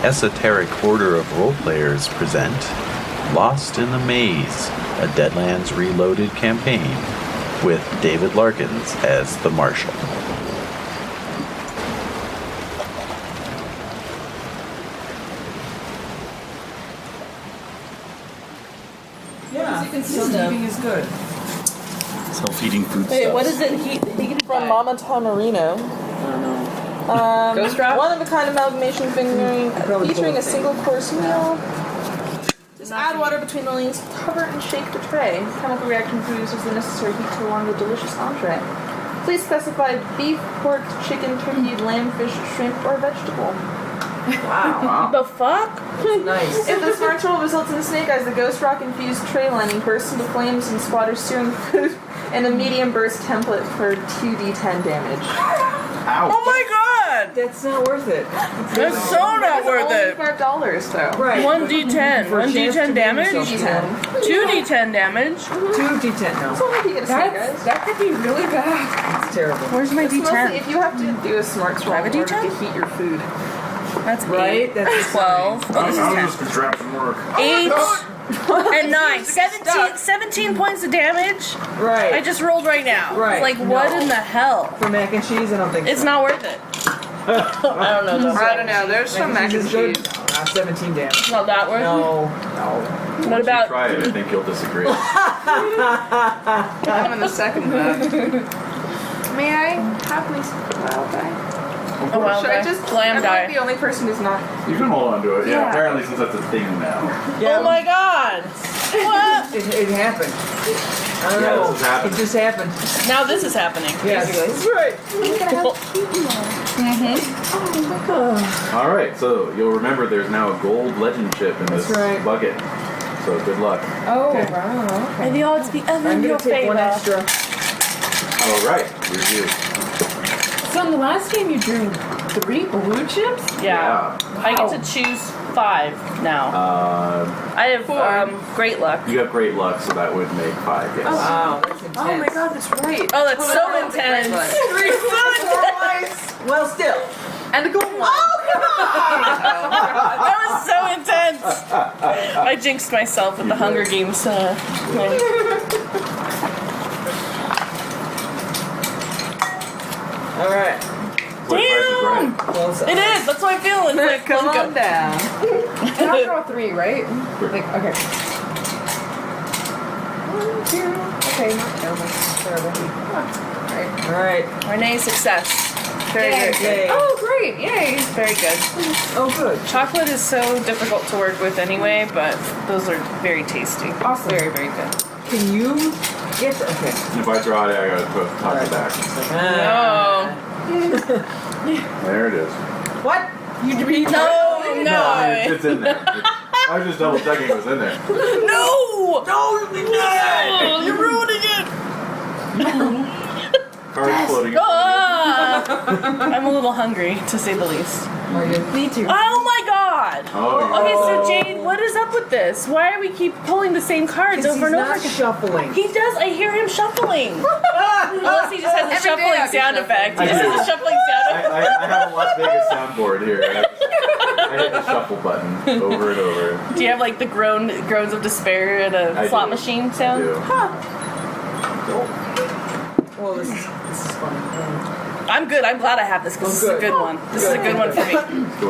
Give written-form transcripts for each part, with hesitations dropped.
Esoteric Order of Roleplayers present Lost in the Maze, a Deadlands Reloaded campaign with David Larkins as the Marshal. Yeah, self-eating is good. Self-eating food Wait, stuff. what is it from Mama Tomarino? I don't know. Ghost Wrap? One-of-a-kind amalgamation featuring a single course meal. Just add water between the lanes, cover and shake the tray. Chemical reaction produces the necessary heat to warm the delicious entree. Please specify beef, pork, chicken, turkey, lamb, fish, shrimp, or vegetable. Wow. The fuck? Nice. If this ritual results in snake eyes, the ghost rock-infused tray lining bursts into flames and splatters searing food and a medium burst template for 2d10 damage. Ow. Oh my god! That's not worth it. That's so not worth it. $5 though. Right. 1d10. For a chance 1d10 to damage? make yourself 2d10 damage? 2d10 now. That's only if you get a snake eyes. That could be really bad. It's terrible. Where's my It's mostly d10? if you have to do a smart swap have a in order D10? to heat your food. That's Right? 8. That's 12. Oh, this is 10. just drop some work. 8 and 9. 17 points of damage. Right. I just rolled right now. Right. Like, what No. in the hell? For mac and cheese, I don't think It's so. not worth it. I don't know. That's I don't know. There's some mac and is good. cheese. 17 damage. not that worth No. it. What about... Try it, I think you'll disagree. I'm gonna second that. May I have me wild die? A wild Should I die. just? Lamb I'm die. like the only person who's not. You can hold on to it, Yeah. apparently since that's a thing now. Yeah. Oh my god! What? It happened. I don't Yeah, know. this has happened. It just happened. Now this is happening. Yes. That's right. Alright, so you'll remember there's now a gold legend chip in this That's right. bucket. So good luck. Oh, Okay. wow. May the odds be ever I'm in your going to take one favor. extra. Alright, review. So in the last game you drew 3 blue chips? Yeah. I get to choose 5 now. I have great luck. You have great luck, so that would make 5, yes. Wow, that's intense. Oh my god, that's right. Oh, that's so intense. Well, still. And a gold one. That was so intense. I jinxed myself with the Hunger Games thing. All right. Damn! Well, so, It is. That's what I'm feeling. It's like, Come let's on go. down. And I'll draw 3, right? Like, okay. 1, 2. Okay, not terrible. Alright. All right. Renae, success. Very Yay. good. Yay. Oh, great. Yay. Very good. Oh, good. Chocolate is so difficult to work with anyway, but those are very tasty. Awesome. Very, very good. Can you get? Okay. And if I draw it, I gotta put the top Alright. back. No. There it is. What? You read? No, I no. mean, it's in there. I was just double checking it was in there. No! No, you did. You're ruining it! Cards floating. Ah! I'm a little hungry, to say the least. Me too. Oh my god! Oh, Okay, so Jade, what is up with this? Why are we keep pulling the same cards over and over not again? shuffling. He does. I hear him shuffling. Unless he just has a Every day shuffling I'll be sound shuffling. effect. He I just do. has a shuffling sound effect. I have a Las Vegas soundboard here. I hit the shuffle button over and over. Do you have like the groans of despair at a I slot do. machine I sound? do. Well, this is fun. I'm good. I'm glad I have this because this is a good one. This is a good one for me.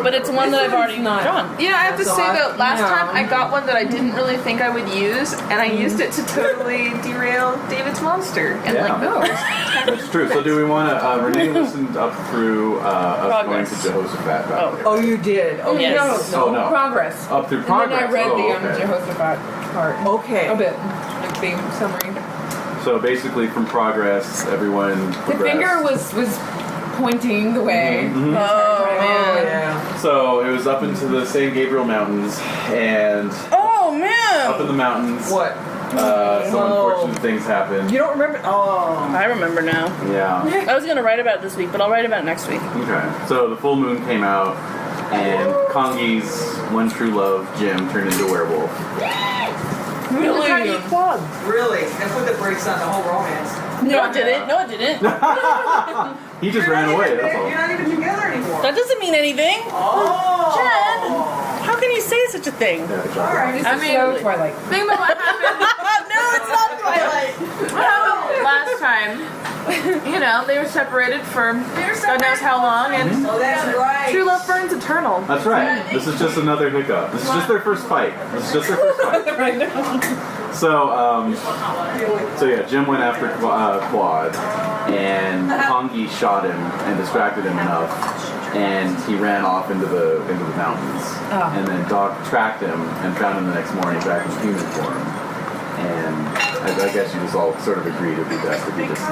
But it's one that I've already drawn. Yeah, I have to So say I- though, last yeah. time I got one that I didn't really think I would use, and I used it to totally derail David's monster. And Yeah. like the first 10 That's true. So do we want to, Renae listened up through us going to Progress. Jehoshaphat. by the way. Oh, you did. Oh, Yes. No, Oh, no. progress. Up through And progress. then I read Oh, the okay. Jehoshaphat part. Okay. A bit. Like the summary. So basically from progress, everyone The progressed. finger was pointing the way. Oh Oh, man. yeah. So it was up into the San Gabriel Mountains, and Oh up in man. the mountains, What? some Oh. unfortunate things happened. You don't remember? Oh. I remember now. Yeah. I was gonna write about it this week, but I'll write about it next week. Okay. So the full moon came out, and Kangee's one true love, Jim, turned into a werewolf. Really? Really? That put the brakes on the whole romance. No, it didn't. No, it didn't. He just ran away, that's all. You're not even together anymore. That doesn't mean anything. Oh. Jen, how can you say such a thing? Yeah, exactly. Alright. I mean, so Twilight. Think about what happened. No, it's not Twilight. What happened last time? You know, they were separated for God knows how long, and Oh, that's right. true love burns eternal. That's right. This is just another hiccup. This is just their first fight. This is just their first fight. Right now. So yeah, Jim went after Cuad, and Kangee shot him and distracted him enough, and he ran off into the mountains. Oh. And then Doc tracked him and found him the next morning back in human form. And I guess you just all sort of agreed it'd be best if he just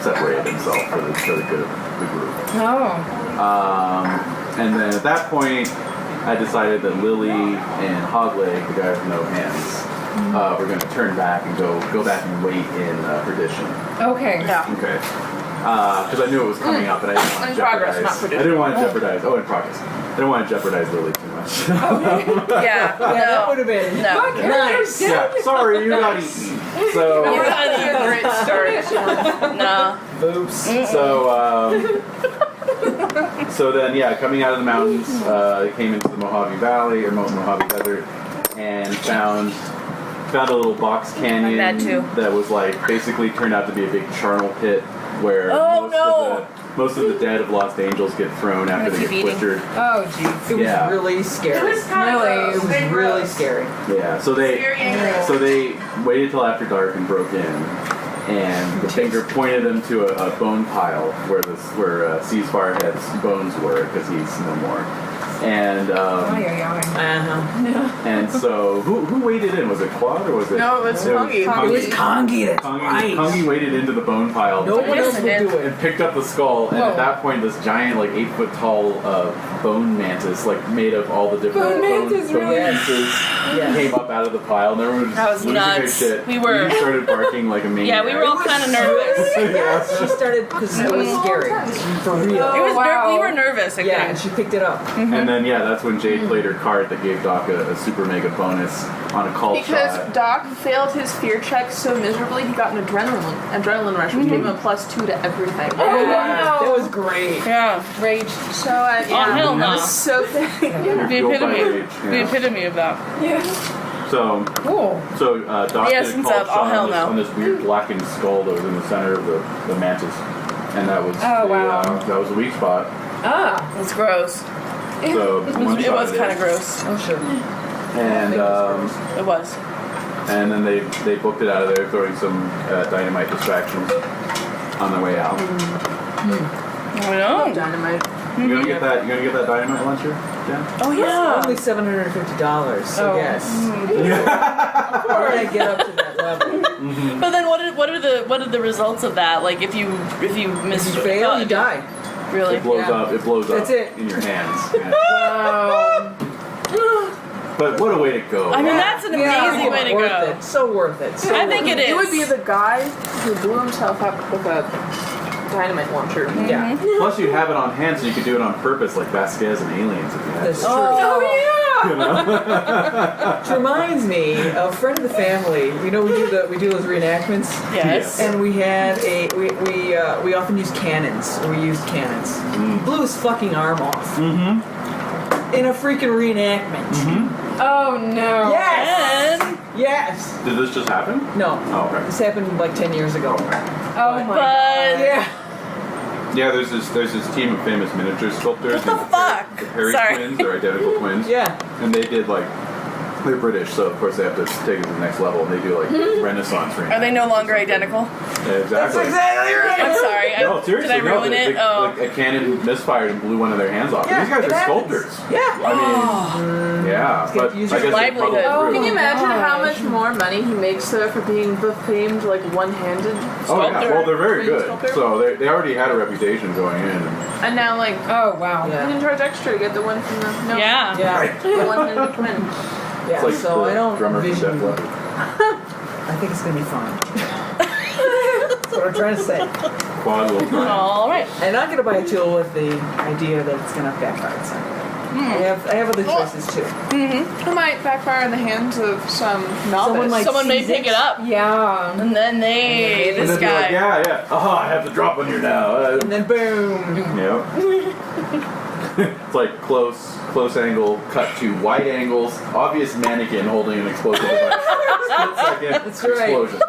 separated himself for the good of the group. Oh. And then at that point, I decided that Lilly and Hogleg, the guy with no hands, were going to turn back and go back and wait in perdition. Okay. Yeah. Okay. Because I knew it was coming up, and I didn't want to In progress, jeopardize. not perdition. I didn't want to jeopardize. Oh, in progress. I didn't want to jeopardize Lilly too much. Yeah. Yeah, that would No. have been. No. Nice. Yeah. Sorry, you got eaten. So. You had a great start. No. Oops. So then, yeah, coming out of the mountains, they came into the Mojave Valley or Mojave Desert, and found a little box canyon That too. that was like basically turned out to be a big charnel pit where most of the dead of lost angels get thrown after Gonna they keep get eating. butchered. Oh, jeez. It was Yeah. really scary. It was kind of Really, it gross. was really scary. Yeah, so they waited till after dark and broke in, and the finger pointed them to a bone pile where Ceasefire Head's bones were because he's no more. And Ay, ay, ay. Uh-huh. and so who waded in? Was it Cuad or was it? No, it was Kangee. It was Kangee, that's right. Kangee waded into the bone pile. No one else would do it. And picked up the skull, and Whoa. at that point, this giant, like 8-foot tall bone mantis, like made of all the different Bone mantis, bone really? pieces, Yes. came up out of the pile, and everyone was That was losing nuts. their shit. We were- We started barking like a maniac. Yeah, we were all kind of nervous. Yeah, she started because it was scary. For real. It was wow. we were nervous. I Yeah, think. and she picked it up. And then that's when Jade played her card that gave Doc a super mega bonus on a call Because shot. Doc failed his fear check so miserably, he got an adrenaline rush, which gave him a +2 to everything. Oh, wow. That was great. Yeah. Rage. So Oh hell I no. was so thank The Fueled by epitome. rage, The yeah. epitome of that. Yeah. So Cool. Doc The did a essence call of, oh, shot hell on, this, no. on this weird blackened skull that was in the center of the mantis, and that was wow. that was a weak spot. Ah. It's gross. So It was kind of gross. Oh, sure. And It was. and then they booked it out of there, throwing some dynamite distractions on their way out. I know. Dynamite. You gonna get that? You gonna get that dynamite luncher, Jen? Oh yeah. Only $750, so Oh. yes. Before I get up to that level. But then what are the results of that? Like if you miss If you fail, you die. Really? It blows Yeah. up. It blows That's up it. in your hands. Yeah. Wow. But what a way to go! I mean that's an amazing way to worth go. it. So worth it. So I think it is. It would be the guy who blew himself up with a dynamite launcher. Yeah. Plus, you have it on hand, so you could do it on purpose, like Vasquez and Aliens, if you had That's to. true. Oh, You know? Which reminds me, a friend of the family. You know, we do those reenactments. Yes. And we had we often use cannons. We used cannons. He blew his fucking arm off. In a freaking reenactment. Oh, no. Yes. And Yes. Did this just happen? No. Oh, okay. This happened like 10 years ago. Oh, my but Yeah. Yeah, there's this team of famous miniature sculptors. What the fuck? The Harry Sorry. twins, they're identical twins. Yeah. And they did they're British, so of course they have to take it to the next level, and they do Renaissance reenactments. are they no longer identical? Yeah, exactly. Exactly right. I'm sorry. No, seriously, did I ruin it? Like a cannon misfired and blew one of their hands off. Yeah, These guys it are happens. sculptors. Yeah. I mean, yeah. It's But good. Use I your guess they livelihood. followed through. Can you imagine how gosh. much more money he makes though for being the famed one-handed Oh yeah, sculptor? well they're very twin good. sculptor? So they already had a reputation going in. And now Oh, wow. Yeah. you can charge extra to get the one from the Yeah. Yeah. the one-handed twin. Yeah. It's like So the I don't drummer from envision. Def Leppard. I think it's gonna be fun. That's what I'm trying to say. Quad will try. All right. And I'm gonna buy a tool with the idea that it's gonna backfire. So. I have other choices too. Who might backfire in the hands of some novice. Someone may pick it up. Yeah. And then this And then be guy. like, yeah. I have to drop on you now. And then boom. Yep. It's like close angle, cut to wide angles, obvious mannequin holding an explosive device. Split second, That's right. explosion.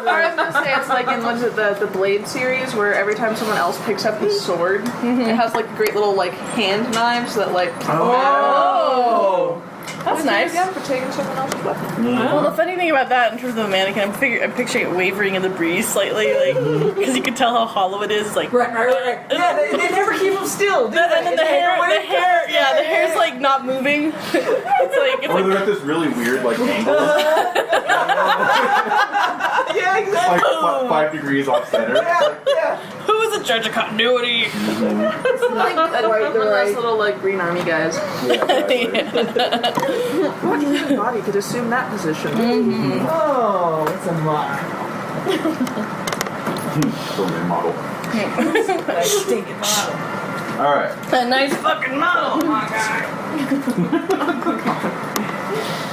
I was gonna say it's like in what is it, the Blade series where every time someone else picks up the sword, it has like great little like hand knives that like. Oh. That's nice. Yeah, for taking someone else's weapon. Well, the funny thing about that, in terms of the mannequin, I'm picturing it wavering in the breeze slightly, like because you can tell how hollow it is. Like Right. Yeah, they never keep them still. Do and they? then the hair's like not moving. Or they're at this really weird like angle, Yeah, exactly. like 5 degrees off center. Yeah. Who is in charge of continuity? Like one of those little like green army guys. What human body could assume that position? Oh, it's a model. Filming model. Nice stinking model. All right. A nice fucking model.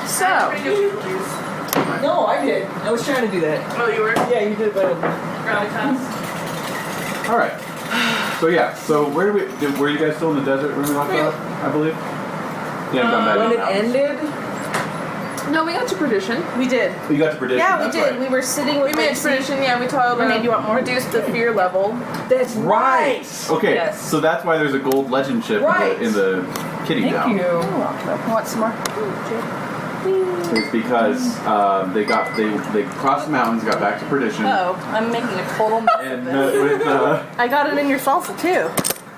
So, No, I did. I was trying to do that. oh, you were. Yeah, you did it better than me. All right. So yeah. So where were you guys still in the desert when we left off? I believe. You haven't gone back When to it the mountains. ended, No, we got to perdition. We did. You got to prediction. Yeah, we that's did. right. We were sitting with We made Lacey. perdition. Yeah, we told Renae, do you want more? reduce the fear level. that's Right. Okay. Yes. So that's why there's a gold legend ship Right. in the kitty Thank town. you. Want some more? It's because they crossed the mountains, got back to perdition, Oh, I'm making a total mess of and this. with I got it in your salsa too.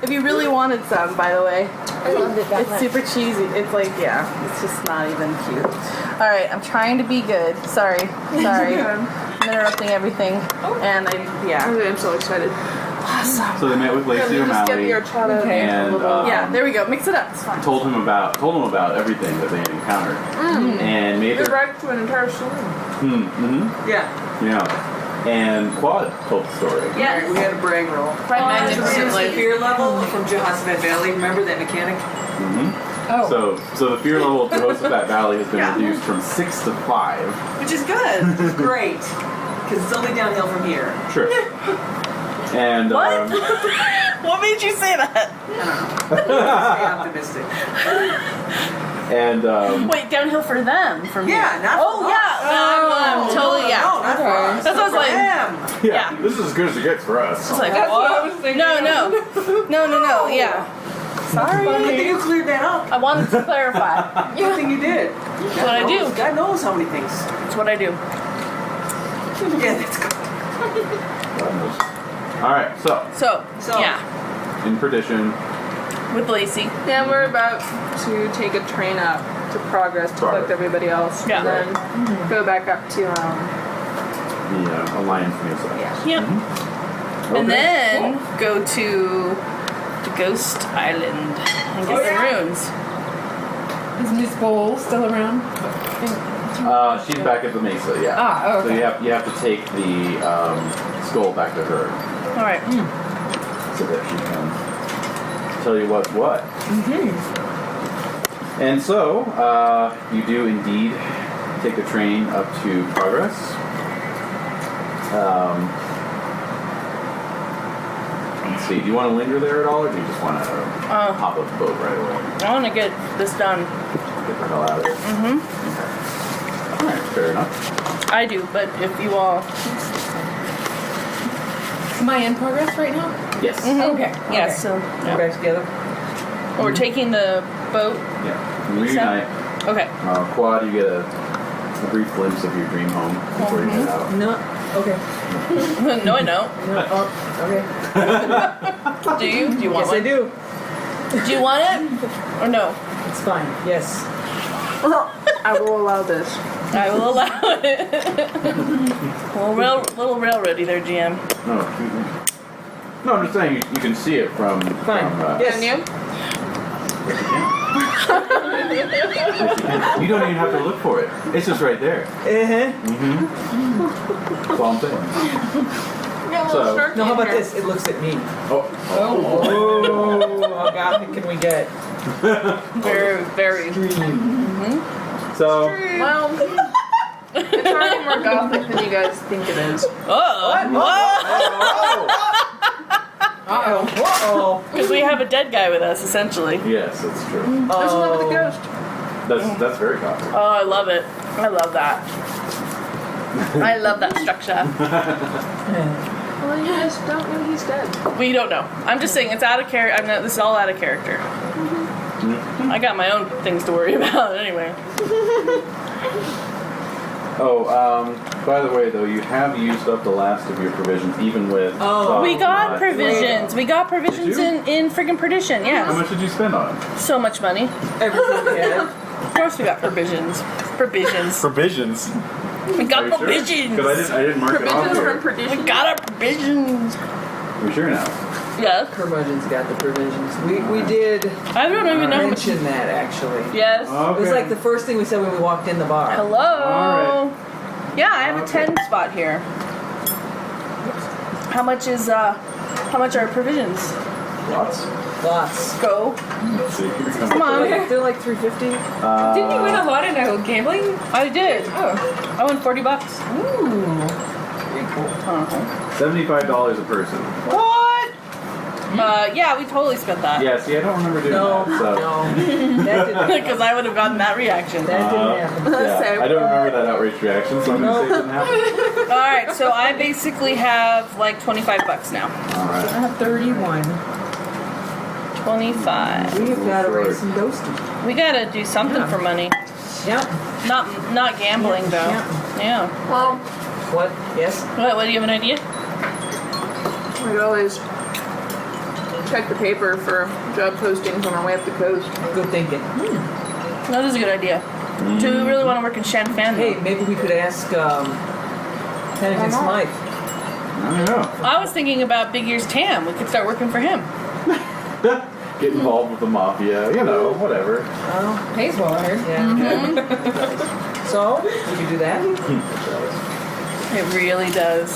If you really wanted some, by the way. I loved it that It's much. super cheesy. It's like, yeah, it's just not even cute. All right, I'm trying to be good. Sorry. I'm interrupting everything. And I'm so excited. so they met with Lacey Just get O'Malley your chata and yeah, there we go. Mix it up. It's fine. told them about everything that they had encountered, and made We their bragged to an entire saloon. Yeah. And Cuad told the story. Yes. We had a brag roll. Right, The fear level from Jehoshaphat Valley. Remember that mechanic? Oh. So the fear level of Jehoshaphat Valley has been reduced from 6 to 5. Which is good. Which is great. Because it's only downhill from here. Sure. And What? What made you say that? Stay optimistic. and Wait, downhill for them from Yeah, here. not Oh for yeah, us. I'm totally yeah. No, not for us. That's what I was For like. them. yeah, Yeah. this is as good as it gets for us. It's like That's what I what? was thinking. No. Yeah. But good thing Sorry. you cleared that up. I wanted to clarify. Good thing you did. That's what I do. God knows how many things. That's what I do. Yeah, that's good. All right, so So yeah, in perdition, with Lacey. Yeah, we're about to take a train up to Progress to collect everybody else. Yeah. And then go back up to, the Alliance Mesa. Yep. Okay. And then go to the Ghost Island and get the runes. Is Miss Bowl still around? She's back at the Mesa, yeah. Ah, oh, okay. So you have to take the skull back to her All right. so that she can tell you what's what. And so you do indeed take the train up to Progress. Let's see. Do you want to linger there at all, or do you just want to hop up the boat right away? I want to get this done. Get the hell out of there. Okay. All right. Fair enough. I do, but if you all. Am I in progress right now? Yes. Okay. Yeah, okay. so. We're back together. We're taking the boat. Yeah. You reunite. Okay. Cuad, you get a brief glimpse of your dream home before you head out. No. Okay. No, I know. No. Oh, okay. Do you? Do you want Yes, I one? do. Do you want it? Or no? It's fine. Yes. I will allow this. I will allow it. little railroady there, GM. No, excuse me. No, I'm just saying you can see it from. Fine. From, Yes. Can you? You don't even have to look for it. It's just right there. That's all I'm saying. Yeah, So- No, how about this? It looks at me. Oh. Oh, how gothic can we get? Very, very. So, Well, it's already more gothic than you guys think it is. Uh-oh. Because we have a dead guy with us, essentially. yes, that's true. There's one with a ghost. That's very common. Oh, I love it. I love that. I love that structure. Well, you guys don't know he's dead. We don't know. I'm just saying it's out of character. This is all out of character. I got my own things to worry about anyway. By the way, though, you have used up the last of your provisions, even with. We got provisions. We got provisions in friggin' Perdition. How Yes. much did you spend on? So much money. Everything we had. Of course, we got provisions. Provisions. Provisions. We got Are you provisions. Because I didn't mark it off Provisions here. from perdition. We got our provisions. We're sure now. Yes. Curmudgeon's got the provisions. We did I don't even know. mention that, actually. Yes. Okay. It was like the first thing we said when we walked in the bar. Hello. All Yeah, I have a 10 spot here. How much are provisions? Lots. Lots. Go. Let's see. Come on. They're like $3.50. Didn't you win a lot in gambling? I did. Oh. I won $40. Ooh. Pretty cool. $75 a person. What? Yeah, we totally spent that. Yeah, see, I don't remember doing No, that. So. no. That didn't Because I would have gotten that reaction. That didn't happen. Yeah, I don't remember that outrage reaction, so I'm going to say it didn't happen. Alright, so I basically have like $25 now. Alright. I have 31. 25. We've got to raise some ghosting. We gotta do something for money. Yep. Not gambling though. Yeah. Well, What? Yes? What do you have an idea? we could always check the paper for job postings on our way up the coast. Good thinking. That is a good idea. Do we really want to work in Shan Fan? Hey, maybe we could ask Pennington Smythe. I don't know. I was thinking about Big Ears Tam. We could start working for him. Get involved with the mafia, whatever. Oh, Pays well, I heard. yeah. So, we could do that. It really does.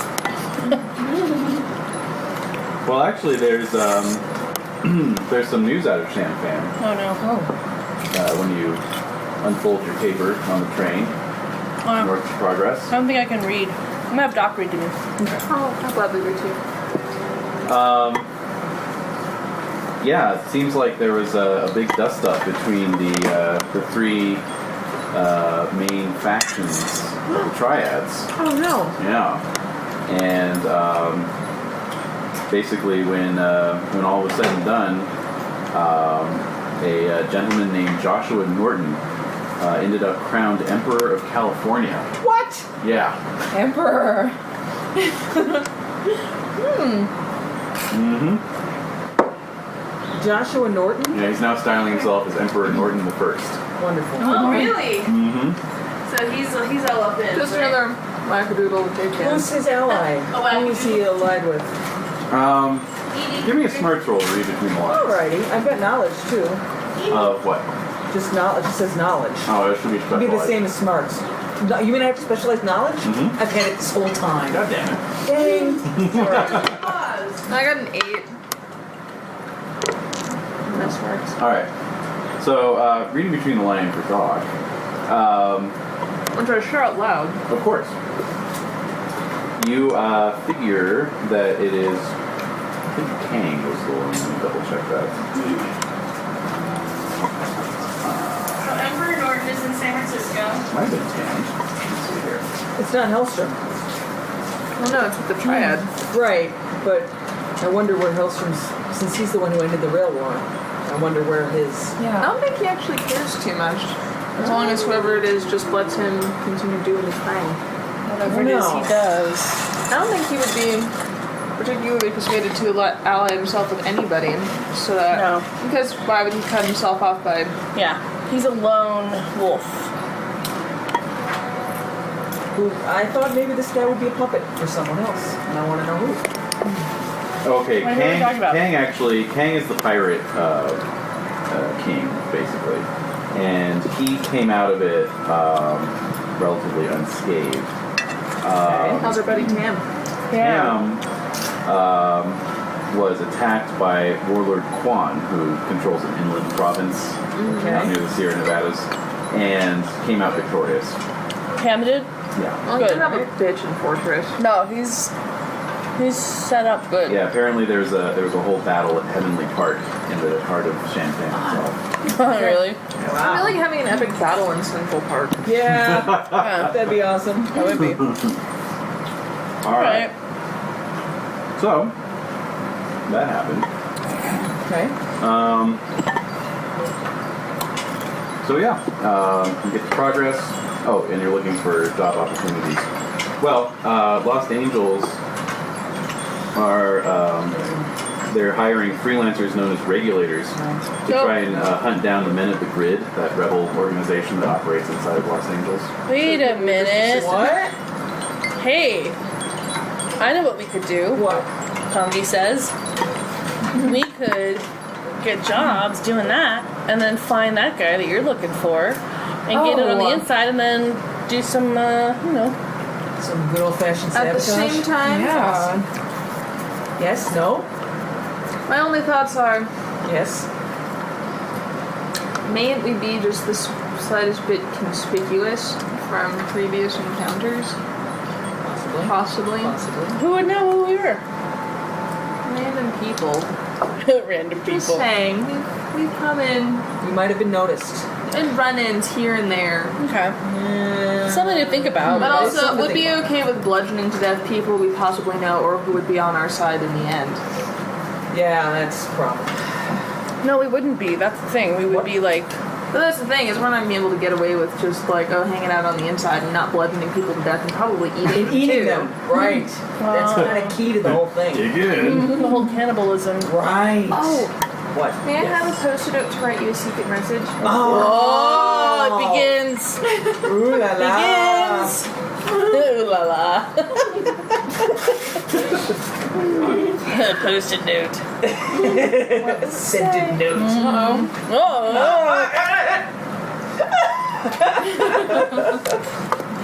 Well, actually, there's some news out of Champagne. Oh no. When you unfold your paper on the train, Oh, Work in Progress. I don't think I can read. I'm gonna have Doc read to me. Oh, I'll gladly read to you. Yeah, it seems like there was a big dust-up between the three main factions of the Triads. Oh no. Yeah, and basically, when all was said and done, a gentleman named Joshua Norton ended up crowned Emperor of California. What? Yeah. Emperor. Mm-hmm. Joshua Norton? Yeah, he's now styling himself as Emperor Norton the First. Wonderful. Oh really? Mm-hmm. So he's all up in. Just another wackadoodle to take in. Who's his ally? Who is he allied with? Give me a smarts roll to read between the lines. Alrighty. I've got knowledge, too. Of what? Just knowledge. It says knowledge. Oh, it should be It'd specialized. be the same as smarts. No, you mean I have specialized knowledge? Mhm. I've had it this whole time. God damn it. Dang. I got an 8. This works. Alright. So, reading between the lines for Doc. Which I share out loud. Of course. You figure that it is. I think Kang was the one. Let me double check that. So Emperor Norton is in San Francisco. Might have been Kang. Let's see here. It's not Hellstrom. Well, no, it's with the Triad. Right, but I wonder where Hellstrom's, since he's the one who ended the rail war, I wonder where his... I don't think he actually cares too much. As long as whoever it is just lets him continue doing his thing. Whatever it is he does. I don't think he would be particularly persuaded to ally himself with anybody. So that, No. because why would he cut himself off by... Yeah. He's a lone wolf. Who, I thought maybe this guy would be a puppet for someone else, and I want to know who. Okay, What are we talking about? Kang is the pirate king, basically. And he came out of it relatively unscathed. How's our buddy Tam? Tam was attacked by Warlord Quan, who controls an inland province out near the Sierra Nevadas, and came out victorious. Cam did? Yeah. Well, Good. you have a bitch in Fortress. No, he's set up good. Yeah, apparently there was a whole battle at Heavenly Park in the heart of Champagne itself. Really? I feel like having an epic battle in Central Park. Yeah, Yeah. that'd be awesome. That would be. Alright. So, that happened. Okay. So yeah, you get the progress. Oh, and you're looking for job opportunities. Well, Lost Angels are they're hiring freelancers known as regulators to try and hunt down the Men of the Grid, that rebel organization that operates inside of Los Angeles. Wait a minute. What? Hey, I know what we could do. What? Kangee says we could get jobs doing that, and then find that guy that you're looking for, and get it on the inside, and then do some, Some good old-fashioned At the sabotage. same time, Yeah. Yes. No. my only thoughts are, Yes. mayn't we be just the slightest bit conspicuous from previous encounters? Possibly. Possibly. Possibly. who would know who we were? Random people. Random people. Just saying, we've come in You might have been noticed. and run-ins here and there. Okay. Yeah. Something to think about. But It's also, something would to be think okay with bludgeoning to death people we possibly know or who would be on our side in the end. Yeah, that's a problem. No, we wouldn't be. That's the thing. We would What? be like, But that's the thing, is we're not going to be able to get away with just like, hanging out on the inside and not bludgeoning people to death and probably eating And eating too. them. Right. That's kind of key to the whole thing. Again. the whole cannibalism. Right. Oh, What? may I Yes. have a post-it note to write you a secret message? Oh, it begins. Ooh la la. Begins. Ooh la la. Post-it note. Scented note. Oh.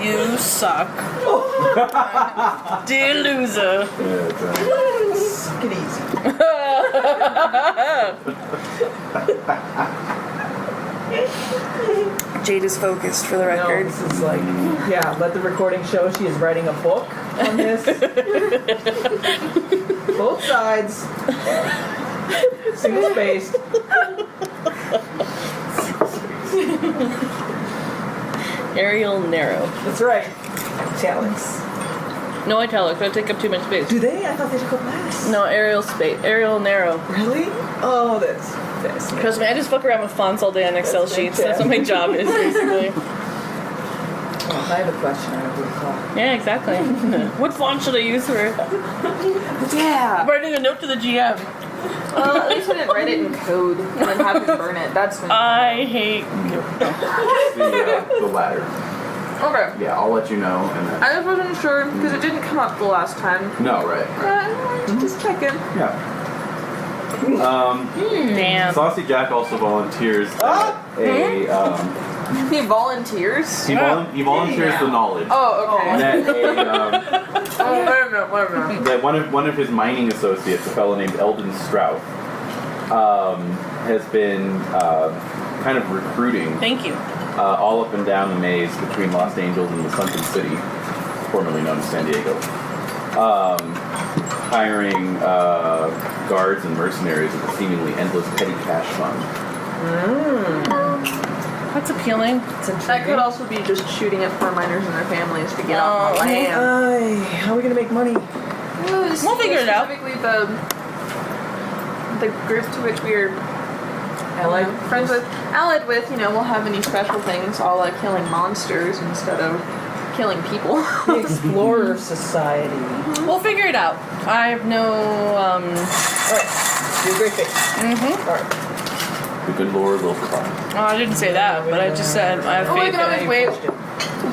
You suck. Dear loser. Suck it easy. Jade is focused for the No, record. this is like, yeah, let the recording show she is writing a book on this. Both sides. Single spaced. Arial narrow. That's right. Italics. No italics. That take up too much space. Do they? I thought they took up less. No, Arial space. Arial narrow. Really? Oh, that's fascinating. Trust me, I just fuck around with fonts all day on Excel That's sheets. That's what my job is, basically. Oh, I have a question. I don't know what Yeah, exactly. What font should I use for it? Yeah. Writing a note to the GM. Well, at least I didn't write it in code and then have him burn it. That's when. I hate. The latter. Okay. Yeah, I'll let you know. And then, I just wasn't sure because it didn't come up the last time. no, right. Just checking. Yeah. Damn. Saucy Jack also volunteers at a. He volunteers. He volunteers the knowledge Oh, okay. that Wait a minute. that one of his mining associates, a fellow named Eldon Strout, has been kind of recruiting Thank you. all up and down the maze between Los Angeles and the Sunken City, formerly known as San Diego, hiring guards and mercenaries with a seemingly endless petty cash fund. That's appealing. That could also be just shooting at poor miners and their families to get off the land. How are we gonna make money? We'll figure it out. Specifically, the group to which we are allied with, we'll have any special things, all like killing monsters instead of killing people. The Explorer Society. We'll figure it out. I have no. Alright. Do a great thing. Mm-hmm. Alright. The good Lord will cry. Oh, I didn't say that, but I just said I have Oh, I faith can always in wait you.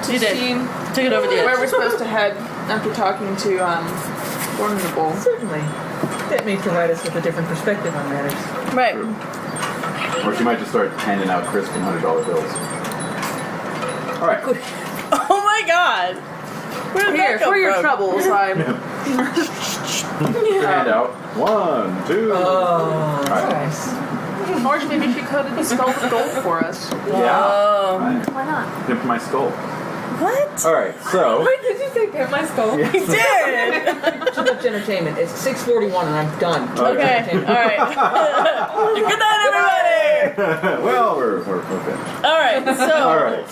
to You did. see Took it over the where we're edge. supposed to head after talking to Gordon the Bull. Certainly. That may provide us with a different perspective on matters. Right. Or she might just start handing out crisp and $100 bills. All right. Oh my God. Where did Here, that come for your from? troubles, I'm... Put your hand out. 1, 2. Oh, Alright. nice. Or maybe she coated the skull with gold for us. Yeah. Right. Why not? Pimp my skull. What? Alright, so. Wait, did you say pimp my skull? Yes. You did! Too much entertainment. It's 6:41 and I'm done. Too much Okay, entertainment. alright. Good night, everybody! Well, we're finished. Alright, so. Alright,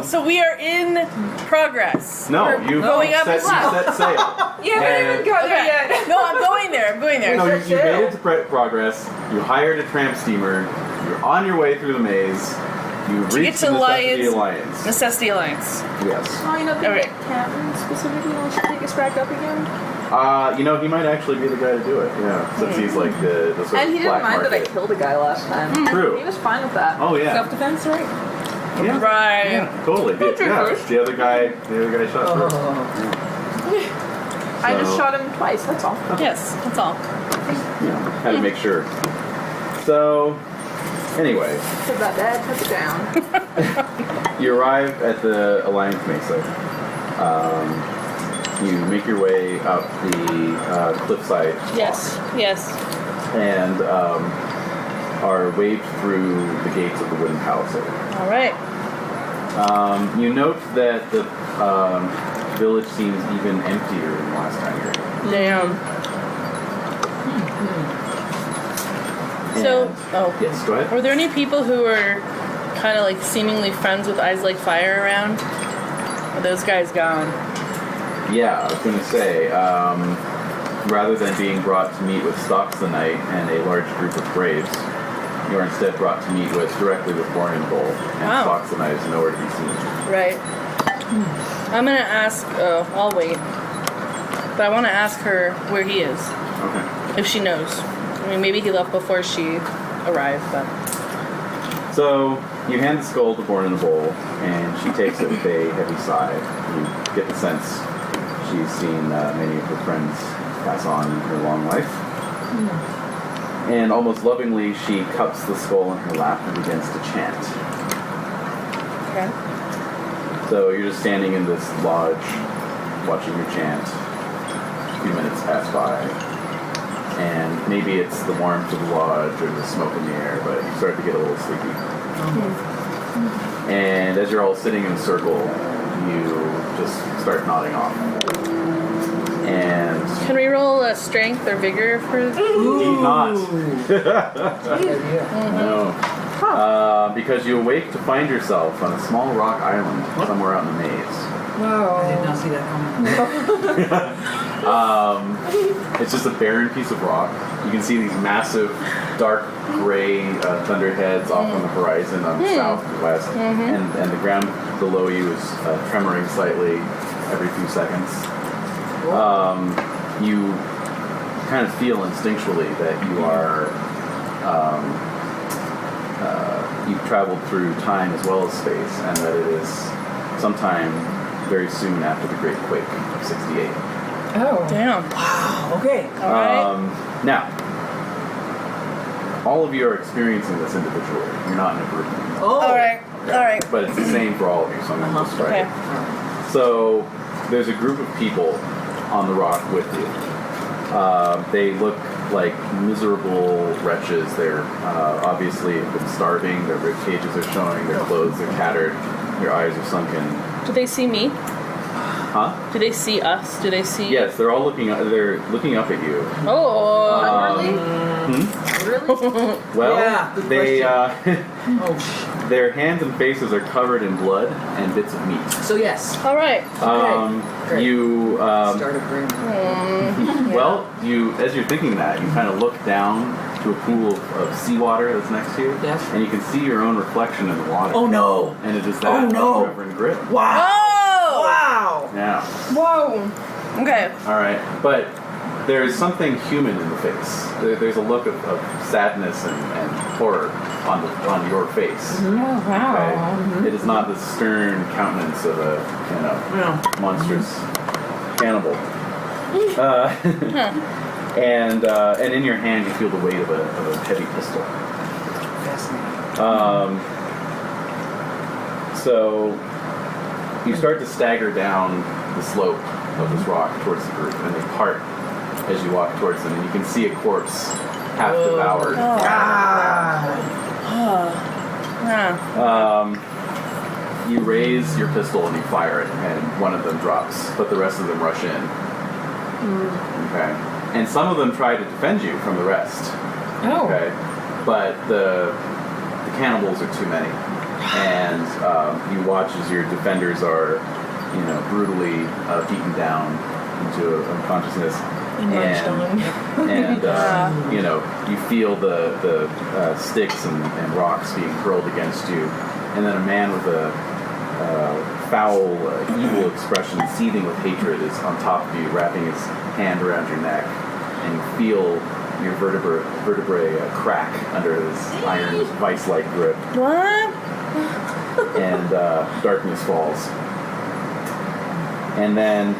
So we are in progress. No, We're you've going up set, as well. you set sail. You haven't And- even got there Okay. yet. No, I'm going there. I'm going there. No, you made it to progress. You hired a tramp steamer. You're on your way through the maze. You To get reached to the Necessity Alliance. Alliance. Necessity Alliance. Yes. Oh, you know, the Alright. captain specifically wants to take us back up again. He might actually be the guy to do it. Yeah, since he's like the sort of And he didn't black mind that I market. killed a guy last time. True. He was fine with that. Oh yeah. Self-defense, right? Yeah. Right. Yeah, totally. The other guy shot first. Oh. I just So- shot him twice, that's all. Yes, that's all. Had to make sure. So, anyway, Put that bad, put it down. you arrive at the Alliance Mesa. You make your way up the cliffside. Yes. Yes. And are waved through the gates of the wooden palisade. All right. You note that the village seems even emptier than last time you were here. Damn. So, And- yes, go ahead. were there any people who were kind of like seemingly friends with Eyes Like Fire around? Are those guys gone? Yeah, I was going to say, rather than being brought to meet with Stocks the Knight and a large group of braves, you are instead brought to meet directly with Born and Bull, and Wow. Stocks the Knight is nowhere to be seen. Right. I'm gonna ask. I'll wait. But I want to ask her where he is, Okay. if she knows. I mean, maybe he left before she arrived, but. So, you hand the skull to Born and the Bull, and she takes it with a heavy sigh. You get the sense she's seen many of her friends pass on in her long life. And almost lovingly, she cups the skull in her lap and begins to chant. Okay. So you're just standing in this lodge, watching her chant. A few minutes pass by, and maybe it's the warmth of the lodge or the smoke in the air, but you start to get a little sleepy. And as you're all sitting in a circle, you just start nodding off. And Can we roll a strength or vigor for? need not. Yeah. No. Because you awake to find yourself on a small rock island somewhere out in the maze. I did not see that coming. It's just a barren piece of rock. You can see these massive, dark gray thunderheads off on the horizon on the south and west, and the ground below you is tremoring slightly every few seconds. You kind of feel instinctually that you are you've traveled through time as well as space, and that it is sometime very soon after the Great Quake of '68. Oh. Damn. Okay. All right. Now, all of you are experiencing this individually. You're not in a group. Oh. All right. Okay? All right. But it's the same for all of you, so I'm going to describe Okay. it. So, there's a group of people on the rock with you. They look like miserable wretches. They're obviously been starving. Their rib cages are showing. Their clothes are tattered. Their eyes are sunken. Do they see me? Huh? Do they see us? Do they see? Yes, they're all looking. They're looking up at you. Oh. Really? Well, Yeah, good they Oh, their hands and faces are covered in blood and bits of meat. so yes. All right. Great. You Start a grin. well, you as you're thinking that, you kind of look down to a pool of seawater that's next to you, Yes. and you can see your own reflection in the water. Oh no! And it is that Oh, no. of Reverend Grip. Wow! Oh. Wow! Yeah. Whoa. Okay. All right, but there is something human in the face. There's a look of sadness and horror on your face. Oh, wow. Okay? It is not the stern countenance of a monstrous cannibal. And in your hand you feel the weight of a heavy pistol. Fascinating. So you start to stagger down the slope of this rock towards the group, and they part as you walk towards them, and you can see a corpse half devoured. You raise your pistol and you fire it, and one of them drops, but the rest of them rush in. Okay. And some of them try to defend you from the rest. Oh. Okay. But the cannibals are too many. And you watch as your defenders are, brutally beaten down into unconsciousness. And you feel the sticks and rocks being hurled against you. And then a man with a foul, evil expression, seething with hatred, is on top of you, wrapping his hand around your neck. And you feel your vertebrae crack under his iron vice-like grip. What? And darkness falls. And then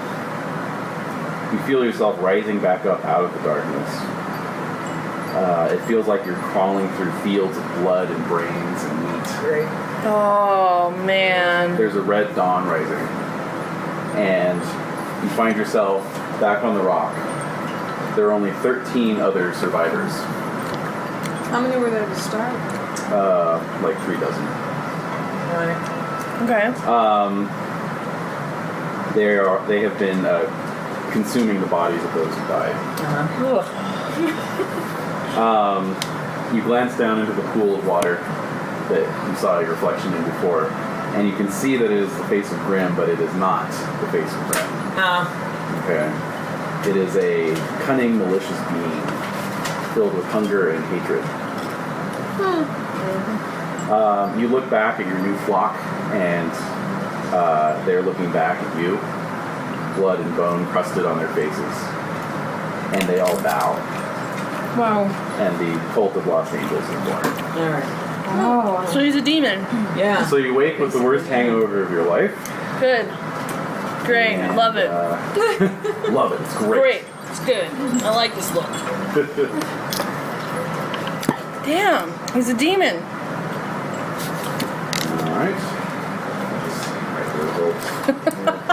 you feel yourself rising back up out of the darkness. It feels like you're crawling through fields of blood and brains and meat. Great. Oh, man. There's a red dawn rising. And you find yourself back on the rock. There are only 13 other survivors. How many were there to start? Like 3 dozen. Right. Okay. They have been consuming the bodies of those who died. You glance down into the pool of water that you saw your reflection in before, and you can see that it is the face of Grim, but it is not the face of Grim. Okay. It is a cunning, malicious being filled with hunger and hatred. You look back at your new flock, and they're looking back at you, blood and bone crusted on their faces, and they all bow. Wow. And the cult of Los Angeles is born. All right. Oh. So he's a demon. Yeah. So you wake with the worst hangover of your life. Good. Great. And, Love it. Love it. It's great. Great. It's good. I like this look. Damn. He's a demon. All right. Just write the results.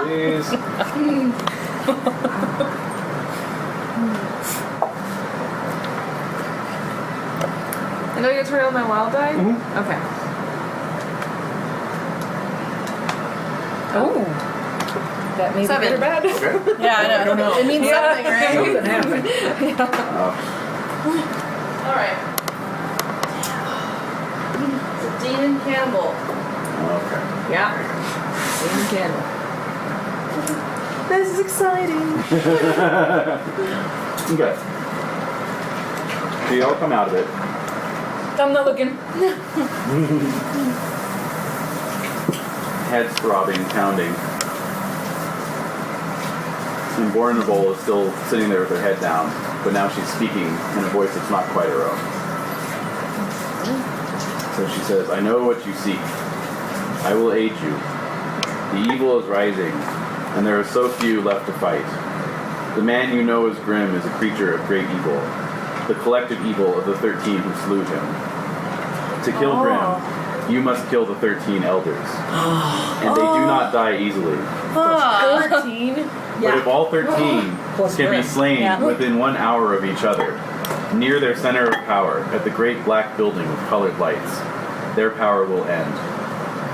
Here, please. And do I get to roll my wild die? Mm-hmm. Okay. Oh. That may be 7. good or bad. Okay. Yeah, I know. I don't know. It means something, right? Something happened. All right. It's a demon cannibal. Okay. Yeah. Demon candle. This is exciting. Okay. So you all come out of it. I'm not looking. Heads throbbing, pounding. And Bornable is still sitting there with her head down, but now she's speaking in a voice that's not quite her own. So she says, I know what you seek. I will aid you. The evil is rising, and there are so few left to fight. The man you know as Grim is a creature of great evil, the collective evil of the 13 who slew him. To kill Grim, you must kill the 13 elders. And they do not die easily. 13. But if all 13 Plus can be Grim. slain within 1 hour of each other, near their center of power, at the great black building with colored lights, their power will end.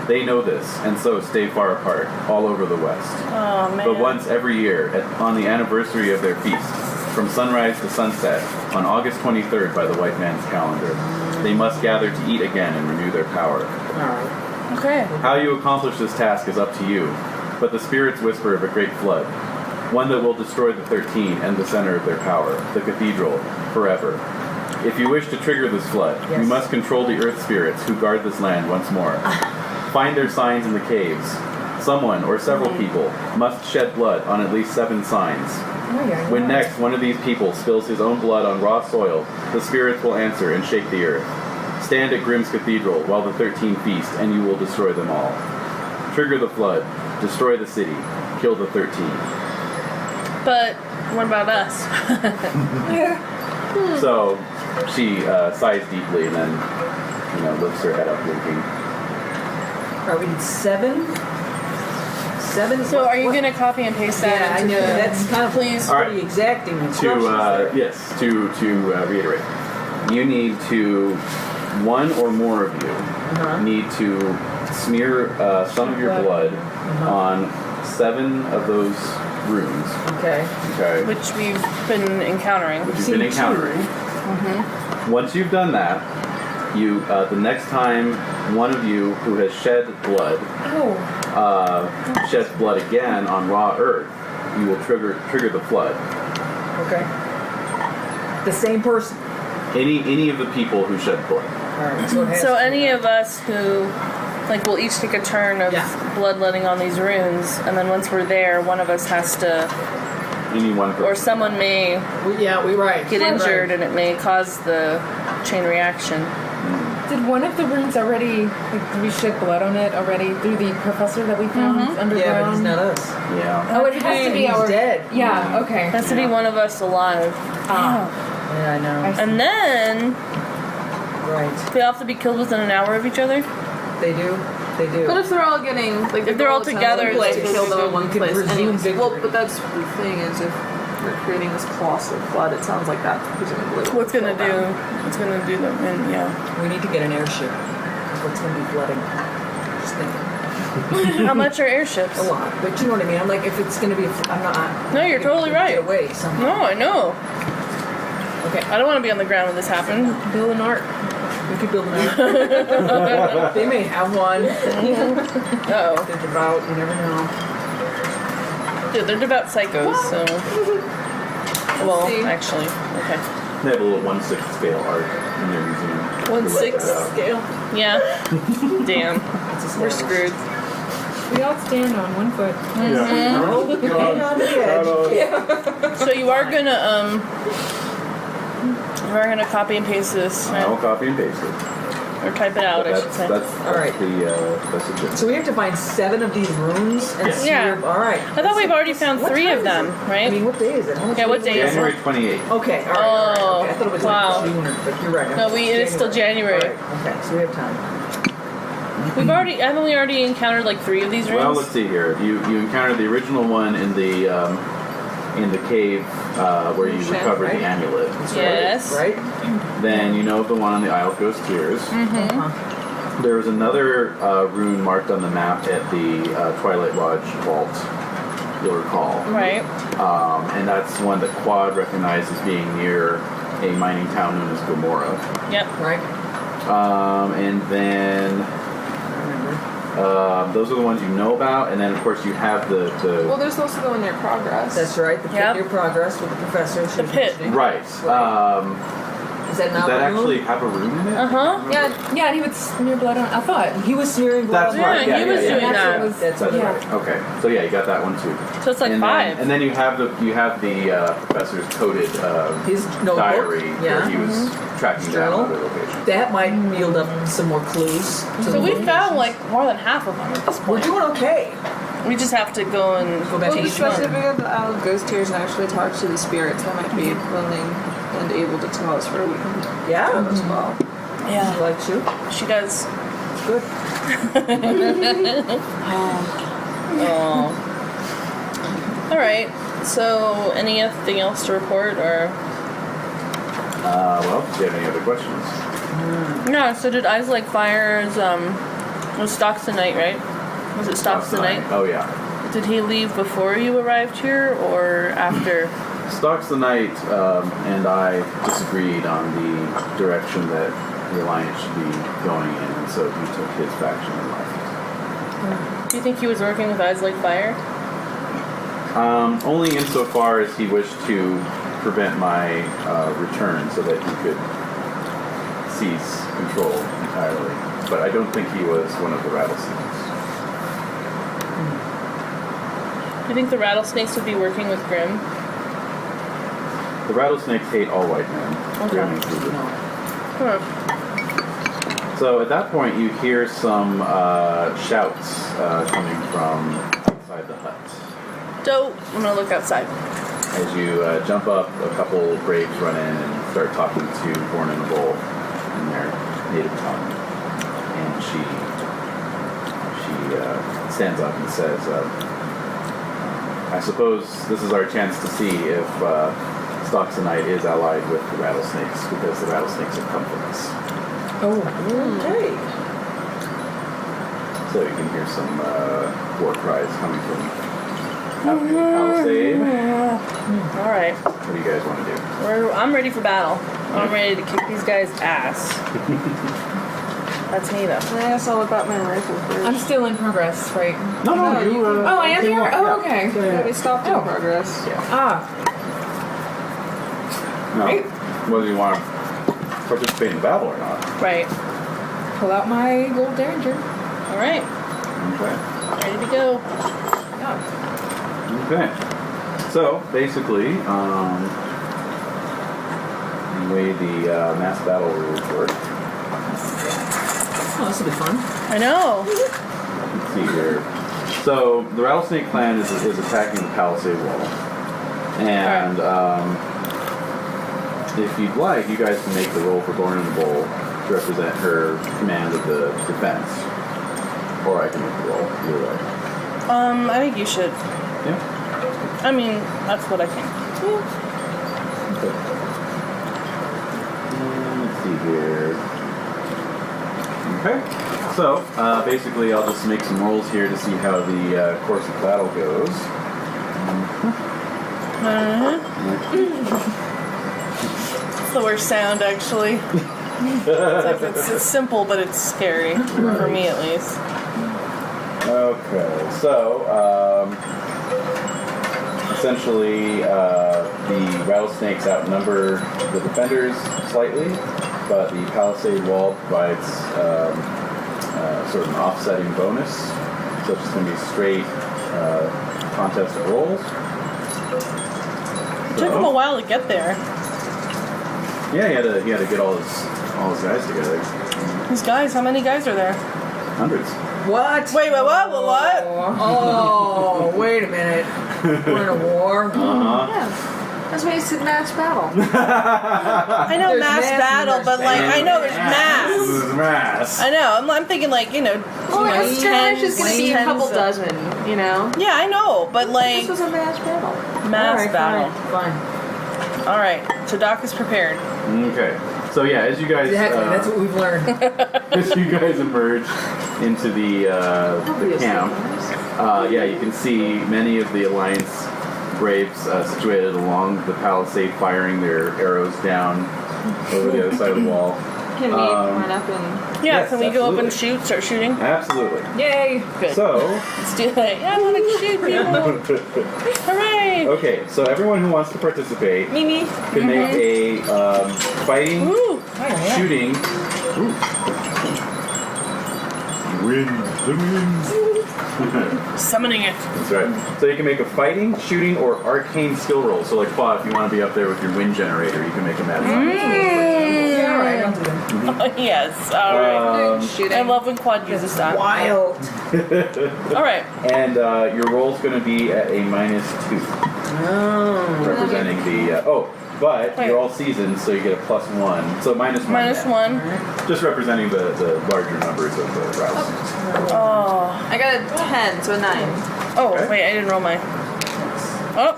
They know this, and so stay far apart, all over the West. Oh, man. But once every year, on the anniversary of their feast, from sunrise to sunset, on August 23rd by the white man's calendar, they must gather to eat again and renew their power. All right. Okay. How you accomplish this task is up to you, but the spirits whisper of a great flood, one that will destroy the 13 and the center of their power, the cathedral, forever. If you wish to trigger this flood, you must control the earth spirits who guard this land once more. Find their signs in the caves. Someone, or several people, must shed blood on at least 7 signs. When next one of these people spills his own blood on raw soil, the spirits will answer and shake the earth. Stand at Grimm's cathedral while the 13 feast, and you will destroy them all. Trigger the flood, destroy the city, kill the 13. But what about us? So she sighs deeply and then, lifts her head up, blinking. All right, we need 7 7. So are you going to copy and paste that? Yeah, I into know. the- That's kind of Please. All right. pretty exacting instructions there. Yes, to reiterate, you need to, one or more of you need to smear some of your blood on 7 of those runes. Okay. Okay. Which we've been encountering. Which you've been encountering. Once you've done that, you the next time one of you who has shed blood sheds blood again on raw earth, you will trigger the flood. Okay. The same person. Any of the people who shed blood. All right. So, it has So to be any that. of us who, like, we'll each take a turn of bloodletting on these runes, and then once we're there, one of us has to, Any one person. or someone may We right. get Right. injured, and it may cause the chain reaction. Did one of the runes already, like, did we shed blood on it already through the professor that we found underground? Yeah, but he's not us. Yeah. Oh, it has to be He's our... dead. Yeah, okay. It has to be one of us alive. Yeah, I know. And then Right. they all have to be killed within an hour of each other. They do. They do. But if they're all getting, like, If they're all together, to like, kill them in one you can place. presume Anyways. victory. Well, but that's the thing is, if we're creating this colossal flood, it sounds like that presumably. will What's gonna kill do? them. What's gonna do them? And yeah. We need to get an airship. That's what's going to be flooding. Just thinking. How much are airships? A lot. But you know what I mean? I'm like, if it's going to be, I'm not. No, you're totally right. Get away somehow. No, I know. Okay. I don't want to be on the ground when this happens. Build an ark. We could build an ark. They may have one. Oh, They're devout. You never know. dude, they're devout psychos. So, well, see. actually, okay. They have a little 1/6 scale art in their museum. 1/6 Scale. Yeah. Damn. It's a We're scale. screwed. We all stand on one foot. Hang on to the edge. So you are gonna copy and paste this, I'll right? copy and paste it. Or type it out, I should say. That's All right. that's the gist. So we have to find 7 of these rooms and see. Yeah. All right. I thought we've already found What 3 time of is them, it? right? I mean, what day is it? How much Yeah, what is day it? is it? January 28th. Okay, all right. All right. Okay. I thought it was wow. like June, but you're right. No, it is still January. All right. Okay, so we have time. Haven't we already encountered like 3 of these rooms? Well, let's see here. You encountered the original one in the cave where you Shaft, recovered right? the amulet. That's Yes. Right? Then you know of the one on the Isle of Ghost Tears. There was another rune marked on the map at the Twilight Lodge vault, you'll recall. Right. And that's one that Cuad recognized as being near a mining town known as Gomorrah. Yep. Right? And then those are the ones you know about. And then, of course, you have the Well, there's also the one near progress. That's right. The Yep. your progress with the professor. she The was pit. mentioning. right. Is that Does not that one of them? actually have a rune in it? Uh-huh. Yeah, and he would smear blood on... I thought. He was smearing blood. That's on right. the- Yeah, he was doing That's that. what was... That's That's yeah. right. Okay. So yeah, you got that one too. So it's like and 5. Then you have the professor's coded His notebook. diary Yeah. where he was tracking down Journal. other locations. That might yield up some more clues. to So the we locations. found like more than half of them at this We're point. doing okay. We just have to go and Go back Well, to each especially if one. we go to the Isle of Ghost Tears and actually talk to the spirits, that might be willing and able to tell us where we can go Yeah. as well. Yeah, Like you. she does. Good. Oh. All right. So, anything else to report, or Well, do you have any other questions? no? So did Eyes Like Fire's was Stocks the Night, right? Was it Stocks the Night? Oh yeah. Did he leave before you arrived here or after? Stalks the Night and I disagreed on the direction that the Alliance should be going in, and so he took his faction and left. Do you think he was working with Eyes Like Fire? Only insofar as he wished to prevent my return so that he could seize control entirely. But I don't think he was one of the rattlesnakes. Do you think the rattlesnakes would be working with Grimm? The rattlesnakes hate all white men. Grimm included. Huh. So at that point, you hear some shouts coming from outside the hut. Dope. I'm gonna look outside. As you jump up, a couple braves run in and start talking to Born in a Bowl in their native tongue. And she stands up and says, I suppose this is our chance to see if Stoxonite is allied with the rattlesnakes, because the rattlesnakes have come from us. Oh. Okay. So you can hear some war cries coming from out in the palisade. All right. What do you guys want to do? I'm ready for battle. I'm ready to kick these guys' ass. That's me, though. I guess I'll whip out my rifle first. I'm still in progress, right? No, you. Oh, I am came here? up, Oh, yeah. okay. Yeah, we stopped in progress. Ah. No. Right. Whether you want to participate in the battle or not. Right. Pull out my gold derringer. All right. Okay. Ready to go. Yeah. Okay. So basically, the way the mass battle rules work. Oh, this will be fun. I know. Let's see here. So the rattlesnake clan is attacking the palisade wall, and if you'd like, you guys can make the roll for Born in the Bowl to represent her command of the defense, or I can make the roll either way. I think you should. Yeah. I mean, that's what I think. Okay. Let's see here. Okay. So basically, I'll just make some rolls here to see how the course of battle goes. It's the worst sound, actually. It's simple, but it's scary. For me, at least. Okay, so essentially the rattlesnakes outnumber the defenders slightly, but the palisade wall provides sort of an offsetting bonus, so it's just going to be straight contest of rolls. It took him a while to get there. Yeah, he had to get all his guys together. These guys, how many guys are there? Hundreds. What? Wait, what? Oh, wait a minute. We're in a war. That's why you said match battle. I know There's mass mass battle, and but like I know there's mass. This is mass. I know. I'm thinking like Well, it's just gonna be a couple dozen, you know? Yeah, I know, but like This was a match battle. mass All right, battle. Fine. All right, so Doc is prepared. Okay. So yeah, as you guys Exactly. That's what we've learned. as you guys emerge into the camp, yeah, you can see many of the Alliance braves situated along the palisade, firing their arrows down over the other side of the wall. Can we run up and... Yeah, Yes, can we go up and absolutely. start shooting? Absolutely. Yay! Good. So, Let's do that. Yeah, I want to shoot people. Hooray! okay, so everyone who wants to participate Mimi. can make a fighting, Woo! shooting. Wins. Summoning it. That's right. So you can make a fighting, shooting, or arcane skill roll. So like Claude, if you want to be up there with your wind generator, you can make a mad Yeah, all right. I'll do that. Yes. All right. Shooting. I love when Quad uses that. Wild. All right. And your roll's going to be at a -2, representing the. But Wait. you're all seasoned, so you get a +1. So -1. -1. Just representing the larger numbers of the routes. Oh. I got a 10, so a 9. Oh, Okay. wait, I didn't roll mine. Oh.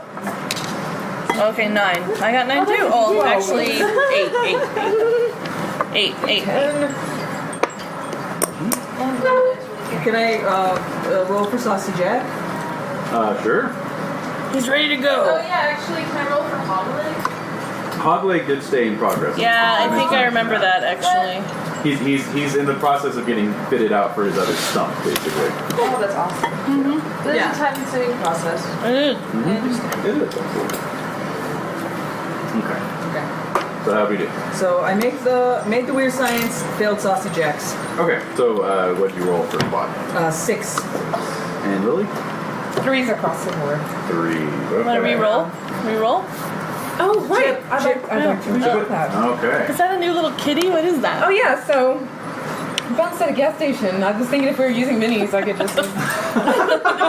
Okay, 9. I got 9 too. Oh, actually, 8. 8. Can I roll for Saucy Jack? Sure. He's ready to go. yeah, actually, can I roll for Hogleg? Hogleg did stay in progress. Yeah, I think I remember that actually. He's in the process of getting fitted out for his other stump, basically. Oh, that's awesome. There's Yeah. a time-consuming process. I did. It is. Okay. Okay. So how do we do? So I made the weird science, failed Saucy Jacks. Okay. So what'd you roll for Quad? 6. And Lily? 3's across the board. 3. Okay. Want to re-roll? Re-roll? Oh, right. I'd like to Chip. read that. Okay. Is that a new little kitty? What is that? Oh, yeah, so bounced at a gas station. I was thinking if we were using minis, I could just. The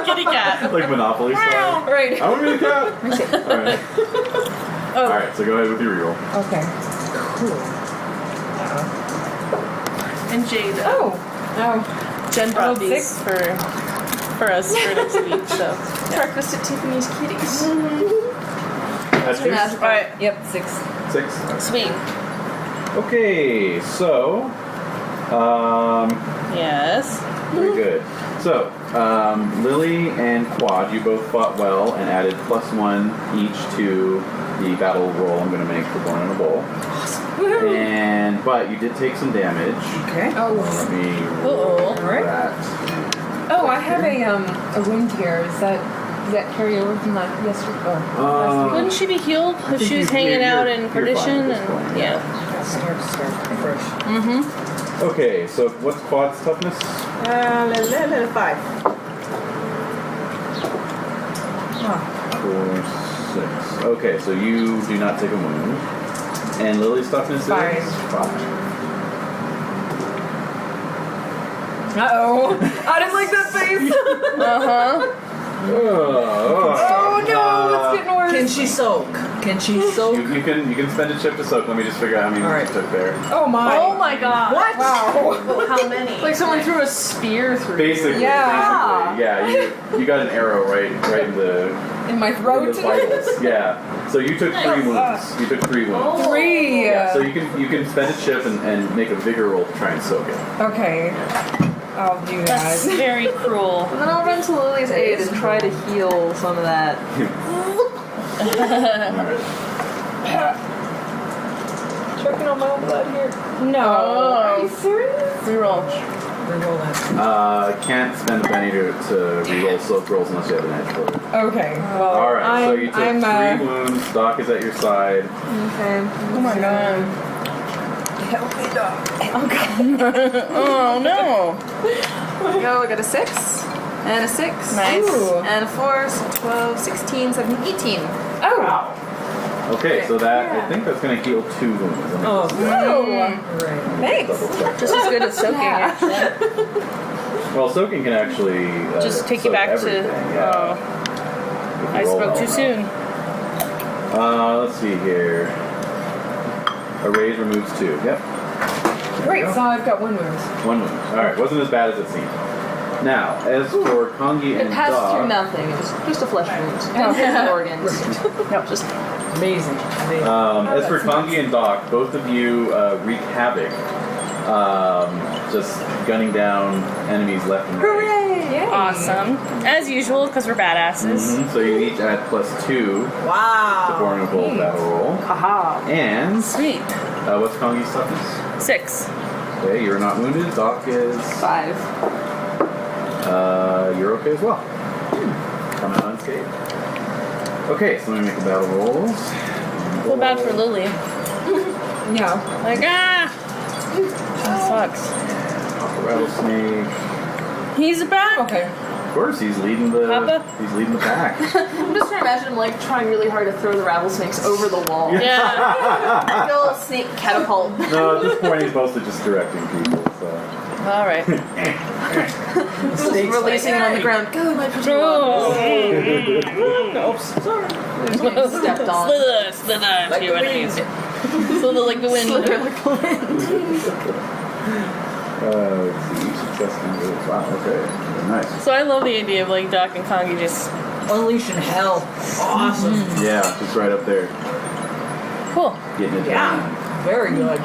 kitty cat. Like Monopoly style. Right. I want to be the cat. Alright. Oh, Alright, so go ahead with your reroll. Okay. Cool. and Jade. Oh. Jen brought Oh, these 6? for for us for next week. So Breakfast at Tiffany's Kitties. That's yours? Magical. alright, Yep, 6. 6. sweet. Okay, so Yes. very good. So Lilly and Cuad, you both fought well and added +1 each to the battle roll I'm going to make for Born in a Bowl. But you did take some damage. Okay. Oh, Let me Uh-oh. roll Alright. that. oh, I have a wound here. Does that carry over from like yesterday? Oh, last week? Wouldn't she be healed if she was hanging out in perdition? And yeah. Start fresh. Okay, so what's Quad's toughness? 5. 4, 6. Okay, so you do not take a wound. And Lily's toughness is 5. 5. Uh-oh. I didn't like that face. Oh, no. It's getting worse. Can she soak? Can she soak? You can spend a chip to soak. Let me just figure out how many All moves you took there. Oh, my. Oh my god. What? Wow. Well, how many? Like someone threw a spear through. Basically, Yeah. you got an arrow right in the In my in throat. the vitals. Yeah. So you took 3 wounds. You took 3 wounds. 3. Yeah. So you can spend a chip and make a vigor roll to try and soak it. Okay. I'll do That's that. very cruel. And then I'll run to Lily's aid and try to heal some of that. Choking on my own blood here. No. Oh. Are you serious? Reroll. Reroll that. Can't spend a penny to reroll soak rolls unless you have an edge for it. Okay. Well, All right. So you took I'm 3 wounds. Doc is at your side. Okay. Oh my god. help me, dog. Oh no. There we go. I got a 6 and a 6. Nice. Ooh. And a 4, so 12, 16, 17, 18. Oh. Okay, so that I think that's going to heal 2 wounds. Let me Oh, just right. Thanks. double check. Just as good at soaking, actually. Well, soaking can actually Just take you soak back everything, to. yeah. Oh, If you I roll spoke well too enough. soon. Let's see here. A raise removes 2. Yep. Great. So I've got 1 wound. 1 wound. All right, wasn't as bad as it seemed. Now, as for Kangee It and passed through Dog, nothing. It was just a flesh wound. No hidden organs. No, just Amazing. as for Kangee and Doc, both of you wreak havoc, just gunning down enemies left and right. Yay. Awesome. As usual, because we're badasses. So you each add +2 to Wow. vulnerable battle roll. haha. And Sweet. what's Kangee's toughness? 6. Okay, you're not wounded. Doc is. 5. You're okay as well. Coming out unscathed. Okay, so let me make the battle rolls. Feel bad for Lilly. Yeah. Like, ah! That sucks. Pop the rattlesnake. He's back. Okay. Of course, he's leading the. Papa? He's leading the pack. I'm just trying to imagine him like trying really hard to throw the rattlesnakes over the wall. Yeah. Like a little snake catapult. No, at this point he's mostly just directing people. So. All right. Just releasing it on the ground. Go, my pretty one. Oops. Sorry. Stepped on. Slither, slither, Like to your the enemies. Slither like the wind. Slither like the wind. Let's see. Each success can go. Wow. Okay. Nice. So I love the idea of like Doc and Kangee just Unleashing hell. Awesome. Yeah, just right up there, cool. getting it Yeah. done. Very good.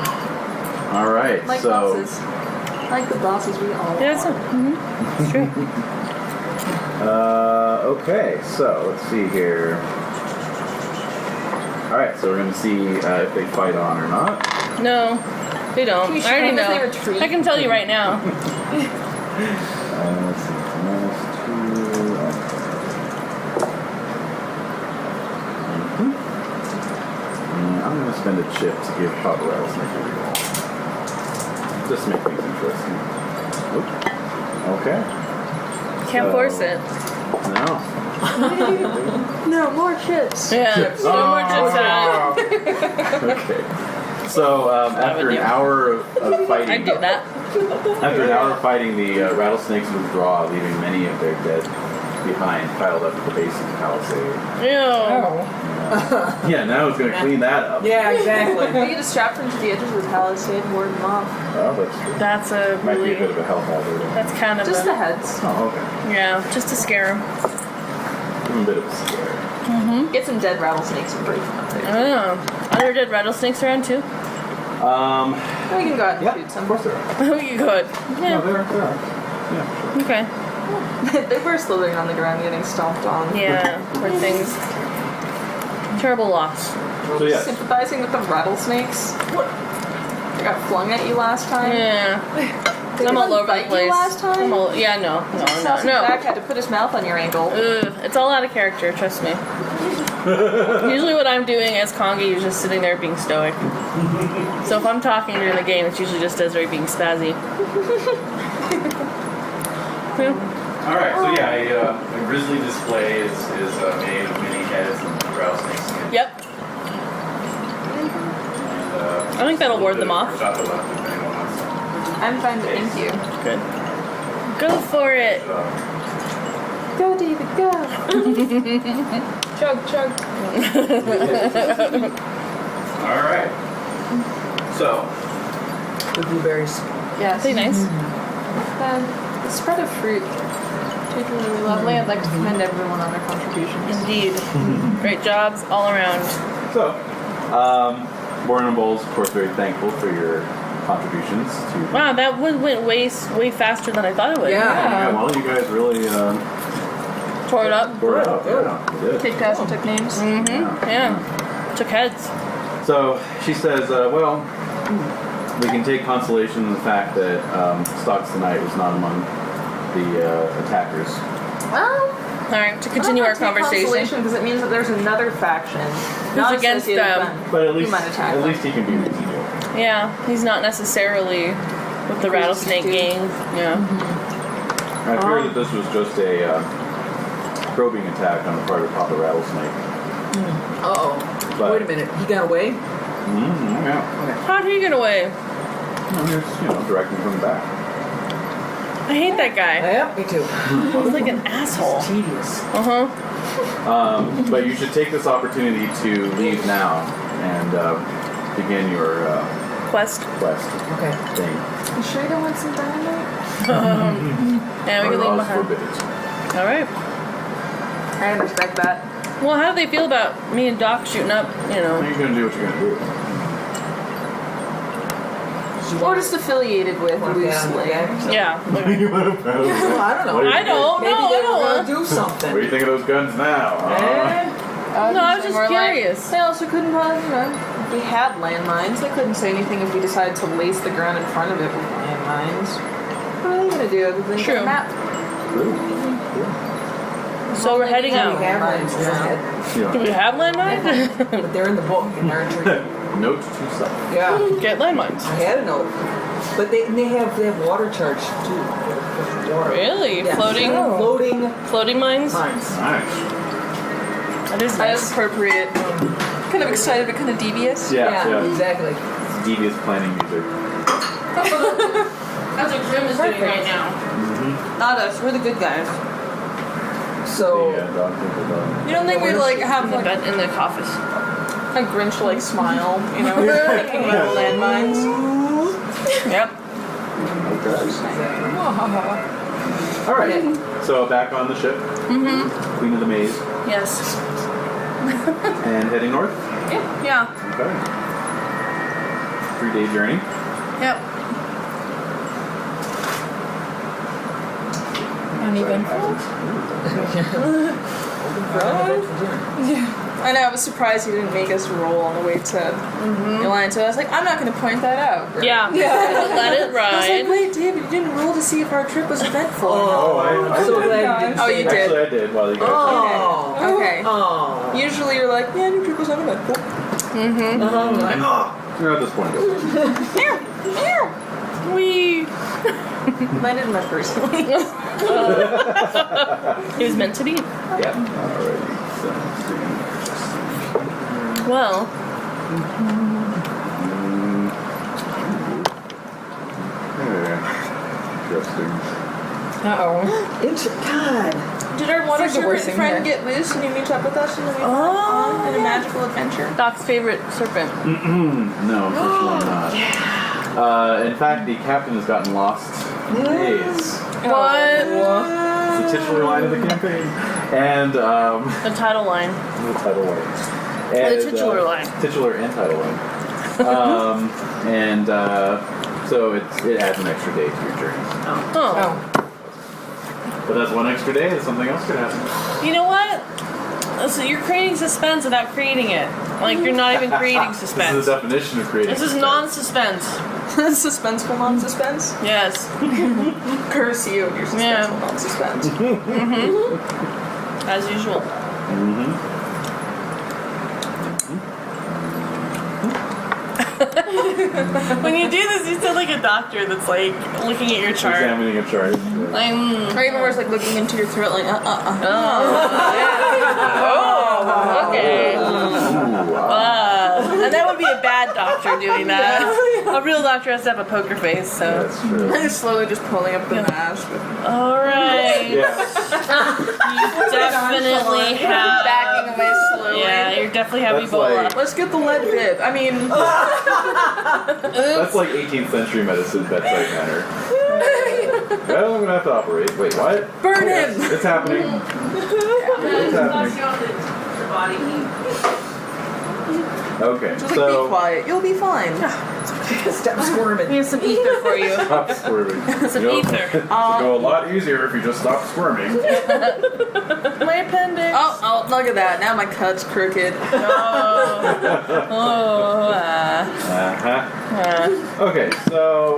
All right. Like so. bosses. Like the bosses we all Yeah, it's, are. it's true. Okay, so let's see here. Alright, so we're going to see if they fight on or not. No, they don't. You I already should know. have they retreat. I can tell you right now. Let's see. -2. And I'm going to spend a chip to give Papa Rattlesnake a reroll. Just make things interesting. Oop. Okay. Can't So- force it. No. No, more chips. Yeah. No more chips. Okay. So after an hour of fighting, I do that. After an hour of fighting, the rattlesnakes withdraw, leaving many of their dead behind, piled up at the base of the palisade. Ew. Yeah, now it's going to clean that up. Yeah, exactly. You can just strap them to the edge of the palisade and ward them off. Oh, that's true. That's a Might be really... a bit of a health hazard. That's kind of Just a... the heads. Oh, okay. Yeah, just to scare them. Give him a bit of a scare. Get some dead rattlesnakes and break them up there. Oh. Are there dead rattlesnakes around too? We can go out and Yeah, shoot of some. course there are. Oh, you could. No, Yeah. there are. Yeah, sure. Okay. They were slithering on the ground getting stomped on. Yeah, poor things. Terrible loss. So, yes. Sympathizing with the rattlesnakes. What? They got flung at you last time? Yeah. Did I'm they all over the bite place. you last time? I'm all, yeah, no. Sausage Back had to put his mouth on your ankle. Ugh, it's all out of character, trust me. Usually what I'm doing as Kangee is just sitting there being stoic. So if I'm talking during the game, it's usually just Desiree being spazzy. Alright, so yeah, a grizzly display is made of mini heads and rattlesnakes. Yep. And, I think that'll ward them off. Chocolate left if anyone wants some. I'm fine, thank you. Good. Go for it. Go, David, go. Chug, chug. Alright. So, The blueberries. Yes. Pretty nice. The spread of fruit. Particularly lovely. I'd like to commend everyone on their contributions. Indeed. Great jobs all around. so, Warren and Bowles, of course, very thankful for your contributions to. Wow, that went way faster than I thought it would. Yeah, well, you guys really Tore it up. tore it up. Good. Yeah, you did. Kicked ass and took names. Yeah. Took heads. So she says, well, we can take consolation in the fact that Stocks the Knight was not among the attackers. Well, Alright, to continue our conversation. Because it means that there's another faction. Not against associated them. with them. But at Who least, might attack them. he can be with you. Yeah, he's not necessarily with the rattlesnake gang. Yeah. I fear that this was just a probing attack on the part of Papa Rattlesnake. Uh-oh. But- Wait a minute. He got away? Yeah. How'd he get away? Just, directing from the back. I hate that guy. Yeah, me too. He's like an asshole. Tedious. But you should take this opportunity to leave now and begin your Quest. quest Okay. thing. You sure you don't want some dynamite? Yeah, we can leave him Laws behind. forbid it. Alright. I respect that. Well, how do they feel about me and Doc shooting up, you know? You're gonna do what you're gonna do. Or just affiliated with Want loosely. that? Yeah. You want to battle? Well, I don't know. I don't. Maybe No, they I were don't. going to do What something. do you think of those guns now? No, I was just curious. They also couldn't, if we had landmines, they couldn't say anything if we decided to lace the ground in front of it with landmines. What are they going to do other than True. get a map? So we're heading We out. have lines now, Do we have landmines? but they're in the book and they're in tree. Note to self. Yeah, Get landmines. I had a note. But they have water charge too. Water. Really? Yeah. Floating? Floating mines? Mines. Nice. That is That is nice. appropriate. Kind of excited, but kind of devious. Yeah. Exactly. It's devious planning music. That's what Grim is doing right now. Not us. We're the good guys. So, The dog people dog. You don't think we'd have In the bed, in the office. a Grinch-like smile, thinking about landmines? Yep. All right. So back on the ship. Queen of the Maze. Yes. And heading north. Yeah. Okay. 3-day journey. Yep. Uneventful. I know, I was surprised he didn't make us roll on the way to Yolanda. So I was like, I'm not going to point that out. Yeah. Let it I was like, ride. wait, David, you didn't roll to see if our trip was eventful. I I'm so did. glad you didn't Oh, say you that. did. Actually, I did while you guys. Oh. Okay. Oh. Usually you're like, yeah, your trip was uneventful. You're at this point. We. Landed in my personally. It was meant to be. Yep. Alrighty. So, Well. Interesting. Uh-oh. God. Did our water It's like the worst serpent thing friend here. get loose and you meet up with us and then we went on a magical adventure? Doc's favorite serpent. No, unfortunately not. In fact, the captain has gotten lost in days. What? It's the titular line of the campaign. And, The title line. the title line. The titular line. Titular and title line. So it adds an extra day to your journey. Oh. But that's one extra day, and something else could happen. You know what? So you're creating suspense without creating it. Like, you're not even creating This is suspense. the definition of creating This is suspense. non-suspense. Suspenseful non-suspense? Yes. Curse you of your suspenseful non-suspense. As usual. When you do this, you sound like a doctor that's like looking at your chart. Examining a chart. Like, Or even worse, like looking into your throat, like, oh, okay. And that would be a bad doctor doing that. A real doctor has to have a poker face, so. That's true. and slowly just pulling up the mask. Alright. Yeah. You definitely have. Backing away slowly. Yeah, you're definitely have That's Ebola. like- Let's get the lead bib. I mean, That's like 18th century medicine bedside manner. Well, I'm gonna have to operate. Wait, what? burn him! It's happening. It's happening. Okay, Just like, be so quiet. You'll be fine. Stop We squirming. have some ether for you. stop squirming. Some It'll ether. go a lot easier if you just stop squirming. My appendix. Oh, look at that. Now my cut's crooked. Okay, so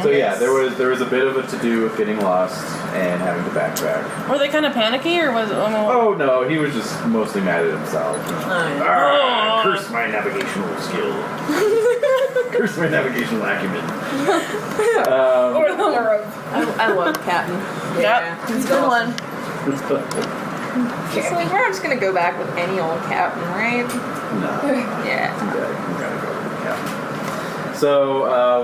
yeah, there was a bit of a to-do with getting lost and having to backtrack. Were they kind of panicky, or was it? Oh no, he was just mostly mad at himself. Curse my navigational skill. Curse my navigational acumen. I love Captain. Yep, he's a good one. It's like, we're just gonna go back with any old Captain, right? No. Yeah. You gotta go with the captain. So,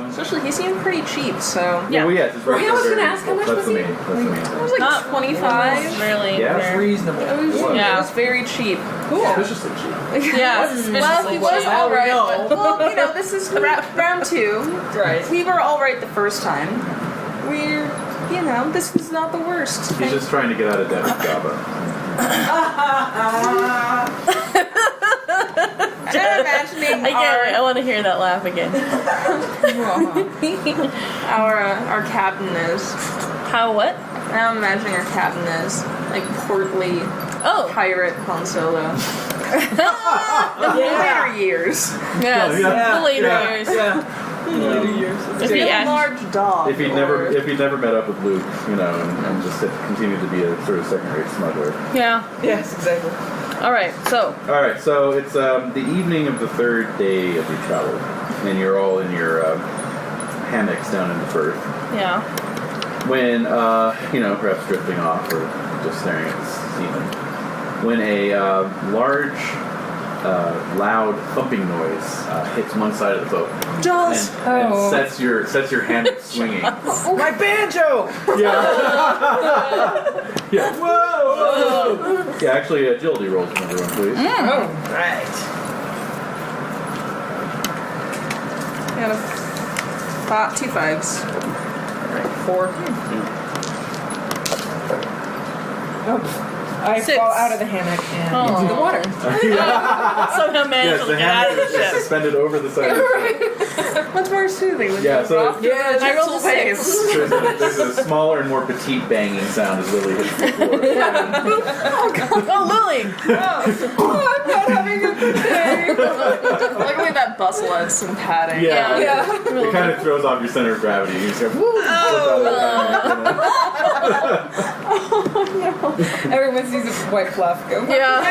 Especially, he seemed pretty cheap, so. Yeah. well, yes, it's very, I was gonna very ask how much that's was the he? main. That's the main It thing. was like Not 25. Really? Yeah. fair. Reasonable. It was, Yeah. it was very cheap. Suspiciously cheap. Yeah, Well, suspiciously he was cheap. alright. Well, we Well, you know, this is round 2. Right. We were alright the first time. We're, you know, this was not the worst. He's just trying to get out of debt with Java. I'm imagining I can't wait. I want to hear that laugh again. our captain is. How? What? Now I'm imagining our captain is like portly Oh. pirate Han Solo. Later years. Yes. Yeah. The later Yeah. years. If He he had a asked, large dog. If he'd never met up with Luke, you know, and just had continued to be a sort of second-rate smuggler. yeah. Yes, exactly. All right. So. All right, so it's the evening of the third day of your travel, and you're all in your hammocks down in the Firth. Yeah. When you know, perhaps drifting off or just staring at the ceiling, when a large, loud thumping noise hits one side of the boat Jaws. and sets your hammock swinging. My banjo! Yeah. Yeah. Whoa! Yeah, actually, agility rolls from everyone, please. Oh, right. Got a 2 5s. Right, 4. I 6. fall out of the hammock and into the water. Somehow managed Yes, to the get out of hammock the is ship. suspended over the side of the ship. What's more soothing? When Yeah, you so- rock through Yeah, the I gentle rolled a waves. 6. There's a smaller and more petite banging sound as Lily hits the floor. Oh, Lily! I'm not having a good day. Luckily, that bustle has some padding. Yeah. Yeah. It kind of throws off your center of gravity. You just go, woo! Everyone sees a white fluff go. Yeah.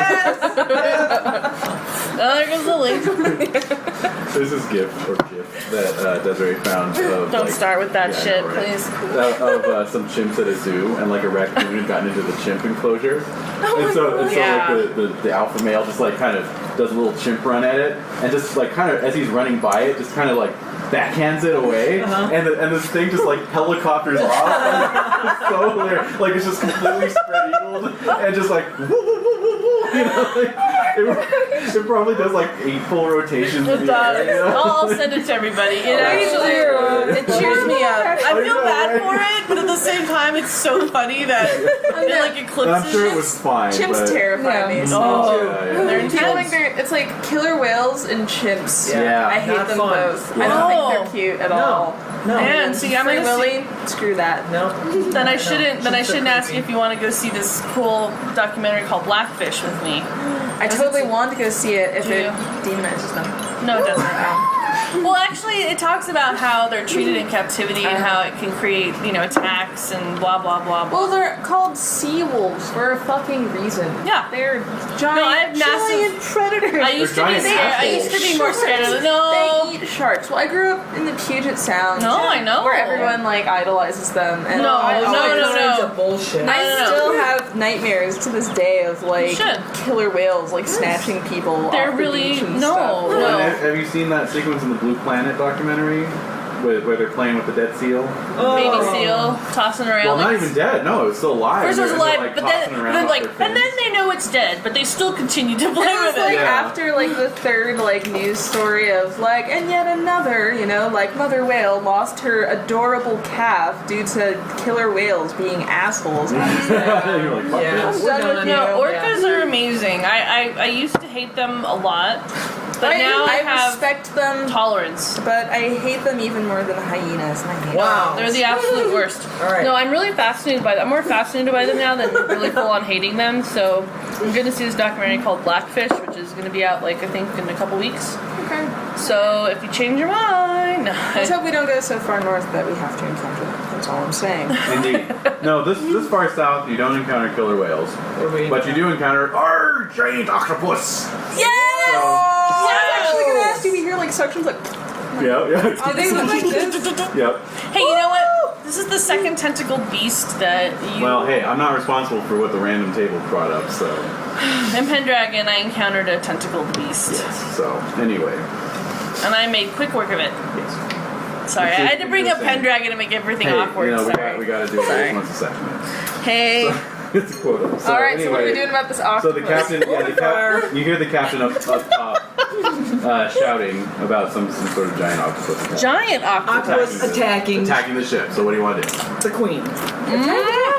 Oh, there goes Lily. There's this GIF that Desiree found of Don't like, start with that yeah, I shit, know, right? please. Of some chimps at a zoo, and like a raccoon had gotten into the chimp enclosure, and so Yeah. like the alpha male just like kind of does a little chimp run at it, and just like kind of as he's running by it, just kind of like backhands it away, and this thing just like helicopters off. It's so hilarious. Like it's just completely spread eagled and just like woo, woo, woo, woo, woo. You know, like, it probably does like 8 full rotations. It does. I'll send it to everybody. It actually it cheers me up. I feel bad for it, but at the same time, it's so funny that it like eclipses. And I'm sure it was fine. Chimps but... terrify me. They're I feel like it's like killer whales and chimps. Yeah. I hate Not them fun. both. I don't think they're cute at all. No. And see, I'm Free gonna Willy, screw that. No. Then I shouldn't. Then I Chimps are shouldn't ask you creepy. if you want to go see this cool documentary called Blackfish with me. I totally want to go see it if Do it you? demonizes them. No, it doesn't. Well, actually, it talks about how they're treated in captivity and how it can create, attacks and blah blah blah. Well, they're called sea wolves for a fucking reason. Yeah. They're giant, I have massive- giant predators. I used to be giant scared. I used to be more scared of them. No. They eat sharks. Well, I grew up in the Puget Sound. No, I know. Where everyone idolizes them. And No, I no, always- no, no. It's a bullshit. I No. still have nightmares to this day of should. killer whales snatching people. They're off the really beach and no, stuff. no. Have you seen that sequence in the Blue Planet documentary where they're playing with the dead seal? Baby seal tossing around. Well, not like- even dead. No, it was still alive. First it was And they're, alive, but tossing then around they're off like, their and then fins. they know it's dead, but they still continue to play It was with it. Yeah. after the third news story of and yet another, mother whale lost her adorable calf due to killer whales being assholes. You're like, fuck Yeah. this. Done with No, you. orcas are amazing. I used to hate them a lot, but now I have respect them, tolerance. but I hate them even more than hyenas. And I hate Wow. They're the absolute worst. All right. No, I'm really fascinated by them. I'm more fascinated by them now than really full on hating them. So I'm going to see this documentary called Blackfish, which is going to be out I think in a couple weeks. Okay. So if you change your mind, Let's hope we don't go so far north that we have to encounter them. That's all I'm saying. Indeed. No, this far south, you don't encounter killer whales, but you do encounter our giant octopus. Yes! So, I was actually going to ask you to hear suctions yeah. Do they look like this? Yep. hey, you know what? This is the second tentacled beast that you. Well, hey, I'm not responsible for what the random table brought up, so. In Pendragon, I encountered a tentacled beast, Yes. So, anyway. and I made quick work of it. Yes. Sorry, I had to bring up You're saying- Pendragon to make everything Hey, awkward. we Sorry. got to do it Sorry. once a second. Hey. It's a quota. So, All right, so what are we anyway, doing about this So octopus? the captain, you hear the captain up top shouting about some sort of giant octopus. Giant octopus. Octopus attacking Attacking the ship. So what do you want to do? the queen.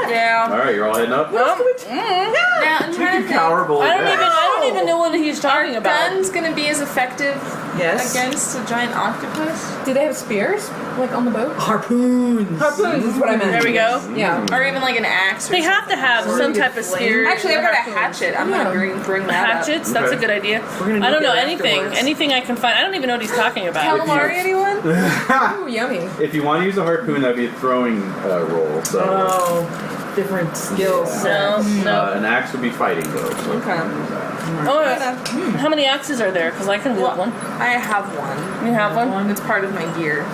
Yeah. All right, you're all heading up. Now I'm You trying can to think. cower below I decks. don't even know what he's talking about. Gun's gonna be as effective Yes. against a giant octopus, Do they have spears on the boat? Harpoons. Harpoons is what I meant. There we go. Yeah. or even an axe. Or They have to have some type of spear. Actually, I've got a hatchet. I'm gonna bring that Hatchets. That's a Okay. good idea. gonna I don't need know that anything. afterwards. Anything I can find. I don't even know what he's talking up. about. Calamari, anyone? Ooh, yummy. If you want to use a harpoon, that'd be a throwing roll. So Oh, different skills. No, no. an axe would be fighting though. So Okay. Oh, how many axes are there? Because I can wield one. I have one. You have one? It's part of my gear.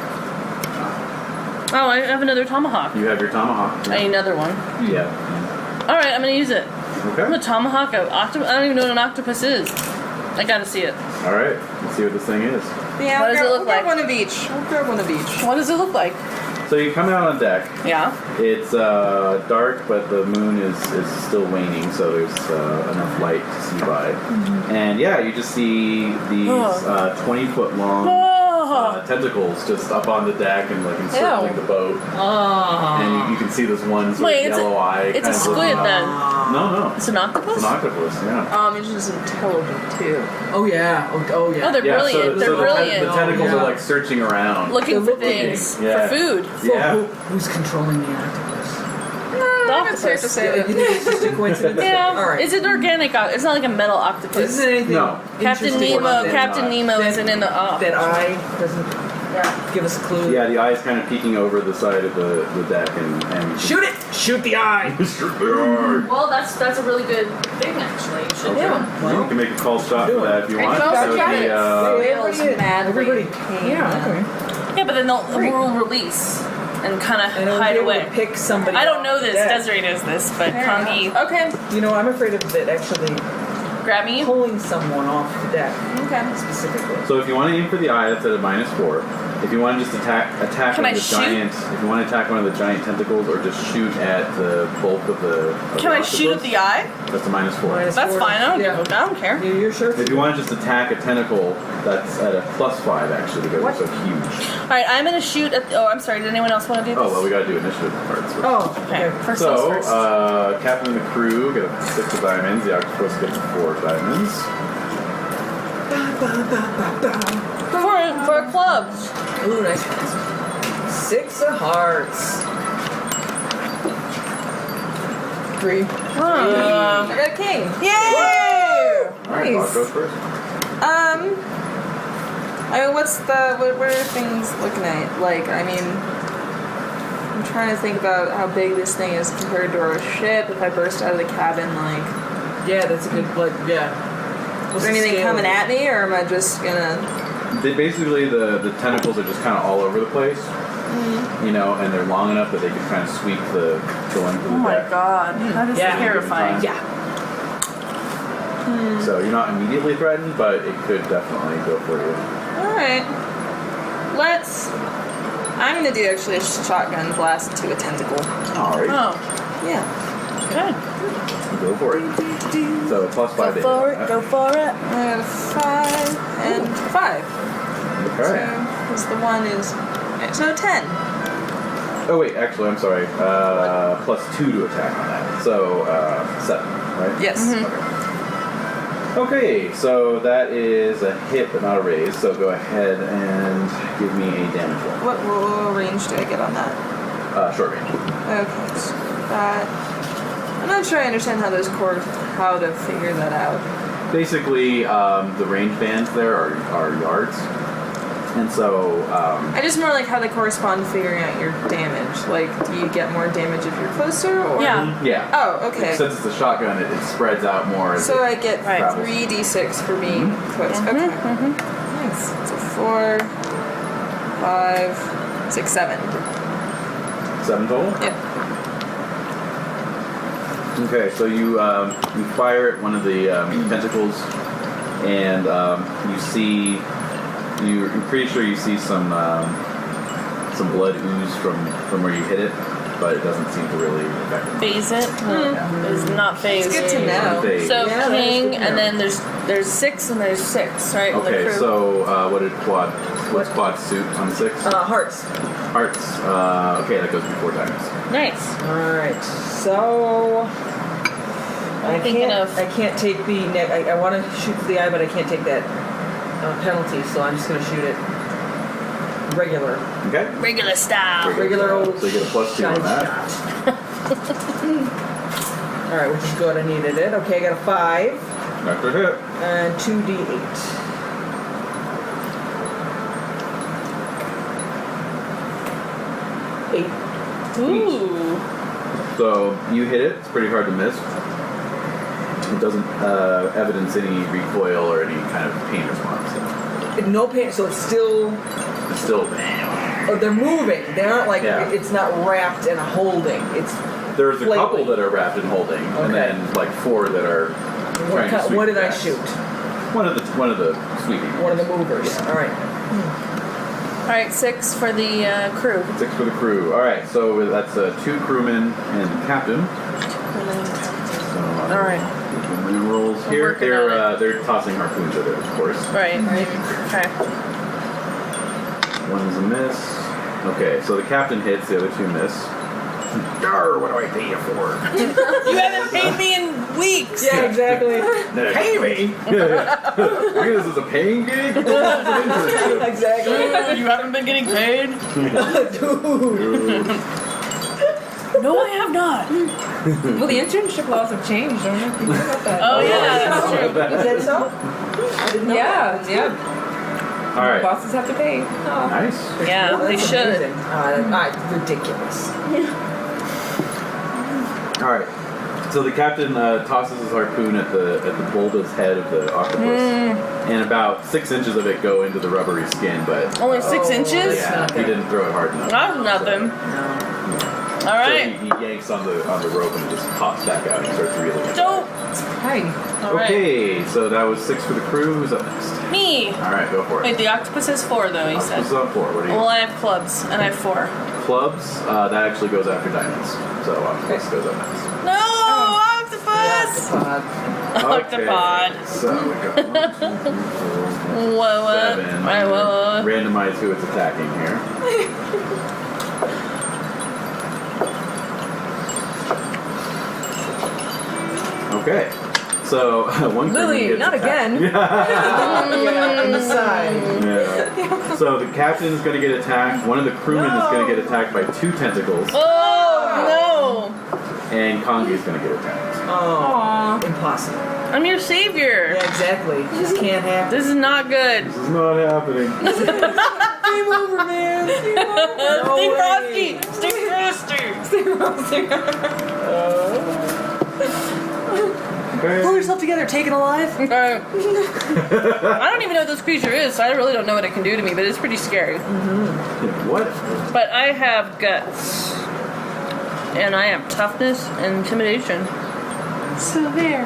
Oh, I have another tomahawk. you have your tomahawk. I need another one. Yeah. All right, I'm gonna use it. I'm Okay. a tomahawk. Octopus. I don't even know what an octopus is. I gotta see it. All right. Let's see what this thing is. Yeah, What does it look we'll grab like? one of each. We'll grab one of each. What does it look like? So you come out on deck. Yeah. It's dark, but the moon is still waning, so there's enough light to see by. And yeah, you just see these 20-foot long tentacles just up on the deck and encircling Ew. the boat. Oh. And you can see this one sort Wait, of yellow eye. it's a kind of looking squid up. then. No. It's an octopus? It's an octopus, yeah. It's just intelligent too. Oh yeah. Oh yeah. Oh, they're Yeah, brilliant. so They're the brilliant. tentacles Oh, yeah. are searching around. Looking for They're looking. things. Yeah. For food. Yeah. Who's controlling the octopus? The It's safe to octopus. say You that. think it's just a coincidence? Yeah. All right. It's an organic octopus. It's not like a metal octopus. Isn't anything No. Captain interesting Nemo. about that? Captain Nemo That- isn't in the. That eye doesn't give us a clue. Yeah, the eye's kind of peeking over the side of the deck and Shoot it! Shoot the eye! Shoot the eye! Well, that's a really good thing actually. You should Okay. Well, You can make a call shot for that if you want. Go That would try be, it. Whales madly everybody- pain. Yeah, okay. Yeah, but then we'll release and kind of and I'll hide be able away. to pick somebody. I don't off know the this. deck. Desiree knows this, but Fair Kangee, enough. Okay. You know, I'm afraid of it actually grab me. pulling someone off the deck Okay. specifically. So if you want to aim for the eye, that's at a -4. If you want to just attack Can one I of the shoot? giant, if you want to attack one of the giant tentacles, or just shoot at the bulk of the. Can I shoot at the eye? That's a -4. That's fine. I don't care. You're sure? If you want to just attack a tentacle, that's at a +5 actually because What? it's so huge. All right, I'm gonna shoot at. Oh, I'm sorry. Did anyone else want to do this? Oh well, we gotta do initiative parts. First. Oh, Okay. First So, things first. captain of the crew get a 6 of diamonds. The octopus gets 4 diamonds. For a club. Ooh, nice. 6 of hearts. 3. I got a king. Yay! All right, Bob goes first. I mean, what are things looking at? Like, I mean, I'm trying to think about how big this thing is compared to our ship. If I burst out of the cabin, like, Yeah, that's a good, yeah. is there anything coming at me, or am I just gonna? Basically, the tentacles are just kind of all over the place. You know, and they're long enough that they can kind of sweep the length of the Oh my deck. god, that is Yeah. terrifying. Yeah. So you're not immediately threatened, but it could definitely go for you. Alright. I'm gonna do actually a shotgun blast to a tentacle. All right, Oh, Yeah. good. go for it. So +5 to Go for hit. it. Go for it. I got a 5 and 5. Okay. Because the one is. So 10. Oh wait, actually, I'm sorry. +2 to attack on that. So 7, right? Yes. Okay, so that is a hit but not a raise. So go ahead and give me a damage roll. What range do I get on that? Short range. Okay, so that. I'm not sure I understand how how to figure that out. Basically, the range bands there are yards, and so I just more like how they correspond to figuring out your damage. Like, do you get more damage if you're closer, or? Yeah. yeah. Oh, okay. Since it's a shotgun, it spreads out more. as So it I get travels. 3d6 for being close. Okay. Nice. So 4, 5, 6, 7. 7 total. Yep. Okay, so you fire at one of the tentacles, and you see. You're pretty sure you see some blood ooze from where you hit it, but it doesn't seem to really affect it. Phase it. It's not phase. It's good to know. Phase. So Yeah, king, that's good to and then there's 6 and there's 6, right? in the Okay, crew. so what did Quad? What's Quad's suit on 6? Hearts. Hearts. Okay, that goes before diamonds. Nice. Alright, so. I'm thinking of- I can't take the neck. I want to shoot for the eye, but I can't take that penalty, so I'm just going to shoot it regular. Okay. Regular style. Regular old. So you get a +2 on shot. that. Alright, which is good. I needed it. Okay, I got a 5 After hit. and 2d8. Ooh. So you hit it. It's pretty hard to miss. It doesn't evidence any recoil or any kind of pain response. No pain, so it's still. It's still. Oh, they're moving. They aren't like. Yeah. It's not wrapped and holding. It's. There's a couple Flatly. that are wrapped and holding, and Okay. then like 4 that are trying to sweep What did I back. shoot? One of the sweeping. One of the movers. Yeah. Alright. All right, 6 for the crew. 6 for the crew. All right, so that's 2 crewmen and captain. So, All right. the rolls I'm here. working on They're tossing harpoons at it, of course. Right. Okay. One is a miss. Okay, so the captain hits, the other 2 miss. Darr, what do I pay you for? You haven't paid me in weeks. Yeah, exactly. Pay me? This is a paying gig? Exactly. You haven't been getting paid? Dude. No, I have not. Well, the internship laws have changed. I don't know if you know about that. Oh yeah, that's true. Is that so? I didn't know. Yeah, yeah. All right. Bosses have to pay. Oh. Nice. Yeah, Well, they that's should. amazing. Ridiculous. All right. So the captain tosses his harpoon at the bulbous head of the octopus, and about 6 inches of it go into the rubbery skin. But Only 6 inches? yeah, he didn't throw it hard enough. That's nothing. All So right. he yanks on the rope and it just pops back out. He starts reeling it. Don't. Hi. Alright. Okay, so that was 6 for the crew. Who's up next? Me! Alright, go for it. Wait, the octopus has 4 though, he said. Who's up for? What are you? Well, I have clubs, and I have 4. Clubs, that actually goes after diamonds. So Octopus goes up next. No! Octopus! Octopod. Okay, so we got 1, 2, 3, 4, What? 7. Right, well, Randomize who it's attacking here. Okay. So one Lily, crewman gets not attacked. again. Yeah, on the side. Yeah. So the captain is going to get attacked. One of the crewmen is going to get attacked by 2 tentacles, Oh, and Kangee is going to get attacked. Oh, impossible. no! I'm your savior. Yeah, exactly. This can't happen. This is not good. This is not happening. Game over, man. Game over. No Stay way. frosty! Stay frosty! Okay. Pull yourself together. Taken-Alive. I don't even know what this creature is, so I really don't know what it can do to me, but it's pretty scary. What? But I have guts. And I have toughness and intimidation. So there.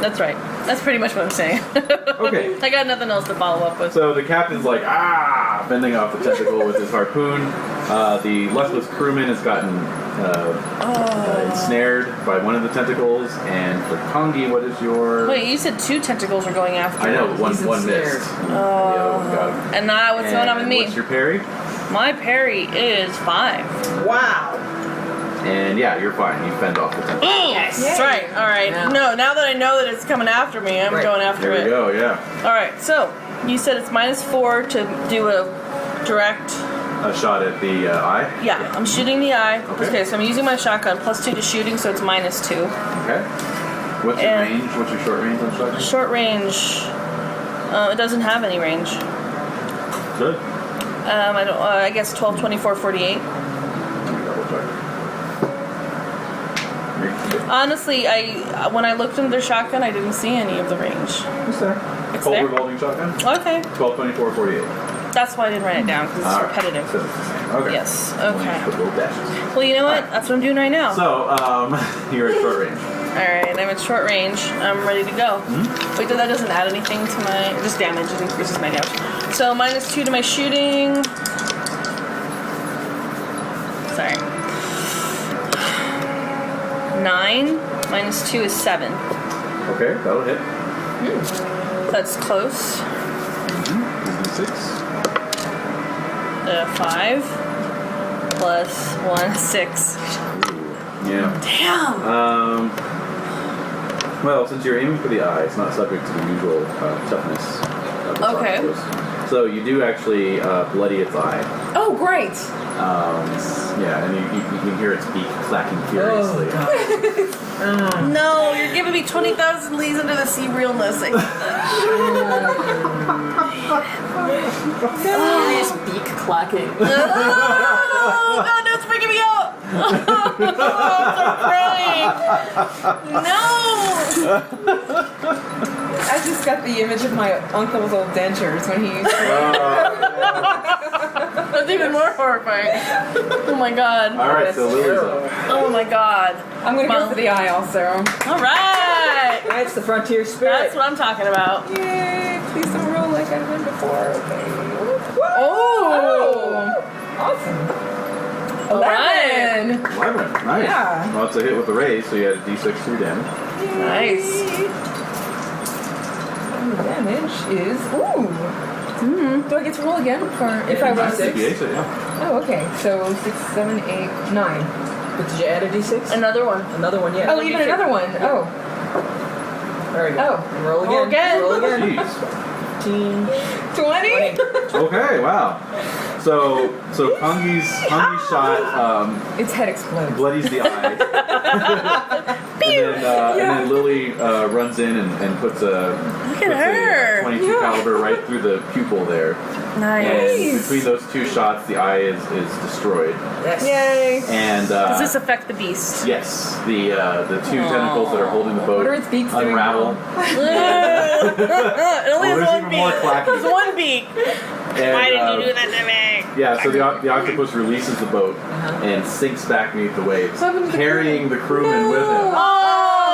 That's right. That's pretty much what I'm saying. Okay. I got nothing else to follow up with. So the captain's like, bending off the tentacle with his harpoon. The luckless crewman has gotten ensnared by one of the tentacles. And for Kangee, what is your... Wait, you said 2 tentacles are going after I know, him. one He's missed. ensnared. The other one got him. And now what's going on with And me? What's your parry? My parry is 5. Wow. And yeah, you're fine. You fend off the tentacle. Yes. That's right. All right. Yeah. No, now that I know that it's coming after me, I'm Right. going after There it. we go, yeah. All right. So you said it's -4 to do a direct. A shot at the eye? Yeah, I'm shooting the eye. Okay. Okay, so I'm using my shotgun +2 to shooting, so it's -2. Okay. What's your And- range? What's your short range on shotgun? Short range. It doesn't have any range. Good. I don't. I guess 12, 24, 48. Let me double check. Honestly, when I looked into their shotgun, I didn't see any of the range. It's there. It's Cold there? revolving shotgun? Okay, 12, 24, 48. that's why I didn't write it down because it's All right. repetitive. So it's the same. Okay. Yes. Only Okay. put little dashes. Well, you know what? That's what I'm doing right now. So, you're at short range. All right, I'm at short range. I'm ready to go. Wait, that doesn't add anything to my just damage. It increases my damage. So -2 to my shooting. Sorry. 9 -2 is 7. Okay, that'll hit. That's close. 6. 5 plus 1, 6. Yeah. Damn. Well, since you're aiming for the eye, it's not subject to the usual toughness. Of the Okay. octopus. So you do actually bloody its eye. Oh, great. Yeah, and you can hear its beak clacking furiously. No, you're giving me 20,000 leagues under the sea realness. I hate that. Furious beak clacking. Oh, no, it's freaking me out. I'm crying. No. I just got the image of my uncle's old dentures when he used to... That's even more horrifying. Oh my god. All right, so Lily's up. Oh my god. I'm gonna Well- go for the eye also. All right. That's the frontier spirit. That's what I'm talking about. Yay! Please don't roll like I've done before. Okay. Oh. Awesome. All right. 11. 11. Nice. Yeah. Well, it's a hit with the raise, so you had a d6 3 damage. Nice. And the damage is Do I get to roll again for if I roll 6? Yeah. Oh, okay. So 6, 7, 8, 9. But did you add a d6? Another one. Another one, yeah. Oh, even another one. Oh. There we go. Oh. Roll again. Roll again. Roll again. Jeez. 20? Okay, wow. So Kangee's shot Its head explodes. bloodies the eye. and then Lilly runs in and puts a Look at her. 22 caliber right through the pupil there. Nice. And between those 2 shots, the eye is destroyed. Yes. Yay. And Does this affect the beast? yes, the 2 tentacles that are holding the boat What are its beaks doing unravel. It only Oh, has there's one even beak. more clacking. There's one beak. And, Why did you do that to me? Yeah, so the octopus releases the boat and sinks back beneath the waves, What happened to the carrying the crewman with him.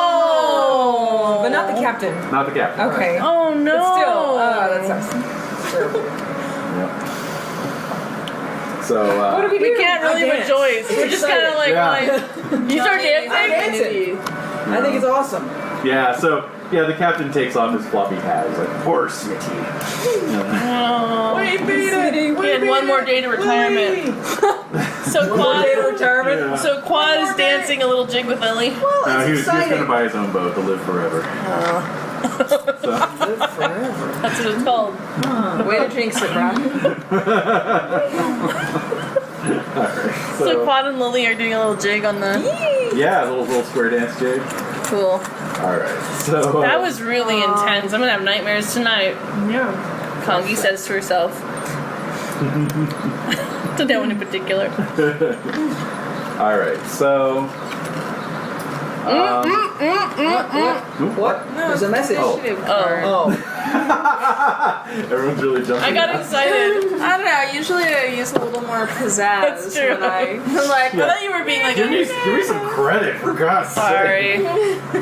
Oh! But not the captain. Not the captain. Okay. Oh no! But still, that sucks. Yep. So, What do we do? We can't really I dance. rejoice. We're just kind of like, you start dancing? I'm dancing. I think it's awesome. yeah, so, the captain takes off his floppy hat. He's like, poor City. Oh. We beat it. He had one more day to retirement. So Quad, retirement. Yeah. so Quad is dancing a little jig with Lilly. Well, No, it's he was going exciting. to buy his own boat to live forever. So, Live forever. That's what it's called. Way to jinx it, Brock. alright. So Quad and Lilly are doing a little jig on the. Yeah, a little square dance, Jade. Cool. Alright, so. That was really intense. I'm gonna have nightmares tonight. Yeah. Kangee says to herself. To no one in particular. Alright, so. What? There's a message. Oh. Oh. Everyone's really jumping. I got excited. I don't know. Usually I use a little more pizzazz That's true. when I'm like, I thought you were being like, Give me some credit, for God's sake. sorry.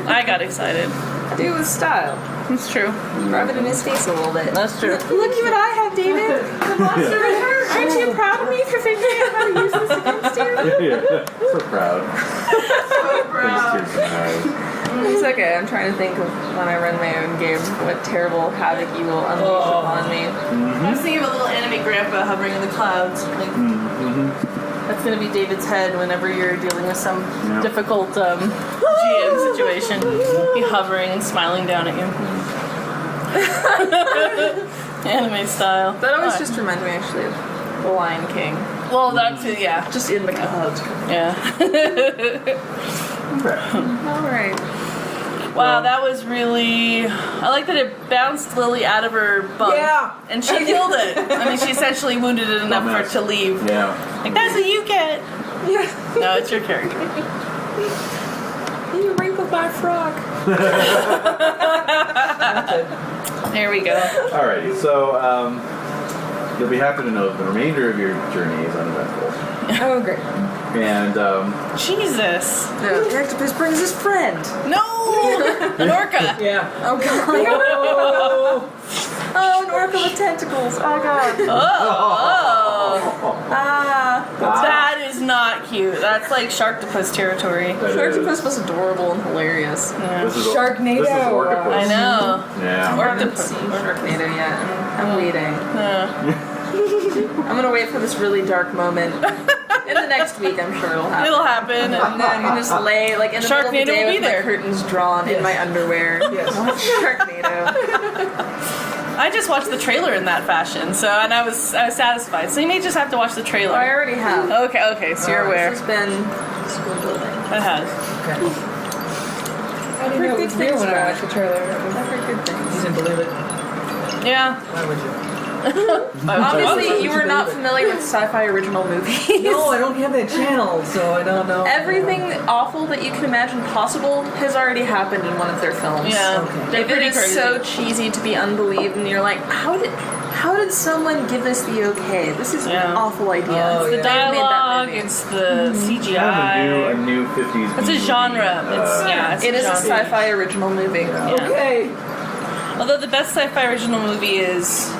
I got excited. do with style. It's true. Rub it in his face a little bit. That's true. Looky what I have, David. The monster in her. Aren't you proud of me for figuring out how to use this against you? So proud. Brings tears in my eyes. It's okay. I'm trying to think of when I run my own game, what terrible havoc you will unleash upon me. I was thinking of a little anime grandpa hovering in the clouds. Like, that's gonna be David's head whenever you're dealing with some difficult GM situation. Be hovering and smiling down at you. Anime style. That always just reminds me, actually, of The Lion King. Well, that's yeah. Just in the clouds. Yeah. All right. Wow, that was really. I like that it bounced Lilly out of her bunk. Yeah. And she killed it. I mean, she essentially wounded it enough for it to leave. Yeah. Like, that's what you get. Yeah. No, it's your character. You wrinkled my frock. There we go. Alrighty, so you'll be happy to know that the remainder of your journey is uneventful. Oh, great. And Jesus. No, the octopus brings his friend. No! An orca. Yeah. Oh, God. Oh, an orca with tentacles. Oh, God. Oh. Ah. That is not cute. That's like Sharktopus territory. that Sharktopus is- was adorable and hilarious. Yeah. This is Sharknado. This is Orcapus. I know. Yeah. I haven't seen Sharknado yet. I'm waiting. I'm gonna wait for this really dark moment. In the next week, I'm sure it'll happen. It'll happen. And then you just lay like in the middle of the Sharknado day will be with my there. curtains drawn in my underwear. Yes. Sharknado. I just watched the trailer in that fashion, so and I was satisfied. So you may just have to watch the Oh, I trailer. already have. Okay, so you're aware. This has been school building. It has. I didn't know it was real when I watched the trailer. I've heard good You things. didn't believe it? Yeah. Why would you? Obviously, you were not familiar with sci-fi original movies. No, I don't have that channel, so I don't know. Everything awful that you can imagine possible has already happened in one of their films. Yeah. Okay. They're If it pretty is crazy. so cheesy to be unbelieved, and you're like, how did someone give this the okay? This is Yeah. an awful idea. Oh, The yeah. They've made that dialogue, movie. it's the CGI. Kind of a new 50s. It's a genre. It's It is a genre. sci-fi original movie. Yeah. Okay. Although the best sci-fi original movie is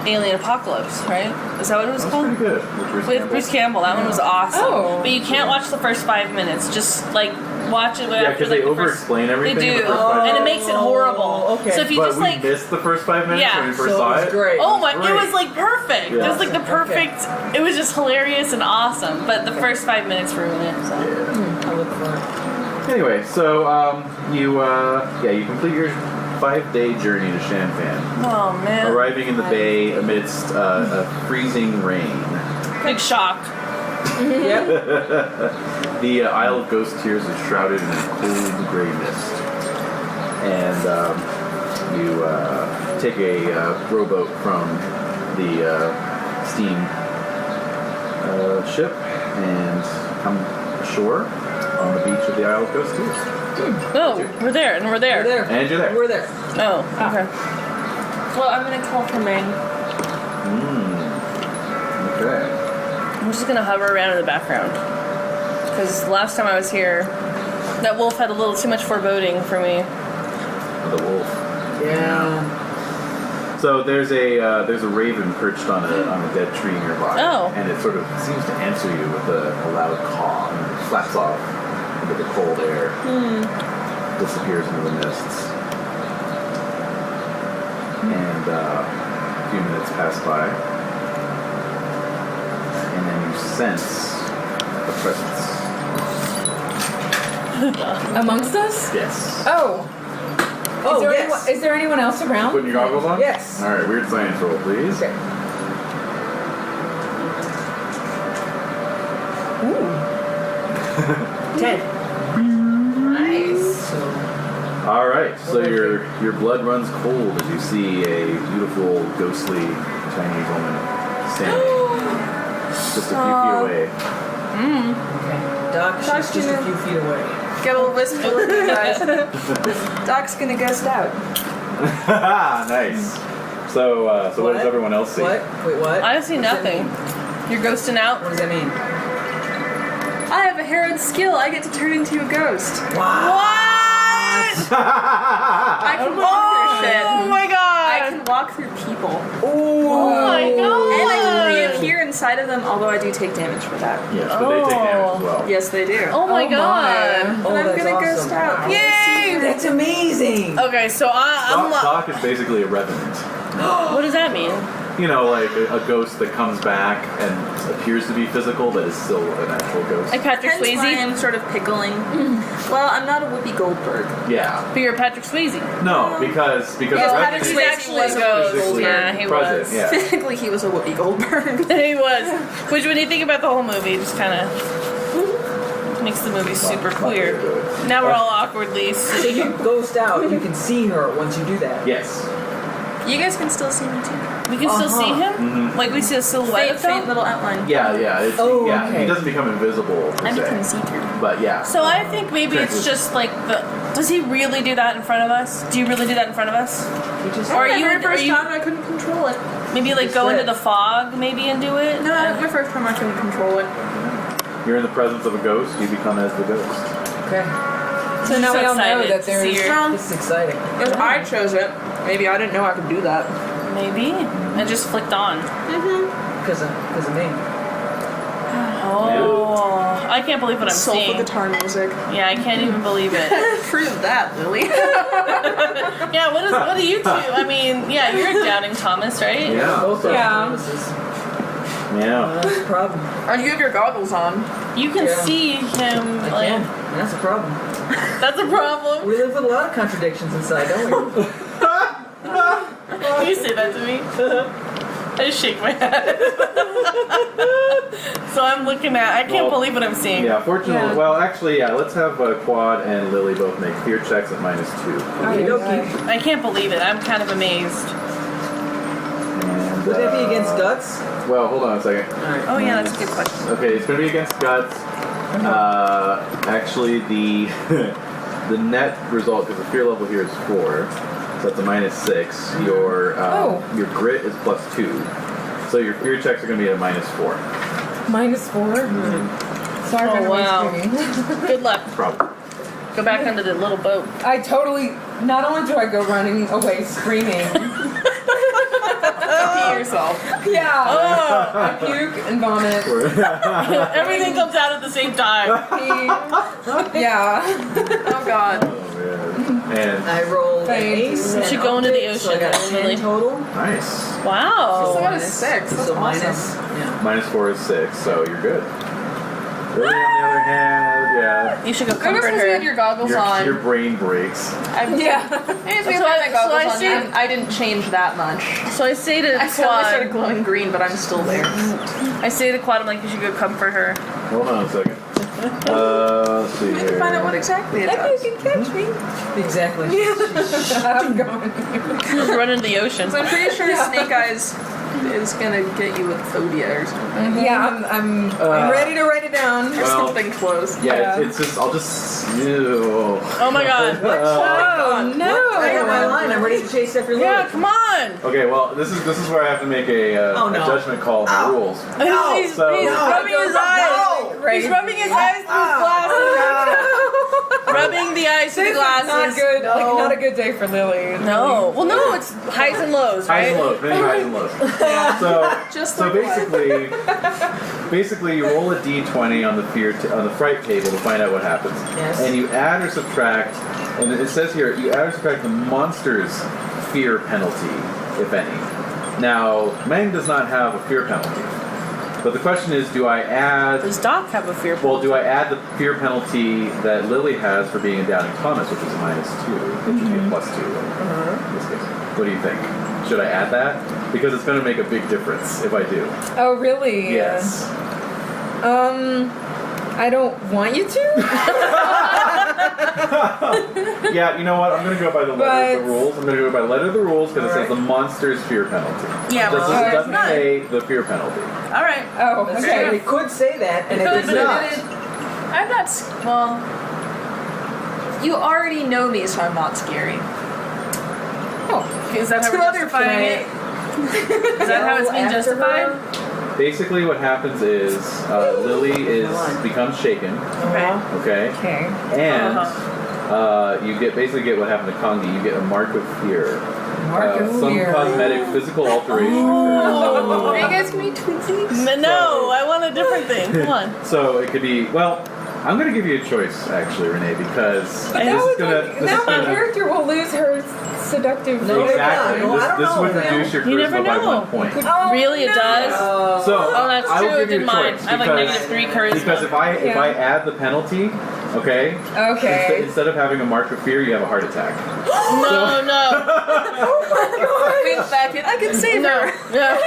Alien Apocalypse, right? Is that what it was That's called? pretty good. With Bruce Campbell. That one was awesome. Oh. But you can't watch the first 5 minutes. Just like watch it Yeah, after because like, they the first. over-explain everything. They in do, the first 5 and it minutes. makes it horrible. Okay. So if you But just we like, missed the first 5 minutes Yeah. when we first So saw it was it. great. oh my, it Great. was like perfect. It Yeah. was like the perfect. It was just hilarious and awesome. But the first 5 minutes ruined it. So. Yeah. I look for it. Anyway, so you complete your 5-day journey to Shanfan, Oh man. arriving in the bay amidst a freezing rain. Big shock. Yep. The Isle of Ghost Tears is shrouded in a cold gray mist, and you take a rowboat from the steam ship and come ashore on the beach of the Isle of Ghost Tears. Oh, we're there, and we're there. We're there. And you're there. We're there. Oh, okay. Well, I'm gonna call for Maine. Okay. I'm just gonna hover around in the background. Because last time I was here, that wolf had a little too much foreboding for me. with a wolf. Yeah. So there's a raven perched on a dead tree nearby. Oh. And it sort of seems to answer you with a loud caw and it flaps off into the cold air. Disappears into the mists. And a few minutes pass by. And then you sense a presence. Amongst us? Yes. Oh. Oh, Is there anyone else around? Putting your goggles on? Yes. Alright, weird science roll, please. Okay. Ooh. 10. Nice. So, Alright, so your blood runs cold as you see a beautiful, ghostly Chinese woman standing just a few feet away. okay. Doc, she's just a few feet away. Get a little wistful of you guys. Doc's gonna ghost out. Nice. So what does everyone else see? What? Wait, what? I see What does that nothing. mean? You're ghosting out? What does that mean? I have a Herod skill. I get to turn into a ghost. What? I can walk through shit. Oh my I god! can walk through people. Oh my god! And I can reappear inside of them, although I do take damage for that. Yes, but they take damage as well. Yes, they do. Oh my Oh god! And I'm that's gonna awesome. ghost out. Yay! That's amazing. Okay, so I'm Doc is basically a revenant. what does that mean? You know, like a ghost that comes back and appears to be physical, but is still an actual ghost. Like Patrick Hence why Swayze? I'm sort of pickling. Well, I'm not a Whoopi Goldberg. Yeah. But you're Patrick Swayze. No, because Yes, the Patrick revenant He's Swayze actually was a a ghost. Goldberg. Yeah, he present, was. yeah. Physically, he was a Whoopi Goldberg. He was. Which, when you think about the whole movie, just kind of makes the movie super queer. Now we're all awkwardly So sitting. you ghost out. You can see her once you do that. Yes. You guys can still see me too. We can still see him? Like we see a silhouette of Faint him? little outline. Yeah. It's, Oh, yeah. okay. He doesn't become invisible per I se. become see-through. But yeah. So I think maybe it's Transition. just like the... Does he really do that in front of us? Do you really do that in front of us? You just Or My you very are first you time I couldn't control it. maybe like Just go into said. the fog maybe and do it? No, my first time I couldn't control it. You're in the presence of a ghost, you become as the ghost. okay. So now So we all know excited that to see there's. her. This is exciting. If I chose it, maybe I didn't know I could do that. Maybe. And just flicked on. Because of me. Oh. I can't believe what I'm Soulful seeing. guitar music. Yeah, I can't even believe it. Prove that, Lily. Yeah, what do you two? I mean, yeah, you're doubting Thomas, right? Yeah. Both of Yeah. them. This is Yeah. that's a problem. And you have your goggles on. You can Yeah. see him I like can. And that's a problem. that's a problem. We live with a lot of contradictions inside, don't we? Can you say that to me? I just shake my head. So I'm looking at. I can't believe what I'm seeing. Yeah, fortunately, Yeah. well, actually, yeah, let's have Quad and Lily both make fear checks at -2. Okey-dokey. I can't believe it. I'm kind of amazed. And, Would that be against guts? Well, hold on a second. Alright. Oh yeah, that's a good question. Okay, it's going to be against guts. Actually, the the net result, because the fear level here is 4, so that's a -6. Your grit is +2, so your fear checks are going to be at a -4. -4? Sorry Oh, for the wow. waste. Good luck. Probably. Go back under the little boat. I totally. Not only do I go running away screaming. Pee yourself. Yeah. Oh, I puke and vomit. everything comes out at the same time. Yeah. Oh god. Oh, man. And I rolled an Thanks. ace. We and should go into the update, so I ocean, got actually. 10 total. nice. Wow. So I got a minus- 6. That's so awesome. minus. Yeah. -4 is 6, so you're good. Lily, on the other hand, yeah. You should go Good comfort because you had her. your goggles on. Your brain breaks. Yeah. Maybe if So I had I- my goggles so I on, see- I didn't change that much. So I say to I suddenly started Quad. glowing green, but I'm still there. I say to Quad, I'm like, you should go comfort her. Hold on a second. Let's see We need to here. find out what exactly it If does. you can catch me. Exactly. I'm going. Just run into the ocean. So I'm pretty sure Snake Eyes is gonna get you with phobia or something. Yeah, I'm ready to write it down. Or Well, something close. Yeah, it's just, I'll just. Ew. Oh my god. Oh no! I got my line. I'm ready to chase after Lily. Yeah, come on. Okay, well, this is where I have to make a Oh, no. judgment call on the rules. He's So- rubbing his eyes. No. He's rubbing his eyes through his glasses. Rubbing the eyes with the glasses. Not good. No. Like, not a good day for Lily. No. Well, no, it's highs and lows, right? Highs and lows, many highs and lows. So basically, you roll a d20 on the on the fright table to find out what happens, and you add or subtract. And it says here, you add or subtract the monster's fear penalty, if any. Now, Meng does not have a fear penalty, but the question is, do I add? Does Doc have a fear penalty? Well, do I add the fear penalty that Lily has for being a doubting Thomas, which is a -2, which would be a +2 in this case? What do you think? Should I add that? Because it's going to make a big difference if I do. Oh, really? Yes. I don't want you to. Yeah, you know what? I'm going to go by the letter of the rules. I'm going to go by the letter of the rules because it says the monster's fear penalty. Yeah, It well, doesn't say the fear penalty. all right. Oh, That's okay. right. It could say that, and it Could, does but not. I'm not. Well, you already know me, so I'm not scary. Oh, Is that how Two we're other justifying it? Is that how it's being After justified? her. Basically, what happens is Lily becomes shaken. Okay. Okay. okay. And you basically get what happened to Kangee. You get a mark of fear. Mark of some fear. cosmetic physical alteration. Are you guys gonna be twinsies? No, I want a different thing. Come on. So it could be, well, I'm going to give you a choice, actually, Renae, because But this that is would going like, now my character will lose her seductive. No, Exactly. No, I don't This know. would reduce your You never charisma by know. 1 point. Oh, Really, it no. does? So, Oh, that's I will true. give you Did a mine. choice I have like because- -3 charisma. Because if I add the penalty, okay, Okay. instead of having a mark of fear, you have a heart attack. No, no. Wait, back in. I can save her. No.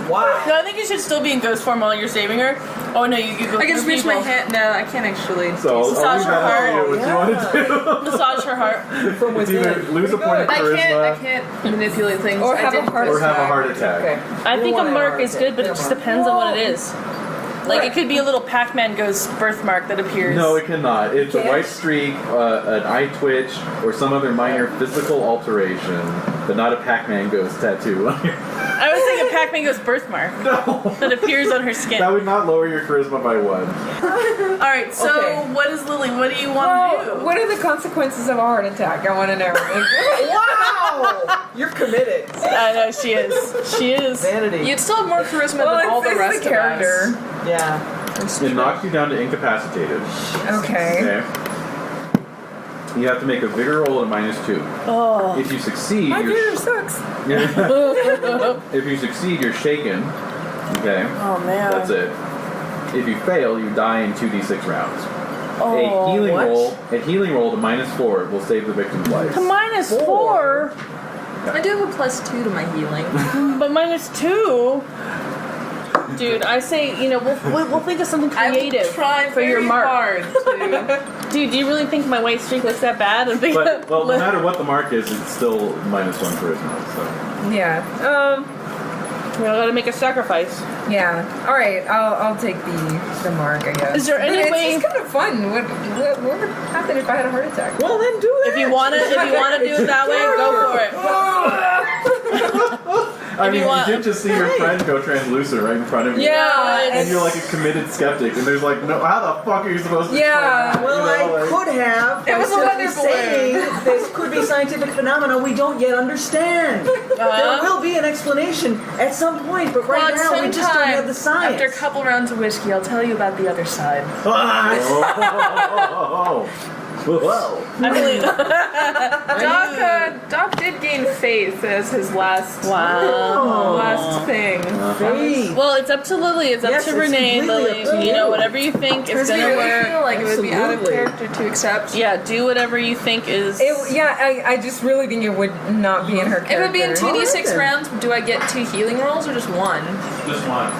Wow. No, I think you should still be in ghost form while you're saving her. Oh no, you go I can just through reach my people. hand. No, I can't actually. So I'll Massage leave her that up to heart. you, what you want to do. Massage her heart. From It's either within. lose a point of I charisma can't manipulate things. Or I have a did heart or have a attack. heart attack. Okay. I You think a don't want mark heart is good, but it attack. just depends on what it is. Like it could be a little Pac-Man ghost birthmark that appears. No, it cannot. It's a can't? white streak, an eye twitch, or some other minor physical alteration, but not a Pac-Man ghost tattoo. I was thinking Pac-Man ghost birthmark No. that appears on her skin. That would not lower your charisma by 1. All right, so Okay. what is Lily? What do you want Well, to do? what are the consequences of a heart attack? I want to know. Wow! You're committed. I know she is. She is. Vanity. You'd still have more charisma Well, than all the it's rest the character. of us. Yeah. It knocks you down to incapacitated. Okay. Okay. You have to make a vigor roll at a -2. Oh. If you succeed, My you're theater sucks. if you succeed, you're shaken. Okay. Oh man. That's it. If you fail, you die in 2d6 rounds. Oh, A healing what? roll to -4 will save the victim's life. To -4, I do have a +2 to my healing. but -2. Dude, I say, we'll think of something creative I will try for your very mark. hard to. Dude, do you really think my white streak looks that bad? I think But well, no matter what the mark is, it's still -1 charisma. So Yeah. we gotta make a sacrifice. Yeah. All right. I'll take the mark. I guess. Is there any But way- It's just kind of fun. What would happen if I had a heart attack? Well, then do that. If you wanna do it that way, go for it. I mean, you want- you did just see your friend go translucent right in front of you. Yeah, And it's- you're like a committed skeptic, and there's like, no, how the fuck are you supposed to Yeah, explain that? Well, You know, I like- could have. It was a by weather simply saying this could be scientific phenomena we don't yet understand. There will be an explanation at some point, but right now we just don't have the science. After a couple rounds of whiskey, I'll tell you about the other side. Whoa. I really. Doc did gain faith as his last thing. Faith. Well, it's up to Lily. It's up Yes, to it's Renae. completely Lily, up to you. whatever you think is Do you gonna really work. feel like it would be out of Absolutely. character to accept? Yeah, do whatever you think is. I just really think it would not be in her If character. it would be in 2d6 Alright, then. rounds, do I get 2 healing rolls or just 1? Just one.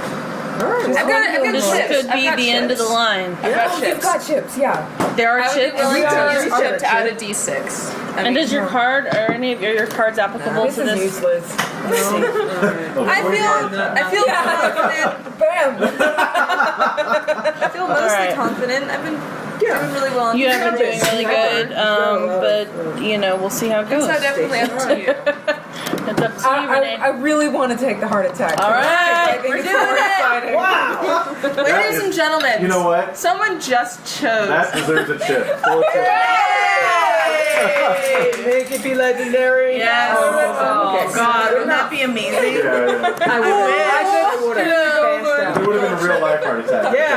All right. I've got This chips. could be I've got the end of the chips. line. I've got Oh, you've chips. got chips. Yeah. There are I would chips. be willing to Yeah, use a I've chip got to add a chip. d6. And does your card or any of your cards applicable This to is this? useless. I feel confident. Bam. I feel mostly Alright. confident. I've been doing really well. on You have been this. doing really good, but we'll see how it goes. So definitely up to you. It's up to you, Renae. I really want to take the heart attack. All right, I think we're it's doing more it. exciting. Wow! Ladies and gentlemen, You know what? someone just chose. That deserves a chip. Full chip. Make it be legendary. Yes. Oh, Oh, okay. God, Good wouldn't that enough. be amazing? Yeah. I would have. It would have been a real life heart attack. Yeah.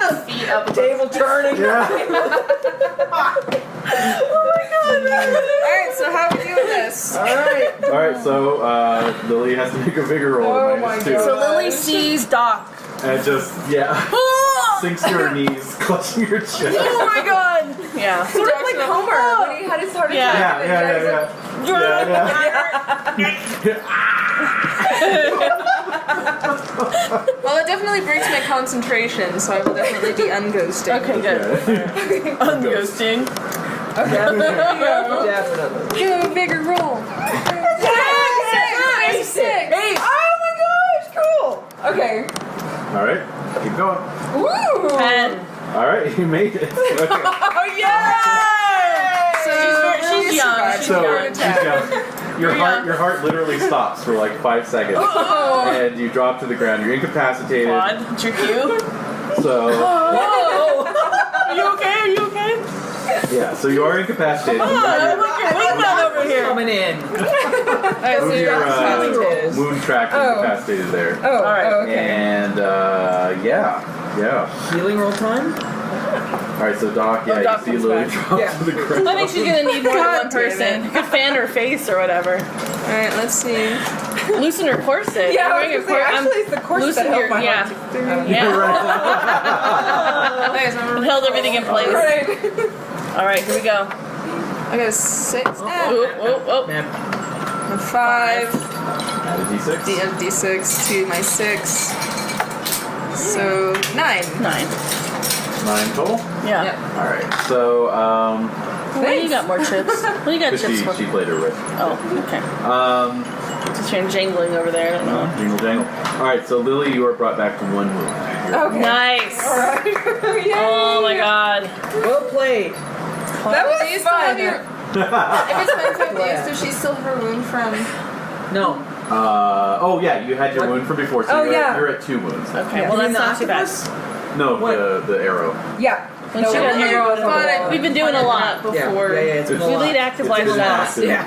The feet up. Table turning. Yeah. Alright, so how are we doing this? All right. All right, so Lilly has to make a vigor roll Oh to my -2. God. So Lilly sees Doc. And just, sinks to her knees, clutching her chest. Oh my god! Yeah. Sort of like Homer when he had his heart Yeah. attack. Well, it definitely breaks my concentration, so I will definitely be unghosting. Okay, good. Unghosting. Definitely. Do a bigger roll. Basic. Oh my gosh, cool. Okay. All right, keep going. Woo! 10. All right, you made it. Okay. Oh yeah! She's young. She's So, young. your heart literally stops for like 5 seconds, and you drop to the ground. You're incapacitated. Quad, it's your cue. So Whoa! Are you okay? Are you okay? yeah, so you are incapacitated. Oh, look your wingman over here. Coming in. Alright, so Move you're your incapacitated. moon track incapacitated there. Oh, Alright. oh, okay. And yeah. Healing roll time. All right, so Doc, Oh, Doc you see comes Lilly back. drop Yeah. to the ground. I think she's gonna need more than God one damn person. You could fan her face or whatever. Alright, let's see. Loosen her corset. Yeah, I Wearing was a gonna say, cor- actually, it's the corset loosen that held your- my yeah. heart. Yeah. Guys, I'm It held everything in place. Right. All right, here we go. I got a 6. Oh, oh, oh. Man. A 5. Add a D6. D6 to my 6. So 9. 9. 9 total. Yeah. Yep. All right, so Well, you got more chips. Well, you got because chips. she played her with. Oh, okay. Just hearing jangling over there. I don't know. Jingle jangle. All right, so Lilly, you are brought back to 1 wound. Okay. Nice. Alright. Yay. Oh my god. Well played. That was Do you still have fun. your... If it's been 5 days, does she still have her wound from... No. Oh yeah, you had your wound from before, so Oh, you're, yeah. you're at 2 wounds. Okay, Yeah. well that's Did not too bad. octopus? No, What? the arrow. Yeah. When No, she got we're here, all over Fun. the- we've been doing a lot Yeah, before. it's been a We We lot. lead active lives It's fast. yeah.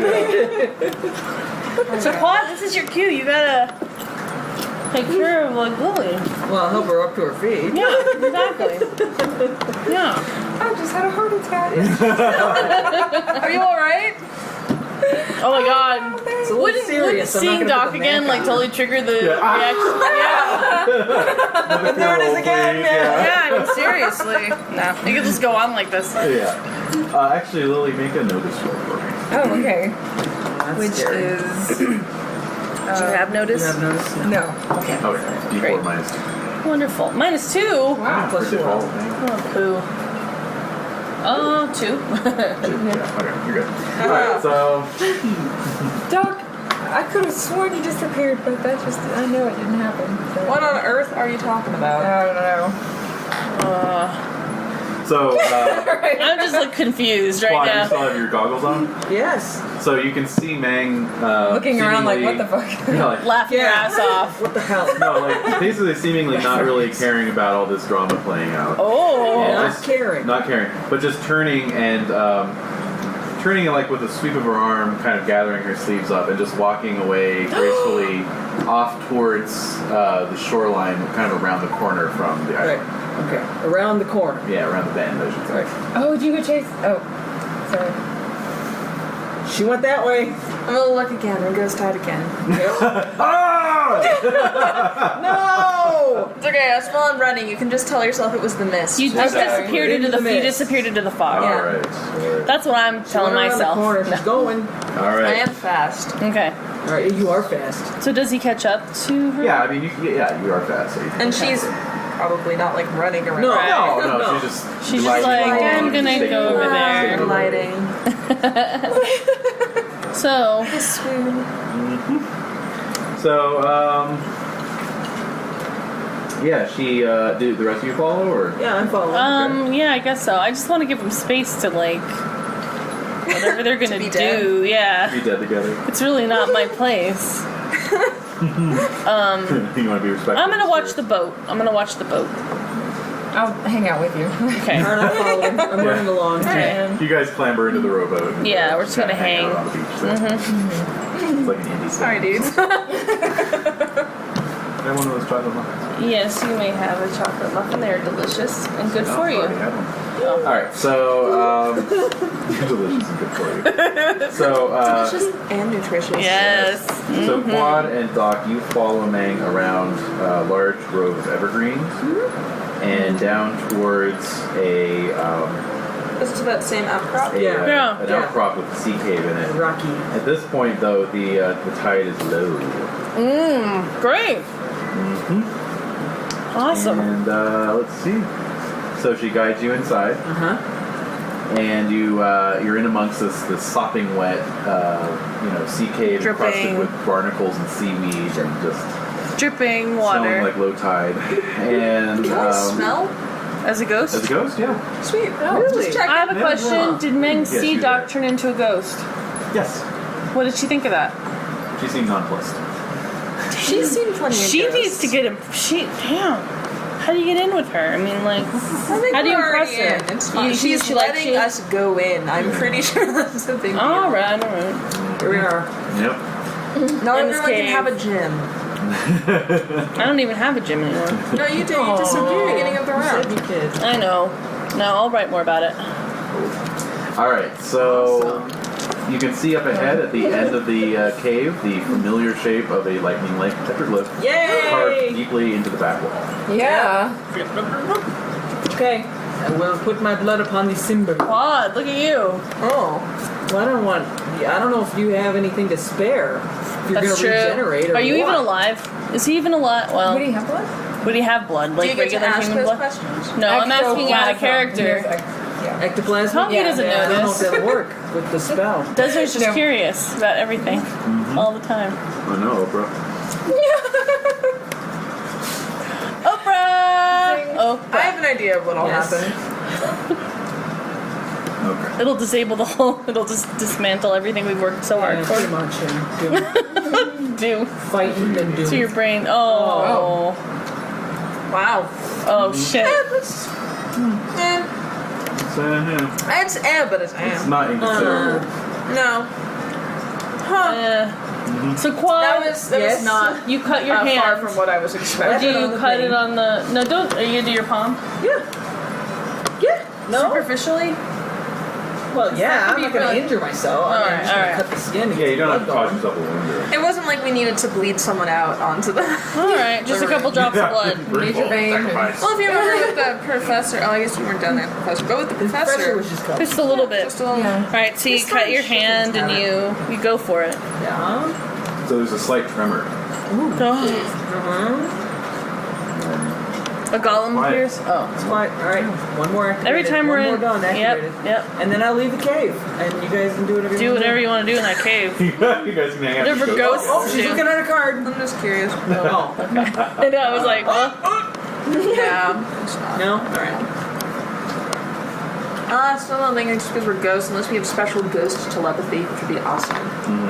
So Quad, this is your cue. You gotta take care of like Lilly. Well, help her up to her feet. Yeah, exactly. Yeah. I just had a heart attack. Are you alright? Oh my god. It's a little Wouldn't serious. I'm not seeing gonna Doc put the again mask like on. totally trigger the Yeah. reaction? There it is again, Yeah, I mean seriously. No, you could just go on like this. Yeah. Actually, Lilly, make a notice roll for me. Oh, okay. That's Which scary. is... Do you have notice? You have noticed? No. Okay. D4 Great. minus 2. Wonderful. -2. Wow. Plus Pretty 4. cool, man. Oh, poo. Oh, 2. Yeah, okay, you're good. Alright, so Doc, I could have sworn you disappeared, but that just... I know it didn't happen. So. What on earth are you talking about? I don't know. I'm just like confused right Quad, you now. still have your goggles on? Yes. So you can see Mang Looking around like, seemingly- what the fuck? Yeah, like, Laughing your Yeah. ass off. What the hell? no, like basically seemingly not really caring about all this drama playing out. Oh. Yeah, Not just caring. Not caring, but just turning and turning like with a sweep of her arm, kind of gathering her sleeves up and just walking away gracefully off towards the shoreline, kind of around the corner from the Right. island. Okay. Around the corner. Yeah, around the bend, I should say. Right. Oh, did you go chase? Oh, sorry. She went that way. I'm gonna look again and ghost hide again. Ah! No! It's okay, I was still on running. You can just tell yourself it was the mist. You just Okay. disappeared into the Into the you mist. disappeared into the fog. All Yeah. right. That's what I'm telling Around myself. The corner. She's going. All I right. am fast. Okay. All right. You are fast. So does he catch up to her? Yeah, I mean, you are fast. So you can And she's probably not like running around. No. no, No. She's just like, I'm gonna go over there. Lighting. So, So, yeah, she, do the rest of you follow, or? Yeah, I'm following. yeah, I guess so. I just want to give him space to like whatever they're gonna be do. Yeah, Be dead together. it's really not my place. You want to be respectful. I'm gonna watch the boat. I'll hang out with you. Okay. Alright, I'm following. I'm running along. Alright. You guys clamber into the rowboat. and Yeah, we're just gonna hang out hang. on the beach. It's like an indie Sorry, thing. dudes. I have one of those chocolate muffins. Yes, you may have a chocolate muffin. They're delicious and good for I you. already had one. Alright, so delicious and good for you. So Delicious and nutritious. Yes. So Quad and Doc, you follow Mang around a large grove of evergreens and down towards a Is it to that same outcrop? an Yeah. outcrop with a sea cave in it. Rocky. At this point, though, the tide is low. Great. Awesome. And let's see. So she guides you inside, and you're in amongst this sopping wet, sea cave Dripping. encrusted with barnacles and seaweed and just Dripping smelling water. like low tide. And Can I smell? As a ghost? as a ghost, yeah. Sweet. Really? Just check. I have a question. Did Meng Sea you're Doc there. turn into a ghost? Yes. What did she think of that? She seemed nonplussed. She seemed funny. She needs to get him. Damn. How do you get in with her? I mean, like, I think how do you we're impress already her? in. It's fine. You- She's she likes letting you? us go in. I'm pretty sure that's the thing. All right. Here we are. Yep. Not In this everyone can cave. have a gym. I don't even have a gym anymore. No, you did. You just said at the beginning of the You round. said you did. I know. No, I'll write more about it. All right, so you can see up ahead at the end of the cave the familiar shape of a lightning-like petroglyph carved Yay! deeply into the back wall. Yeah. Okay. I will put my blood upon the symbol. Quad, look at you. Oh. Well, I don't know if you have anything to spare. If you're That's gonna true. regenerate or Are you even what. alive? Is he even alive? Well, What do you have blood? would he have blood? Do Like you get to regular ask human those blood? questions? No, I'm asking out of He character. has Ectoplasm? Tommy doesn't know I don't know this. if that'll work with the spell. Desert's just No. curious about everything all the time. Oh no, Oprah. Oprah! I have an idea of what'll Yes. happen. Okay. It'll disable the whole. It'll just dismantle everything we've worked so hard Yeah, for. pretty much. And Do fighting and doing. to your brain. Oh. Wow. Oh shit. That's, So, yeah, it's but it's it's not inconsiderable. No. Huh. So Quad, That was Yes. not you cut your hand. far from what I was Or expecting. do you cut it on the? No, don't. Are you gonna do your palm? Yeah. No? Superficially. Well, yeah, I'm be not going to really- injure myself. I'm Alright, just going to alright. cut the skin. and Yeah, get you don't have to blood cause going. yourself a wound. It wasn't like we needed to bleed someone out onto the. All right, just a couple drops of blood. Major vein. Well, if you remember with the professor, oh, I guess you weren't down there, professor, but with the Pressure professor, was just cut. Just a little bit. just a little. Yeah. All right, so you It's cut not your a shipping hand and pattern. you go for it. Yeah. So there's a slight tremor. A golem Quiet. appears. Oh. It's fine. All right. One more activated. Every time we're one in. more done activated. Yep. And then I'll leave the cave. And you guys can do whatever you Do want. whatever you want to do in that cave. You guys can hang out. Whatever with ghosts Oh, she's do. looking at a card. I'm just curious. Oh. And I was like, well, Yeah. It's not. No? All right. I still don't think it's because we're ghosts unless we have special ghost telepathy, which would be awesome.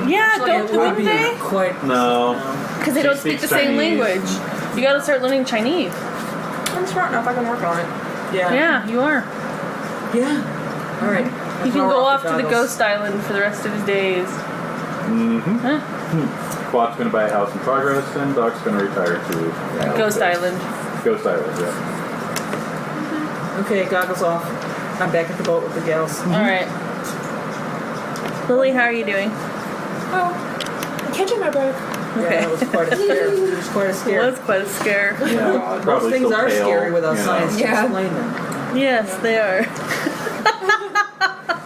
yeah, So don't It would wouldn't be they? quite... No. Because they She don't speak the speaks same Chinese. language. You gotta start learning Chinese. I'm smart enough, I can work on it. Yeah. Yeah, you are. Yeah. All right. He can go off to the goggles. ghost island for the rest of his days. Mm-hmm. Huh? Quad's going to buy a house in progress, and Doc's going to retire to Ghost island. Ghost Island, yeah. Okay, goggles off. I'm back at the boat with the gals. All right. Lily, how are you doing? Oh, I'm catching my breath. Yeah, Okay. that was quite a scare. It was quite a scare. Well, that's quite a scare. Yeah, Most probably things still are pale, scary without you know. science to Yeah. explain them. Yes, they are.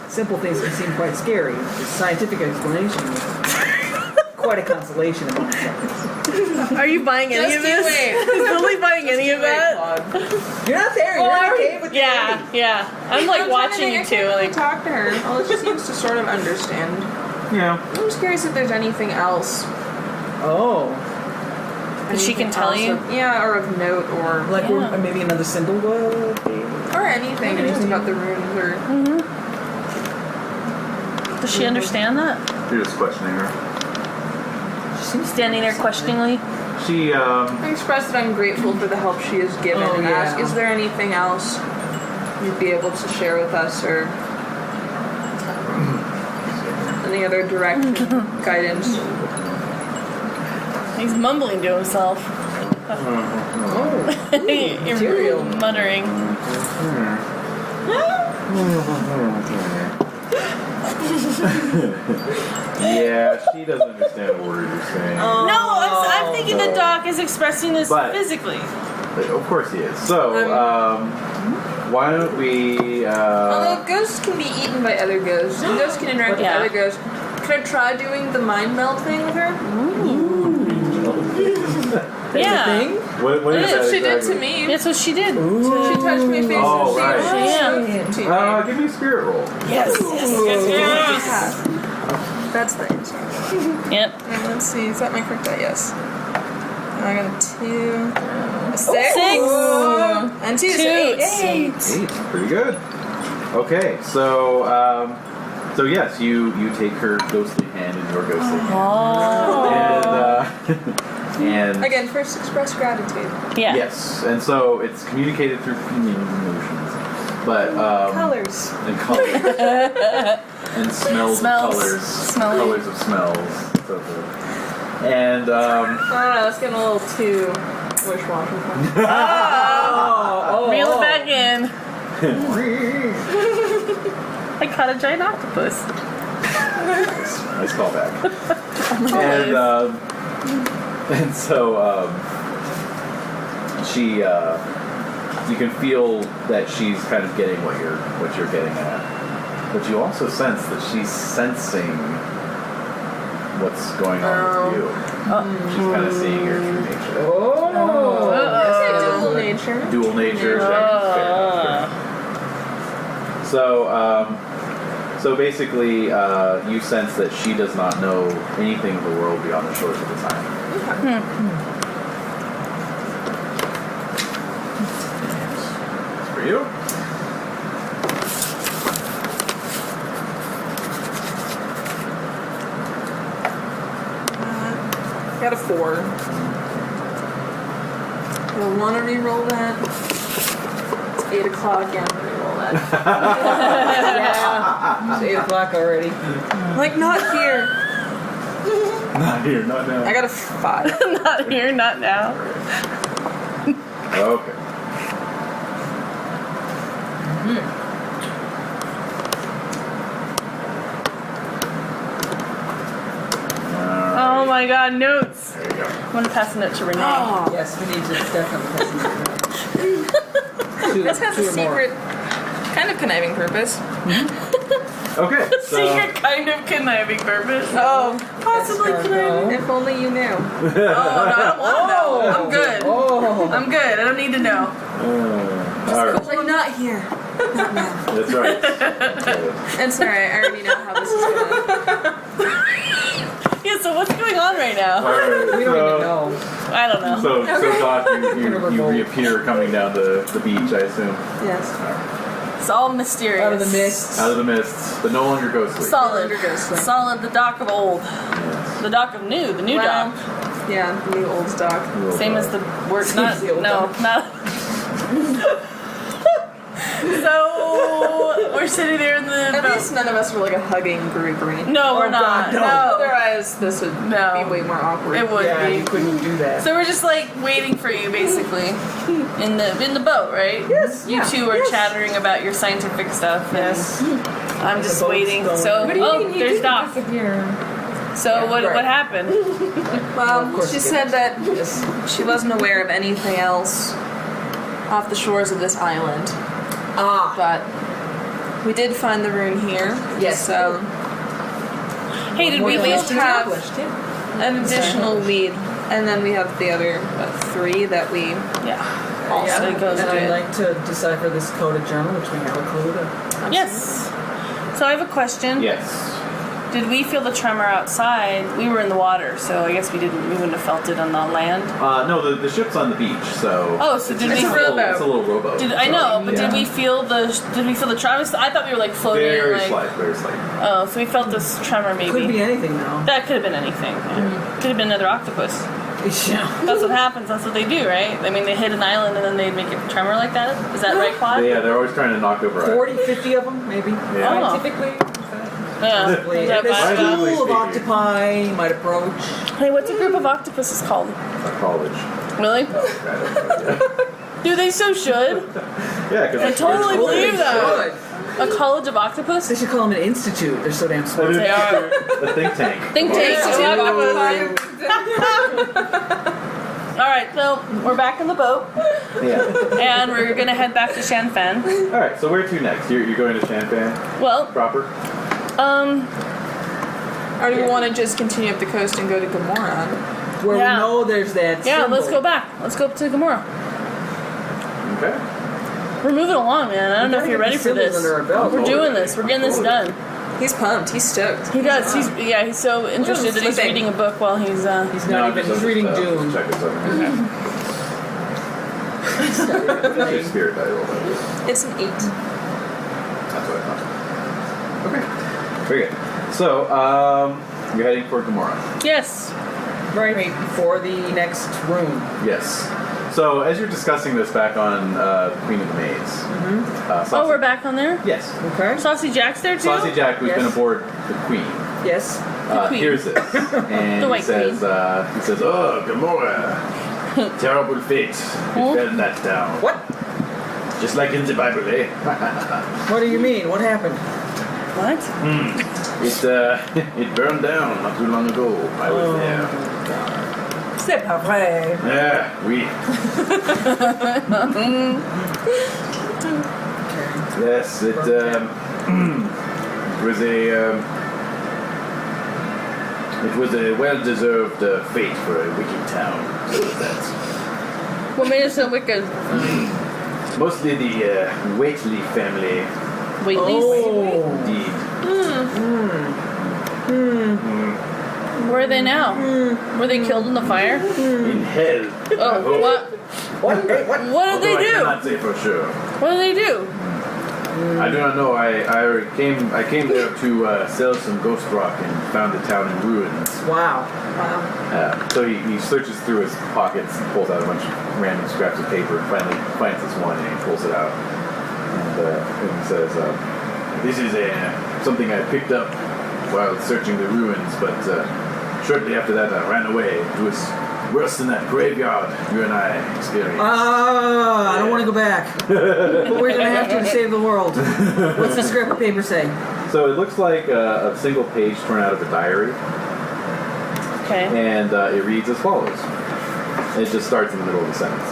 Simple things can seem quite scary. The scientific explanation is quite a consolation among science. Are you buying any Just of this? you wait. Is Lily buying any of that? You're not there. You're in the cave with Yeah, yeah. I'm like watching you I two. can't really Like, talk to her. Well, she seems to sort of understand. Yeah. I'm just curious if there's anything else. Oh, that she can tell you. Yeah, or of note, or like Yeah. maybe another symbol. or anything just about the runes, or Does she understand that? You're just questioning her. Standing there questioningly. She, I express that I'm grateful for the help she has given and ask, is there anything else you'd be able to share with us or any other direction, guidance? He's mumbling to himself. Material. Muttering. yeah, she doesn't understand a word you're saying. No, I'm thinking the doc is expressing this physically. Of course he is. So, why don't we... Although ghosts can be eaten by other ghosts, and ghosts can interact with other ghosts, could I try doing the mind meld thing with her? Yeah. What is That's that what she did exactly? to me. That's what she did. She touched my face Oh, and right. she Give me a spirit roll. Yes. That's the answer. Yep. And let's see, is that my correct die? Yes. I got a 2, a 6. 6. And 2 is 8. 8. Pretty good. Okay, so yes, you take her ghostly hand in your ghostly hand. And Again, first express gratitude. Yeah. yes, and so it's communicated through feelings and emotions, but Colors. and colors and smells of colors, Smelly. colors of smells, so forth. And I don't know, that's getting a little too wish-washing. Reel it back in. I caught a giant octopus. nice callback. And so she you can feel that she's kind of getting what you're getting at, but you also sense that she's sensing what's going on with you. She's kind of seeing your true nature. Dual nature. Dual nature. Fair. So basically, you sense that she does not know anything of the world beyond the shores of the time. That's for you. Got a 4. You'll want to re-roll that. It's 8 o'clock. Yeah, I'm gonna re-roll that. Yeah. It's 8 o'clock already. Like, not here. Not here, not now. I got a 5. Not here, not now. Okay. Oh my god, notes. There you go. I'm gonna pass a note to Renae. Oh. Yes, we need to definitely. This has a secret, kind of conniving purpose. Okay. So Secret kind of conniving purpose. Oh, Possibly conniving. if only you knew. Oh, no, I don't want to know. I'm good. Oh. I'm good. I don't need to know. all right. Like, not here. Not now. That's right. And sorry, I already know how this is going. Yeah, so what's going on right now? All right. We don't even know. I don't know. So Doc, you reappear coming down the beach, I assume. Yes. It's all mysterious. Out of the mist. Out of the mists, but no longer ghostly. Solid. No longer ghostly. Solid, the dock of old. Yes. The dock of new. The new Well, dock. Yeah, the new old stock. Same as the word. Not. the old No, dock. not. So we're sitting there in the At boat. least none of us were like a hugging group or anything. No, we're Oh, not. God, no. Otherwise, this would No. be way more awkward. It would Yeah, be. you couldn't do that. So we're just like waiting for you, basically, in the boat, right? Yes. You two are chattering about your scientific stuff. And Yes. I'm just boat's waiting. going. So What do oh, there's Doc. Disappear. So what right. happened? Well, Of course she it said that Yes. she wasn't aware of anything else off the shores of this island. But we did find the rune here. Yes. So Hey, did we at least leave? have Established, yeah. an additional lead. And then we have the other 3 that we Yeah. also Yeah, goes and I'd with. like to decipher this coded journal, which we have a clue to. Yes. So I have a question. Yes. Did we feel the tremor outside? We were in the water, so I guess we wouldn't have felt it on the land. No, the ship's on the beach, so. Oh, so did we it's a little rowboat. I know, but did we feel the tremor? I thought we were like floating. Very like, slight, very slight. Oh, so we felt this tremor maybe. Could be anything though. That could have been anything. Yeah. Could have been another octopus. Yeah. That's what happens. That's what they do, right? I mean, they hit an island and then they make it tremor like that. Is that right, Quad? Yeah, they're always trying to knock over 40, 50 of them, maybe. Yeah. Oh. Typically. Yeah. And a Scientifically school of speaking. octopi might approach. Hey, what's a group of octopuses called? College. Really? Dude, they so should. Yeah, because I totally believe that. Good. A college of octopus? They should call them an institute. They're so damn smart. They are. A think tank. Think tank. All right, so we're back in the boat, Yeah. and we're gonna head back to Shanfan. All right. So where to next? You're going to Shanfan Well, proper? Or do we want to just continue up the coast and go to Gamora? Where Yeah. we know there's that yeah, symbol. let's go back. Let's go to Gamora. Okay. We're moving along, man. I don't know if you're ready for this. We're doing this. We're getting this done. He's pumped. He's stoked. He does. He's so interested that he's Flipping. reading a book while he's. He's No, not even. He's reading Dune. Check this out. What's your spirit die roll? It's an 8. That's what I thought. Okay. Very good. So, you're heading for Gamora. Yes. Right for the next room. Yes. So, as you're discussing this back on Queen of the Maids. Oh, we're back on there. Yes. Okay. Saucy Jack's there too. Saucy Jack, who's Yes. been aboard the Queen, Yes. Queen. hears this, and The he White says, "Oh, Gamora, terrible fate befell that town. What? Just like in the Bible, eh? What do you mean? What happened? What? It burned down not too long ago. I was there. C'est pas vrai. Yeah, we. Yes, it was a well-deserved fate for a wicked town. So that's What made it so wicked? mostly the Waitley family. Waitley's? Oh. Indeed. Where are they now? Were they killed in the fire? In hell. Oh, what? What? Hey, what? What did they Although I do? cannot say for sure. What did they do? I do not know. I came there to sell some ghost rock and found the town in ruins. Wow. So he searches through his pockets and pulls out a bunch of random scraps of paper and finally finds this one and he pulls it out. And he says, this is something I picked up while searching the ruins, but shortly after that I ran away. It was worse than that graveyard you and I experienced. I don't want to go back. But we're going to have to save the world. What's the scrap of paper say? So it looks like a single page torn out of a diary, Okay. and it reads as follows. It just starts in the middle of the sentence.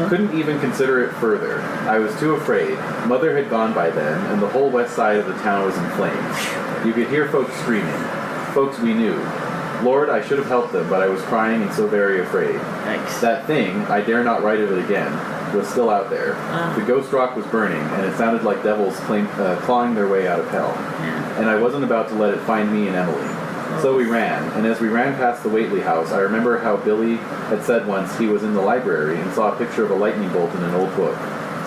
Couldn't even consider it further. I was too afraid. Mother had gone by then, and the whole west side of the town was in flames. You could hear folks screaming. Folks we knew. Lord, I should have helped them, but I was crying and so very afraid. Thanks. That thing, I dare not write of it again, was still out there. The ghost rock was burning, and it sounded like devils clawing their way out of hell. And I wasn't about to let it find me and Emily. So we ran, and as we ran past the Waitley house, I remember how Billy had said once he was in the library and saw a picture of a lightning bolt in an old book.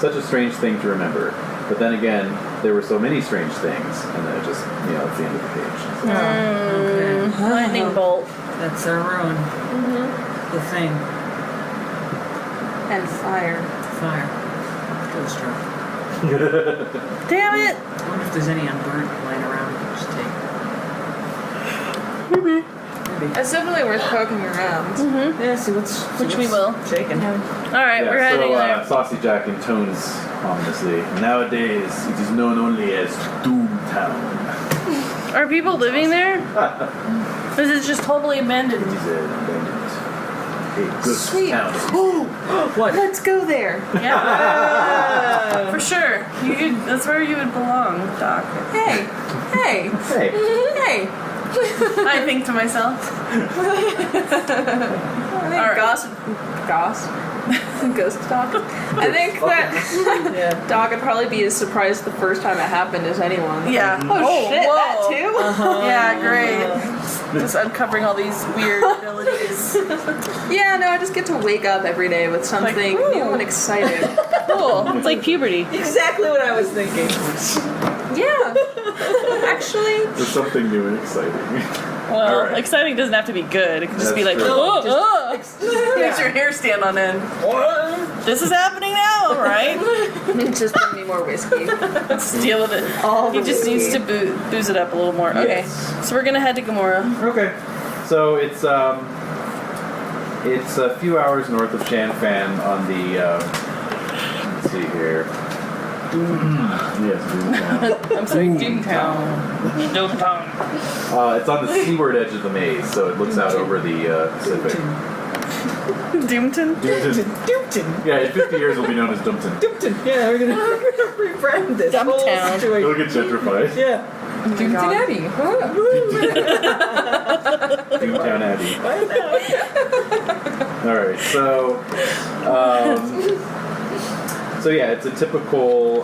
Such a strange thing to remember. But then again, there were so many strange things, and then it just, it's the end of the page. Okay. Lightning bolt. That's our ruin. The thing. And fire. Fire. Ghost rock. Damn it! I wonder if there's any unburnt lying around we can just take. Maybe. It's definitely worth poking around. Yeah, see what's Which we will. shaking. All right, we're heading there. Saucy Jack intones ominously. Nowadays, it is known only as Doomtown. Are people living there? Is it just totally abandoned? It is a good Sweet. town. What? Let's go there. Yeah. For sure. That's where you would belong, Doc. Hey. Hey. Hey. Hey. I think to myself. I think Alright. Goss Ghost Doc. I think that Doc would probably be as surprised the first time it happened as anyone. Yeah. Oh shit, that too? Yeah, great. Just uncovering all these weird abilities. Yeah, no, I just get to wake up every day with something new and exciting. Cool. It's like puberty. Exactly what I was thinking. Yeah. Actually, There's something new and exciting. Well, Alright. exciting doesn't have to be good. It can just That's be like, true. makes your hair stand on end. This is happening now, right? just bring me more whiskey. Let's deal with it. All He the just needs whiskey. to booze it up a little more. Okay, Yes. so we're gonna head to Gamora. Okay, so it's a few hours north of Shanfan on the let's see here. Yes, Doomtown. I'm saying Doomtown. Doomtown. It's on the seaward edge of the maze, so it looks out over the Pacific. Doomton? Doomton. Yeah, in 50 years it'll be known as Doomton. Doomton. Yeah, we're gonna rebrand this whole Dumptown. It'll situation. get gentrified. Yeah. Cincinnati. Doomtown Abbey. Alright, so yeah, it's a typical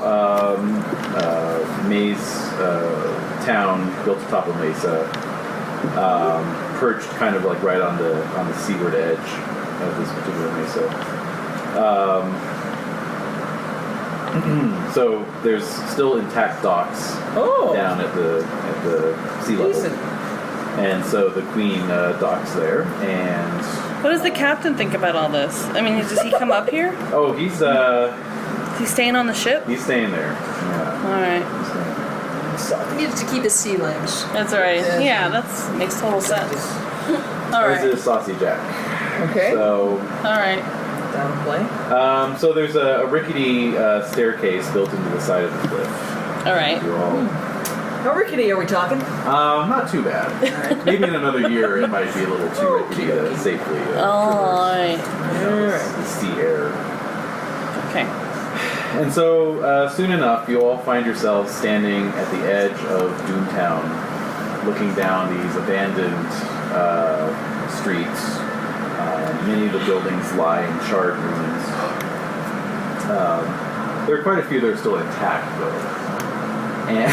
maze town built atop a mesa, perched kind of like right on the seaward edge of this particular mesa. So there's still intact docks down at the sea level. Decent. And so the queen docks there, and What does the captain think about all this? I mean, does he come up here? oh, he's Is he staying on the ship? staying there. Yeah. Alright. He needs to keep his sea legs. That's alright. Yeah, that makes total sense. This Alright. is Saucy Jack. Okay. So, Alright. Down to play. so there's a rickety staircase built into the side of the cliff. Alright. You all, How rickety are we talking? not too bad. Maybe in another year it might be a little too rickety to safely Alright. the sea air. Okay. And so, soon enough, you all find yourselves standing at the edge of Doomtown, looking down these abandoned streets. Many of the buildings lie in charred ruins. There are quite a few that are still intact, though. And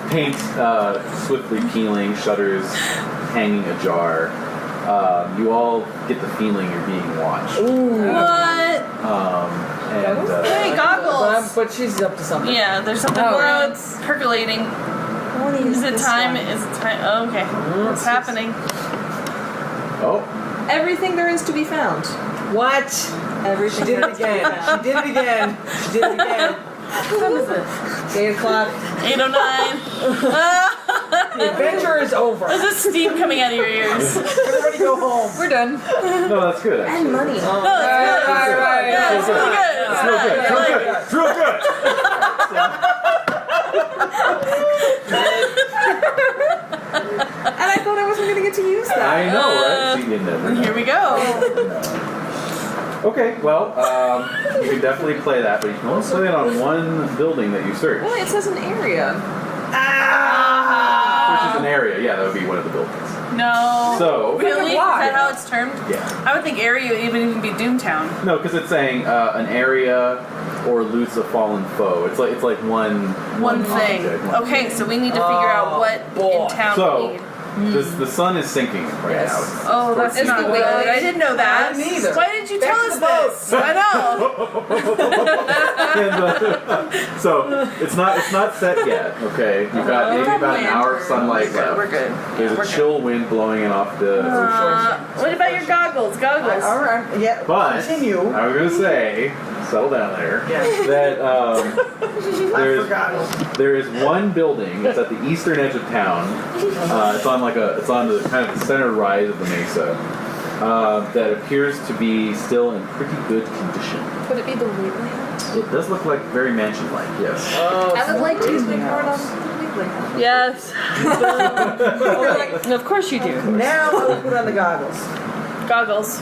paint swiftly peeling, shutters hanging ajar. You all get the feeling you're being watched. What? Hey, goggles! But she's up to something. Yeah, there's something Oh. percolating. Is it time? Is it time? Oh, okay. What's happening? Oh, Everything there is to be found. What? Everything. She did it again. She did it again. She did it again. What is it? 8 o'clock. 8:09. The adventure is over. There's a steam coming out of your ears. Everybody go home. We're done. no, that's good. Actually. And money. No, it's good. Right. Yeah, it's really good. It's real good. It's real good. It's real good. And I thought I wasn't going to get to use that. I know, right? See, you never know. Here we go. Okay, well, you can definitely play that, but you can only play it on one building that you search, Well, it says an area. which is an area. Yeah, that would be one of the buildings. No. So, Really? Is that how it's termed? yeah. I would think area would even be Doomtown. No, because it's saying an area or loots a fallen foe. It's like one Thing. object, one Okay, so we need to figure out what boy. in town So, we need. the sun is sinking right Yes. now. Oh, that's It's not the good. way- I didn't know that. I didn't either. Why didn't you Back tell to us the boat. this? I know. So it's not set yet. Okay, you've got maybe about an hour of sunlight left. We're good. There's a chill wind blowing in off the What about your goggles? Goggles. All right. Yeah. But Continue. I was gonna say, settle down there. Yes. That I forgot. there is one building. It's at the eastern edge of town. It's on the kind of the center rise of the mesa. That appears to be still in pretty good condition. Could it be the Wheatland? It does look like very mansion-like. Yes. Oh, I would like to use my Disney card on house. the Wheatland. Yes. Okay. Of course you do. Now I will put on the goggles. Goggles.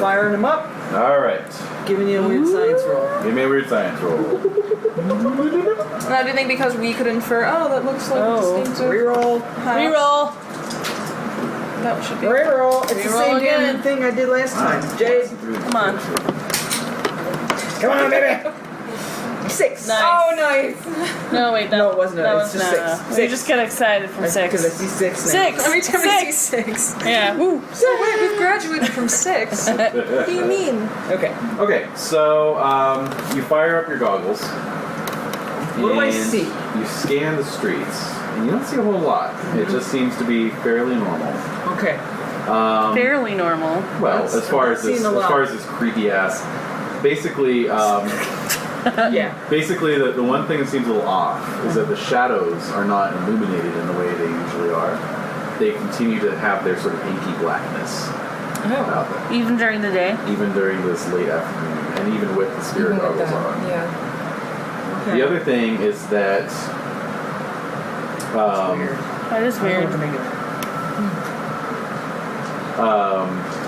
Firing them up. All right. Giving you a weird science roll. Give me a weird science roll. And I do think because we could infer, that looks like Oh, this thing's a reroll. house. Reroll. That should be. Reroll. It's the Reroll same damn again. thing I did last time. Jade, Come on. come on, baby. 6. Nice. Oh, nice. No, wait, that, No, it wasn't. that It's was just no, 6. no. We 6. just get excited from 6. Because I see 6 now. 6! Every time I see 6! 6. Yeah. Woo. So wait, we've graduated from 6. What do you mean? Okay. Okay, so you fire up your goggles. What do I and see? You scan the streets, and you don't see a whole lot. It just seems to be fairly normal. Okay. Fairly normal. Well, That's- as far as I've this, seen a as lot. far as this creepy ass, basically, Yeah. basically the one thing that seems a little off is that the shadows are not illuminated in the way they usually are. They continue to have their sort of inky blackness about them, Even during the day. even during this late afternoon, and even with the spirit Even with goggles that, on. yeah. Okay. The other thing is that Weird. That is I don't know weird. what to make of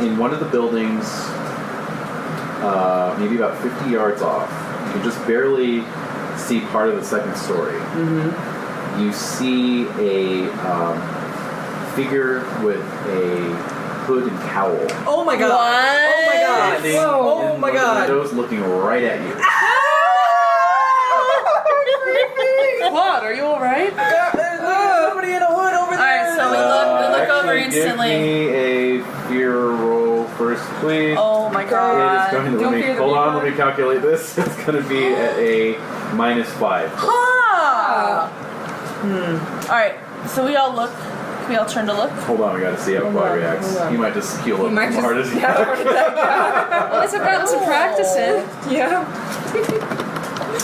it. in one of the buildings, maybe about 50 yards off, you can just barely see part of the second story. Mm-hmm. You see a figure with a hood and cowl. Oh my god. What? Oh my god. Standing Oh in my one of the god. windows looking right at you. Claude, are you alright? There's somebody in a hood over there. Alright, so we look over Actually, instantly. Give me a fear roll first, please. Oh my It is god. going to Don't let fear me, the hold on, reaper. let me calculate this. It's going to be at a -5. Ah! Alright, so we all look. Can we all turn to look? Hold on, we got to see how Quad reacts. hold on. He might just heal He up might as just hard as he have a heart attack. At least I've gotten some practice in. Yeah.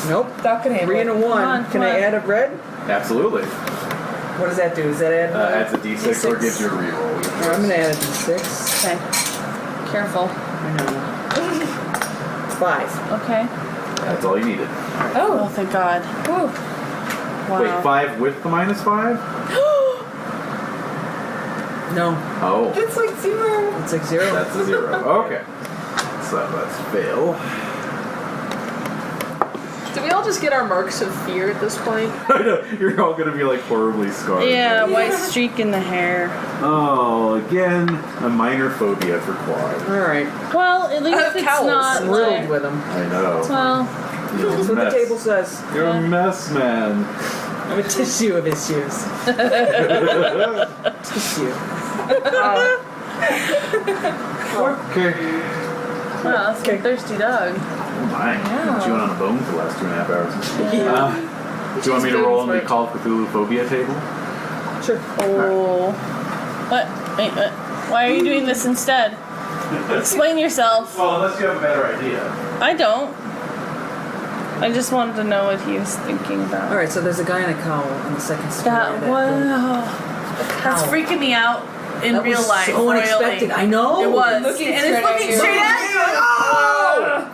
Nope. That could handle 3 and a 1. on, Can come I on. add a red? Absolutely. What does that do? Does that add? Adds a D6 or gives you a reroll. I'm gonna add a d6. Okay. Careful. I know. 5. Okay. That's all you needed. Oh, thank God. Whew. Wow. Wait, 5 with the -5? No, Oh, It's like 0. it's like 0. that's a 0. Okay. So that's fail. Did we all just get our marks of fear at this point? I know, you're all going to be like horribly scarred. Yeah, white streak in the hair. Oh, again, a minor phobia for Quad. Alright. Well, at least have it's cowls. not I'm riddled like. with them. I know. Well, You're a That's what the mess. table says. You're a mess, man. I'm a tissue of issues. Tissue. Okay. wow, that's a thirsty dog. Oh my. Been chewing on a bone for the last 2.5 hours. Yeah. Do you want me to roll on the Call of Cthulhu phobia table? Sure. Oh. What? Wait, what? Why are you doing this instead? Explain yourself. Well, unless you have a better idea. I don't. I just wanted to know what he was thinking about. Alright, so there's a guy in a cowl on the second story. That wow. That's freaking me out in That real was life. so unexpected. royally. I know. It was. Looking and it's straight looking at you. straight at you. Oh!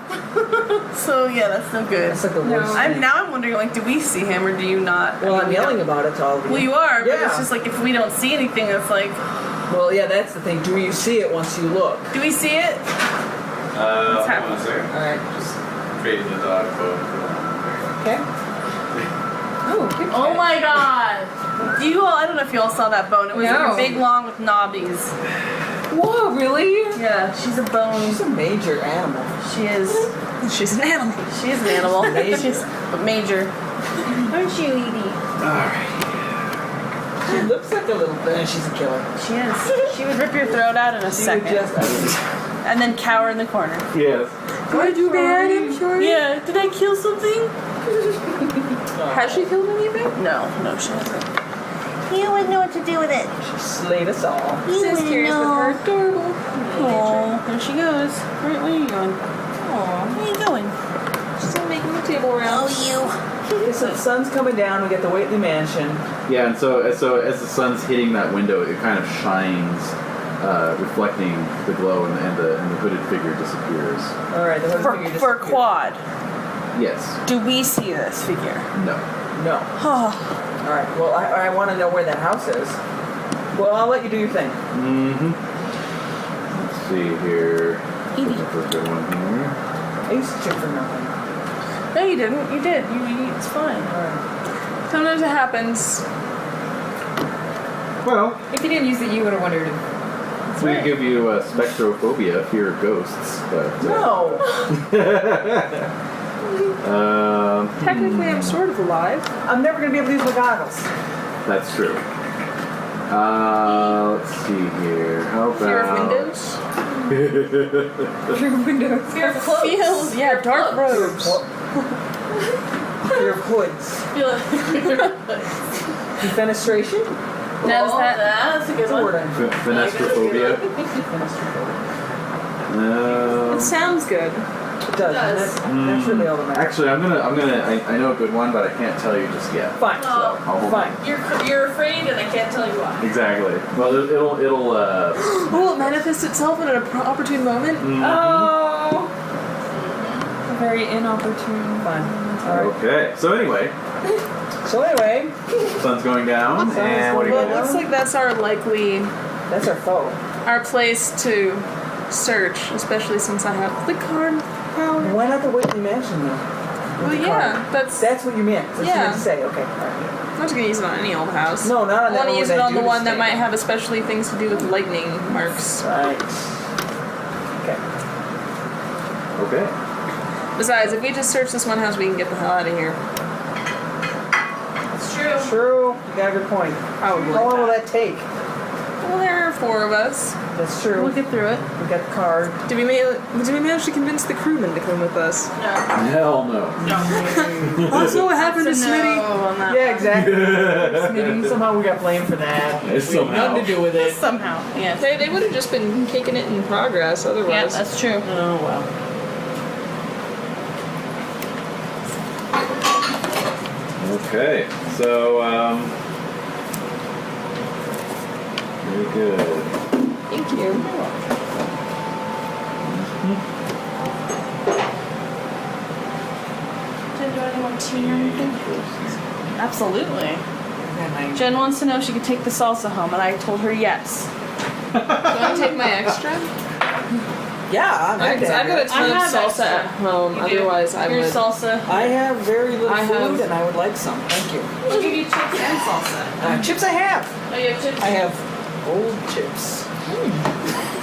So yeah, that's no good. That's like the worst thing. I'm wondering, like, do we see him or do you not? Well, I mean, I'm we yelling don't- about it to all of you. Well, you are, but Yeah. it's just like if we don't see anything, it's like, Well, yeah, that's the thing. Do you see it once you look? do we see it? Hold happening? on a second. Alright. Just creating the dog phone. Okay. Oh, good Oh catch. my god! You all, I don't know if you all saw that bone. It was like No. a big, long with knobbies. Whoa, really? Yeah, she's a bone. She's a major animal. She is. She's an animal. She is an animal. Major. She's but major. Aren't you, Edie? She looks like a little thing. She's a killer. She is. She would rip your throat out in a She second. would just. And then cower in the corner. Yes. Did I do bad? I'm sorry. Yeah, did I kill something? Has she killed anything? No, she hasn't. You wouldn't know what to do with it. She slayed us all. You Just wouldn't curious with her. know. Adorable. Oh, there she goes. Where are you going? Aw. Where are you going? She's making the table round. Oh, you. Okay, so the sun's coming down. We get the Waitley Mansion. Yeah, and so as the sun's hitting that window, it kind of shines, reflecting the glow, and the hooded figure disappears. All right, the hooded figure For disappeared. Quad, Yes. do we see this figure? No. No. Oh, All right. Well, I want to know where that house is. Well, I'll let you do your thing. Mm-hmm. Let's see here. Looking for a good one here. I used to check for nothing. no, you didn't. You did. It's fine. All right. Sometimes it happens. Well, If you didn't use it, you would have wondered We could give you spectrophobia, fear of ghosts, but No. Technically, I'm sort of alive. I'm never going to be able to use my goggles. that's true. Let's see here. How about Fear of windows. Your windows. Fear of clothes. Feels, yeah, dark robes. Fear of hoods. Defenestration? Now is that? That's a good That's a word one. I'm Fenestrophobia? It sounds good. It does. That's really all that matters. Actually, I know a good one, but I can't tell you just yet. Fine. Oh. I'll hold Fine. You're afraid, and I can't tell you why. Exactly. Well, it'll Will it manifest itself in an opportune moment? Oh. A very inopportune. Fine. All right. Okay. So anyway, sun's going down, and what are you Well, it gonna looks do? like that's our likely, That's our foe. our place to search, especially since I have the card power. Why not the Whitley Mansion though? Well, yeah, that's What you meant. That's what you Yeah. meant to say. Okay. All right. I'm not gonna use it on any old house. No, not on I that want to one use that it on the Judas one that did. might have especially things to do with lightning marks. Right. Okay. Okay. Besides, if we just search this one house, we can get the hell out of here. It's true. True. You got a good point. Probably. How long will that take? Well, there are 4 of us. That's true. We'll get through it. We got the card. Did we manage to convince the crewmen to come with us? No. Hell no. Also, what happened to That's a Smitty? no on that Yeah, one. exactly. Smitty, somehow we got blamed for that. We had Somehow. nothing to do with it. Somehow. Yes. They would have just been kicking it in progress Yeah, otherwise. that's true. Oh well. Okay. So very good. Thank you. Jen, do any more tea or anything? Absolutely. Jen wants to know if she could take the salsa home, and I told her yes. Do I take my extra? Yeah, I've got a ton of have salsa extra. at home. You do? Otherwise, I Your would. salsa. I have very little I food, have- and I would like some. Thank you. We'll give you chips and salsa. Chips I have. Oh, you have chips? I have old chips.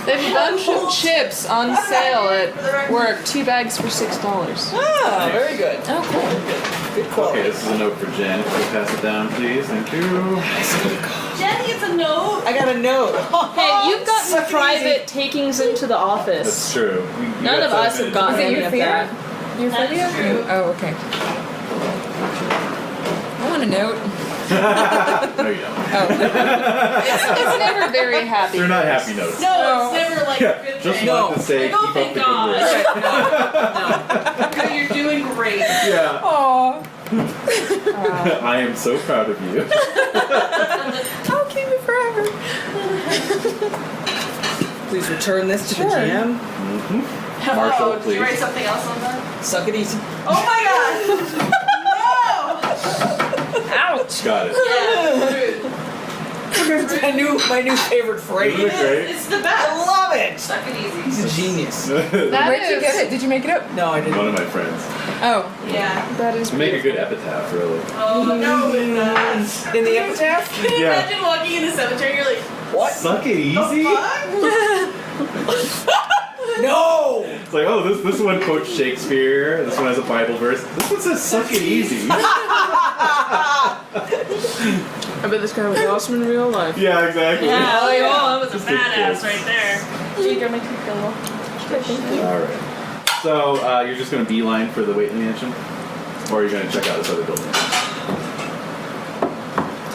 They have a bunch of chips on sale at work. 2 bags for $6. Ah, very good. Oh, cool. Good quality. Okay, this is a note for Jen. Can you pass it down, please? Thank you. Jen gets a note. I got a note. Hey, you've gotten Suck it private takings into the That's office. true. You None got of us have 7 gotten Is it any your of fear? that. Your That is phobia? true. Oh, okay. I want a note. No, you don't. It's never very happy. They're not happy notes. No, it's never like a good Just thing. like to say, Like, oh, keep up thank the God. good work. No, you're doing great. Yeah. Aw. I am so proud of you. I'll keep it forever. Please return this to the GM. Marshall, Oh, did you write please. something else on that? Suck it easy. Oh my God! Ouch. Got it. No! Yeah, rude. my new favorite phrase. Isn't it great? It's the I best. love it. Suck it easy. He's a genius. That Where'd you is- get it? Did you make it up? No, I didn't. One of my friends. Oh. Yeah. That is Make a good epitaph, really. Oh no, it's not. In the epitaph? Can you Yeah. imagine walking in the cemetery? You're like, What? Suck it easy? No! It's like, oh, this one quotes Shakespeare. This one has a Bible verse. This one says suck it easy. I bet this guy was awesome in real life. Yeah, exactly. yeah, Oh, like, yeah. oh, that was a Just the badass kids. right there. Jade, you're making me feel well. Alright. So, you're just going to beeline for the Waitley Mansion? Or are you going to check out this other building?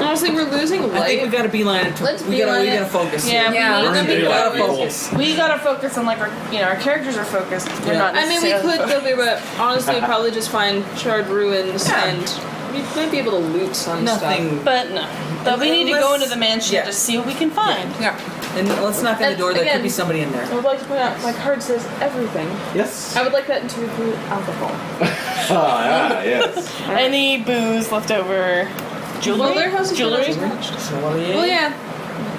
Honestly, we're losing I think we light. gotta beeline it. Let's we gotta beeline it. focus. Yeah, Yeah. we We need to be gotta focused. focus. We gotta focus on like our characters are focused. We're Yeah. not. I mean, we necessarily could focused. go there, but honestly, we'd probably just find charred ruins Yeah. and we might be able to loot some Nothing. But no. But we need to go Unless- into the mansion yeah. to see what we can find. Yeah. And let's knock on the And door. There again- could be somebody in there. I would like to point out, my card says everything. Yes. I would like that to include alcohol. Yes. Any booze left over? Jewelry. Well, their house is jewelry. Well, yeah.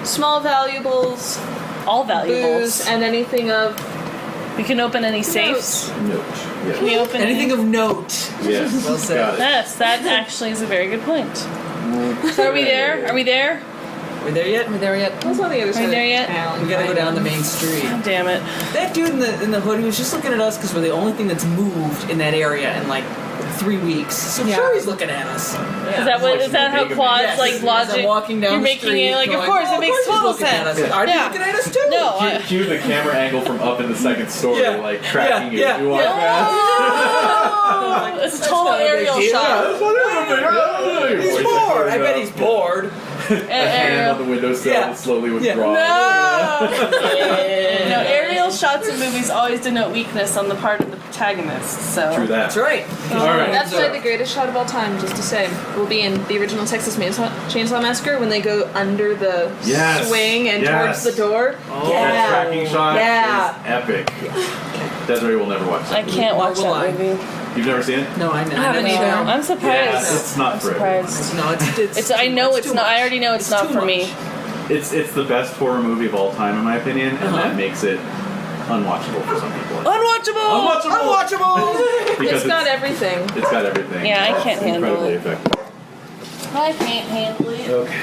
Small valuables, All valuables. booze, and anything of. We can open any safes. Note. Can Yes. we open Anything of note. Yes. Well said. Got it. Yes, that actually is a very good point. So are we there? Are we there? Are we there yet? Are we there yet? That's on the other side. there yet? We gotta go down the main street. Damn it. That dude in the hood, he was just looking at us because we're the only thing that's moved in that area in like 3 weeks. So sure he's looking at us. Is that what? Is that how Quad's Yes. like As logic? I'm walking down You're the making street it like, of going, course, "Oh, it makes he's total looking at us." sense. Are you Yeah. looking at us too? No, Cue the camera angle from up in the second story, Yeah. like tracking Yeah. you. You walk past. It's a total aerial shot. He's bored. I bet he's bored. A hand on the windowsill Yeah. slowly withdraws. No, aerial shots in movies always denote weakness on the part of the protagonist. So True that. That's right. All right. That's why the greatest shot of all time, just to say, will be in the original Texas Chainsaw Massacre when they go under the Yes. swing and Yes. towards the door. Oh, that tracking shot Yeah. is epic. Desiree will never watch that. I can't watch Nor will that I. movie. You've never seen it? No, I haven't never. either. I'm surprised. Yeah, it's not I'm for everyone. surprised. No, It's. I know it's too not. much. I already know it's not too for much. me. It's the best horror movie of all time, in my opinion, and that makes it unwatchable for some people. Unwatchable. Unwatchable. Because It's got everything. It's got everything. Yeah, I It's can't handle incredibly it. effective. I can't handle it. Okay.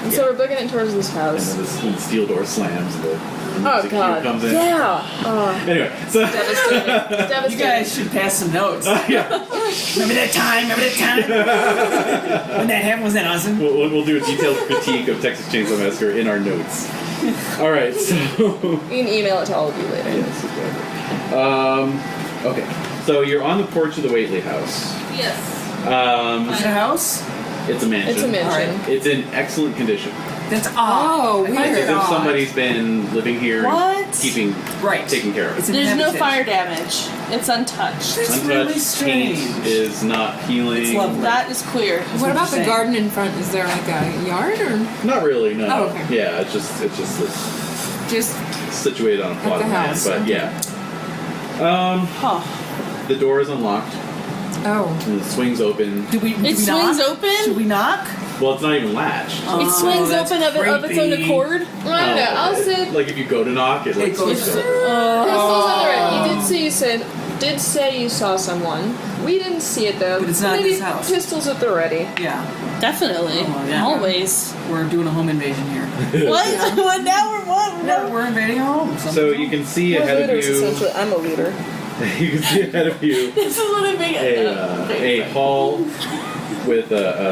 And so we're booking it towards this And house. then the steel door slams. The Oh music cue god. comes in. Yeah. Anyway, so Devastating. You Devastating. guys should pass some notes. yeah, Remember that time? When that happened? Was that awesome? we'll do a detailed critique of Texas Chainsaw Massacre in our notes. All right, so You can email it to all of you later. yes, exactly. Okay, so you're on the porch of the Waitley house. Yes. Is it a house? It's a mansion. It's a mansion. Alright. It's in excellent condition. That's Oh, odd. It's weird. as if somebody's been living here What? and taking care of it. It's an There's no habitat. fire damage. It's untouched. It's Untouched really paint strange. is not peeling. It's lovely. That is clear. What about the saying. garden in front? Is there like a yard or Not really, no. Oh, okay. Yeah, it's just this just? situated on a plot the of land, house, but okay. yeah. Huh. The door is unlocked Oh, and it swings open. Do we It knock? swings open? Should we knock? Well, it's not even latched. It swings that's open of its own creepy. accord. Well, I don't know. I'll say Like if you go to knock, it like It goes swings open. Crystal's on the right. You did say you saw someone. We didn't see it though. But it's not Maybe this house. Pistols at the ready. Yeah, Definitely. Oh, yeah. Always. we're doing a home invasion here. What? What? Now we're what? We're invading a home. So you can see We're ahead of leaders, you. essentially. I'm a leader. You can see ahead of you This is what I make a hall with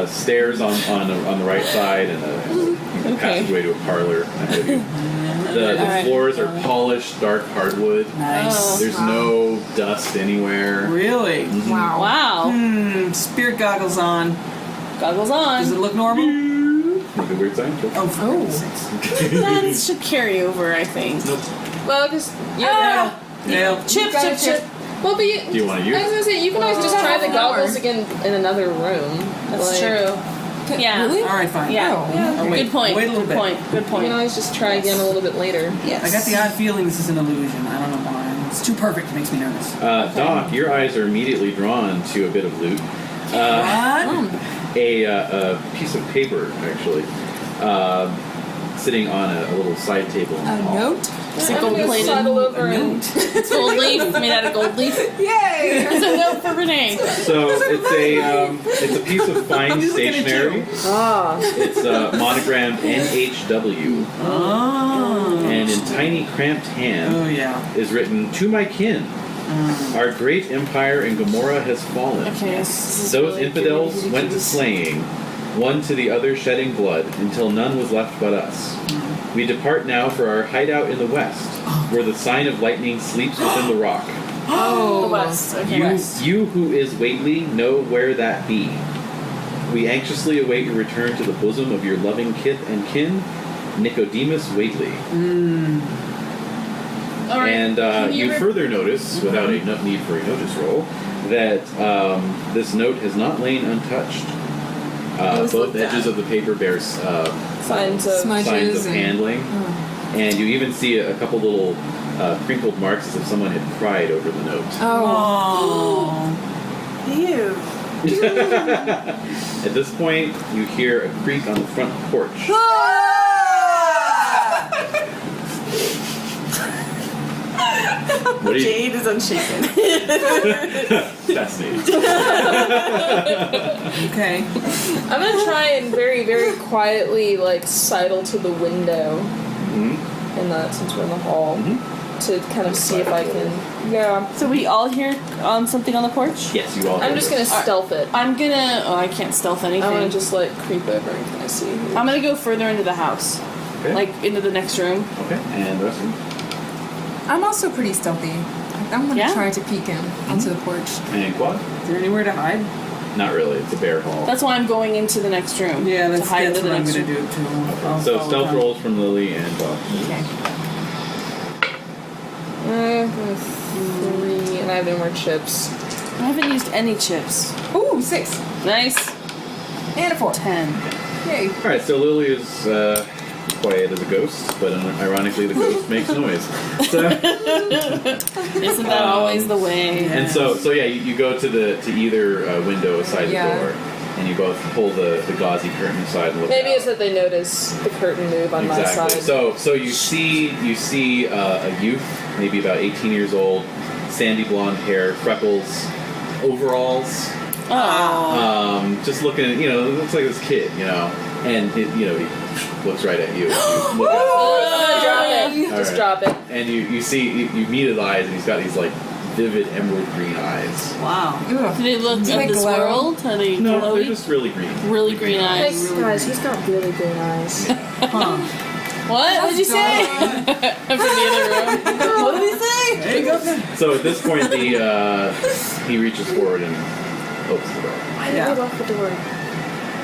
stairs on the right side and a passageway to a parlor ahead of you. The floors are polished, dark hardwood. Nice. There's no dust anywhere. Really? wow. Wow. Spirit goggles on. Goggles on. Does it look normal? Nothing weird sign? Oh, for goodness sakes. That should carry over, I think. Well, because Nailed. Chip. well, but you. Do you want to use I was it? gonna say you can always just try the goggles Flower. again in another room. That's Like, true. Yeah. Really? All right, fine. Yeah. Oh, wait. Good point. Wait a little Good bit. point. Good You can point. always just try again a little bit later. Yes. I got the odd feeling this is an illusion. I don't know why. It's too perfect. It makes me nervous. Doc, your eyes are immediately drawn to a bit of loot. What? A piece of paper, actually, sitting on a little side table in the A hall. note? Is it I'm gold gonna plated? sidle over A and note. It's gold leaf. Made out of gold leaf. Yay! It's a note for Renae. So it's a piece of fine just looking at stationery. It's monogrammed NHW, Oh. and in tiny cramped hand Oh, yeah. is written, "To my kin, our great empire in Gomorrah has fallen. Okay. This is Those really infidels goofy. went to slaying, one to the other shedding blood, until none was left but us. We depart now for our hideout in the west, where the sign of lightning sleeps within the rock. The West. Okay. You who is Waitley know where that be. We anxiously await your return to the bosom of your loving kith and kin, Nicodemus Waitley." All right. And Can you re- further notice, without a need for a notice roll, that this note has not lain untouched. Both edges of the paper bear signs of Smudges signs of and- handling, and you even see a couple little crinkled marks as if someone had cried over the note. Oh. Oh. Ew. At this point, you hear a creak on the front porch. What do you? Jade is unshaken. Fascinating. Okay. I'm gonna try and very, very quietly, like, sidle to the window since we're in the hall to kind of see if I can. Yeah. So we all hear something on the porch? Yes, you all. I'm just gonna stealth it. I'm gonna... Oh, I can't stealth anything. I'm gonna just, like, creep over and kind of see. I'm gonna go further into the house. Okay. Like, into the next room. Okay, and the rest of you? I'm also pretty stealthy. I'm gonna Yeah? try to peek in onto the porch. And Quad? Is there anywhere to hide? Not really. It's a bare hall. That's why I'm going into the next room. Yeah, to that's hide into what the I'm next gonna room. do too. I'll So follow stealth down. rolls from Lily and Bob. Okay. 3, and I have no more chips. I haven't used any chips. Ooh, 6. Nice. And a 4. 10. Yay. All right, so Lily is quiet as a ghost, but ironically, the ghost makes noise. So, Isn't that always the way? and so yeah, you go to either window aside the door, and you both pull the gauzy curtain aside and look. Maybe out. it's that they notice the curtain move on my side. So you see a youth, maybe about 18 years old, sandy blonde hair, freckles, overalls. Oh. Just looking at, looks like this kid, and he looks right at you. You look at Drop it. All Just right. drop it. and you see, you meet his eyes, and he's got these like vivid emerald green eyes. Wow. Ugh. Do they look Do at they this glow? world? Are they No, they're glowy? just really green. Really green eyes. Thanks, guys. He's got really green eyes. Huh. What? What did you say? From the other room. What did he say? There you go. So at this point, he reaches forward and opens the door. Why did Yeah. they lock the door?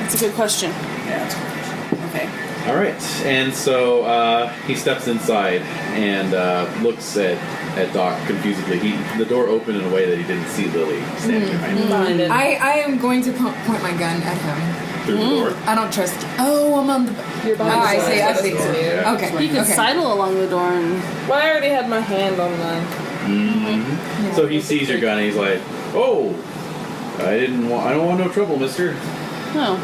That's a good question. Yeah, that's good. Okay. All right, and so he steps inside and looks at Doc confusedly. The door opened in a way that he didn't see Lily standing behind him Find it. I am going to point my gun at him. through the door. I don't trust you. Oh, I'm on the... You're behind Oh, I the see, door. I see. Yeah. Okay, You can okay. sidle along the door and... Well, I already had my hand on the... So he sees your gun and he's like, "Oh, I don't want no trouble, mister. No.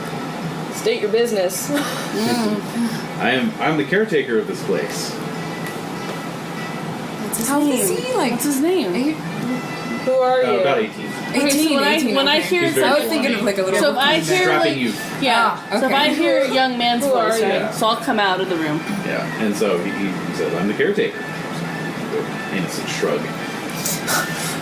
State your business. I'm the caretaker of this place." What's his How name? is he, like... What's his name? Who are you? About 18. 18, so when I 18, when I okay. hear He's very I was thinking of like a little... So if I hear Strapping like you. yeah, Ah, so if okay. I hear young man's Who are voice, you? right? So I'll come out of the room. Yeah, and so he says, "I'm the caretaker." Innocent shrug.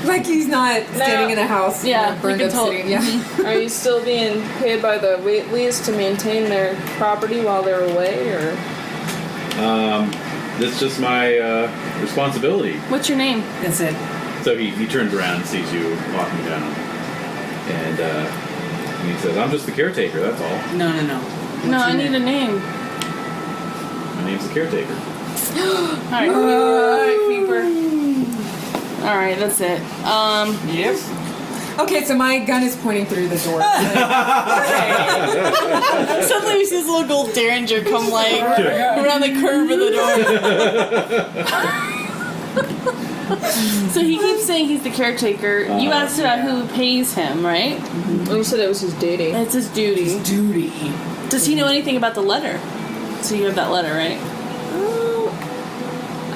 Like he's not standing in a house Yeah, in a burned you up can city. Yeah. Are you still being paid by the Whateleys to maintain their property while they're away, or? That's just my responsibility. What's your name? That's it. So he turns around and sees you walking down, and he says, "I'm just the caretaker. That's all. No. No, I need a name. My name's the caretaker." Alright. Alright, Creeper. Alright, that's it. Yep. Okay, so my gun is pointing through the door. Suddenly we see this little gold derringer come like around the curve of the door. So he keeps saying he's the caretaker. You asked about who pays him, right? Well, you said it was his duty. It's his duty. Duty. Does he know anything about the letter? So you have that letter, right?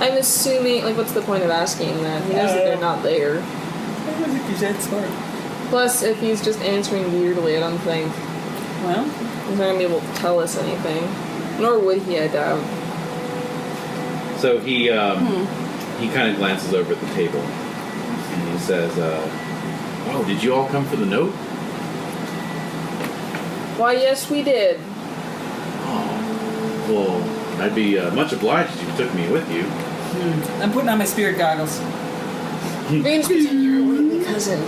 I'm assuming, like, what's the point of asking that? He knows that they're not there. I think you said smart. Plus, if he's just answering weirdly, I don't think Well, he's not gonna be able to tell us anything. Nor would he, I doubt. So he kind of glances over at the table, and he says, "Oh, did you all come for the note?" Why, yes, we did. Oh, well, I'd be much obliged if you took me with you. I'm putting on my spirit goggles. We're gonna pretend you're a Whately cousin.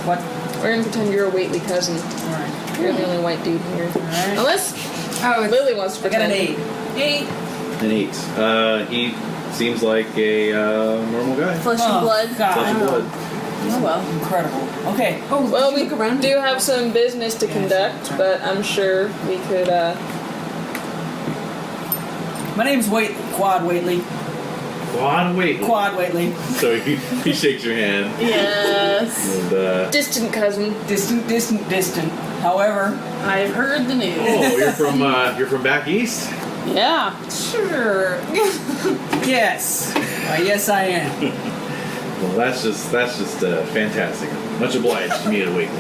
What? We're gonna pretend you're a Whately cousin. Alright. You're the only white dude here. Alright. Unless Oh, it's... Lily wants to I got pretend. an 8. An 8. He seems like a normal guy. Flesh and blood. Flesh and God. blood. Oh, well. Incredible. Okay. Oh, Well, did you we look around? do have some business to conduct, but I'm sure we could, My name's Quad Whately. Quad, wait. Quad Whately. So he shakes your hand, Yes. and distant cousin. Distant. However, I've heard the news. oh, you're from back east. Yeah. Sure. yes. Yes, I am. Well, that's just fantastic. Much obliged to meet at Wakely.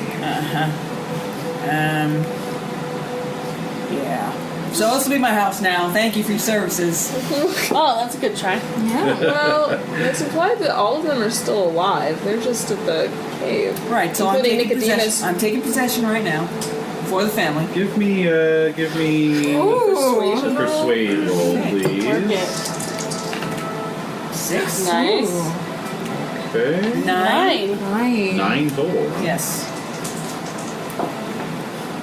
Yeah. So this will be my house now. Thank you for your services. Oh, that's a good try. Yeah. Well, it's implied that all of them are still alive. They're just at the cave. Right, so I'm Including taking Nicodemus. possession. I'm taking possession right now for the family. Give me a persuade roll, Work please. it. 6. Nice. Okay. 9. 9 total. Yes.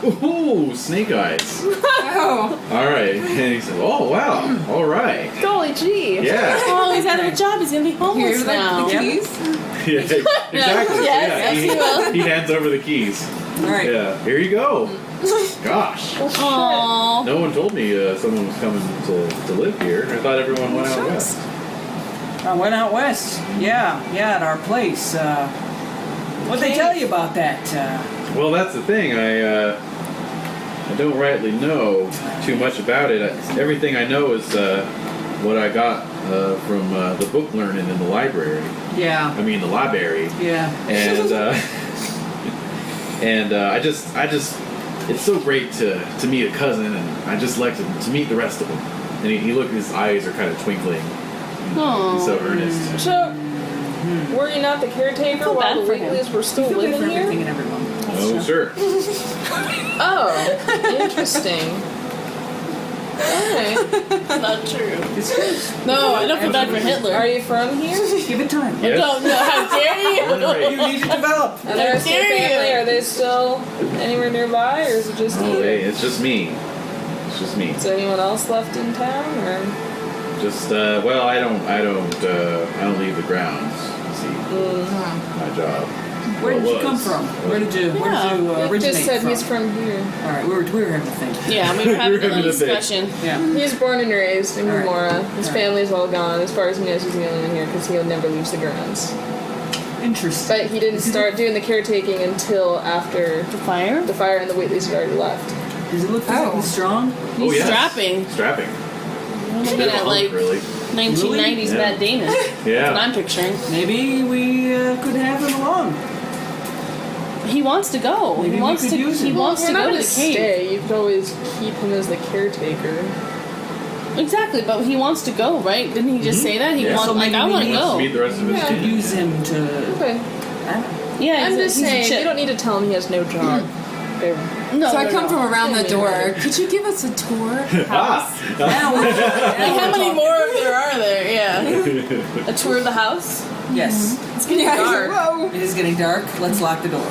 Ooh, snake eyes. Oh. All right. And he said, "Oh wow. All right. Golly gee. Yeah. Oh, he's out of a job. He's gonna be homeless Here's now. the keys. Yeah. Exactly. Yes, Yeah. he will. He hands over the keys. All right. Yeah. Here you go. Gosh. Aww. No one told me someone was coming to live here. I thought everyone went out west. I went out west. Yeah, at our place. What'd they tell you about that? Well, that's the thing. I don't rightly know too much about it. Everything I know is what I got from the book learning in the library. Yeah. I mean, the library. Yeah. And I just, it's so great to meet a cousin, and I just like to meet the rest of them. And he looked, his eyes are kind of twinkling. He's so earnest. So, were you not the caretaker feel while bad the for him. Wheatleys were still You feel good living for everything here? and everyone. Oh, sure. Oh, interesting. Alright. Not true. It's true. No, I don't feel bad for Hitler. Are you from here? Give it time. Yes. No, how dare you? You need to develop. And the rest of your dare you. family, are they still anywhere nearby, or is it just Oh, you? hey, it's just me. It's just me. Is anyone else left in town, or? Just well, I don't leave the grounds. You see, my job. Where did Well, you it come was. from? Where did you He originate just said from? he's from here. All right, we were having a thing. Yeah, we were having a We're having a discussion. Yeah. He's born and raised in Alright. Gomorrah. His Alright. family's all gone. As far as he knows, he's the only one here because he never leaves the grounds. Interesting. But he didn't start doing the caretaking until after The fire? the fire and the Wheatleys had already left. Does it look physically Oh. strong? Oh, yes. Strapping. Strapping. I'm looking at like really. 1990s Yeah. Matt Damon. That's what Yeah. I'm picturing. Maybe we could have him along. He wants to go. Maybe He we wants could to. use He him. wants to You're go not to gonna the cave. stay. You could always keep him as the caretaker. Exactly, but he wants to go, right? Didn't he just say that? He Yeah. wants. So Like maybe I we want to need Wants to go. meet the rest of his Yeah. team. Use him to. Okay. Yeah, I'm just he's a saying, chip. you don't need to tell him he has no job. There. No, So I no, come no. from around the Yeah. door. Could you give us a tour of the house? Now Like, how many more of there are there? Yeah. A tour of the house. Yes. It's getting dark. Whoa. It is getting dark. Let's lock the door.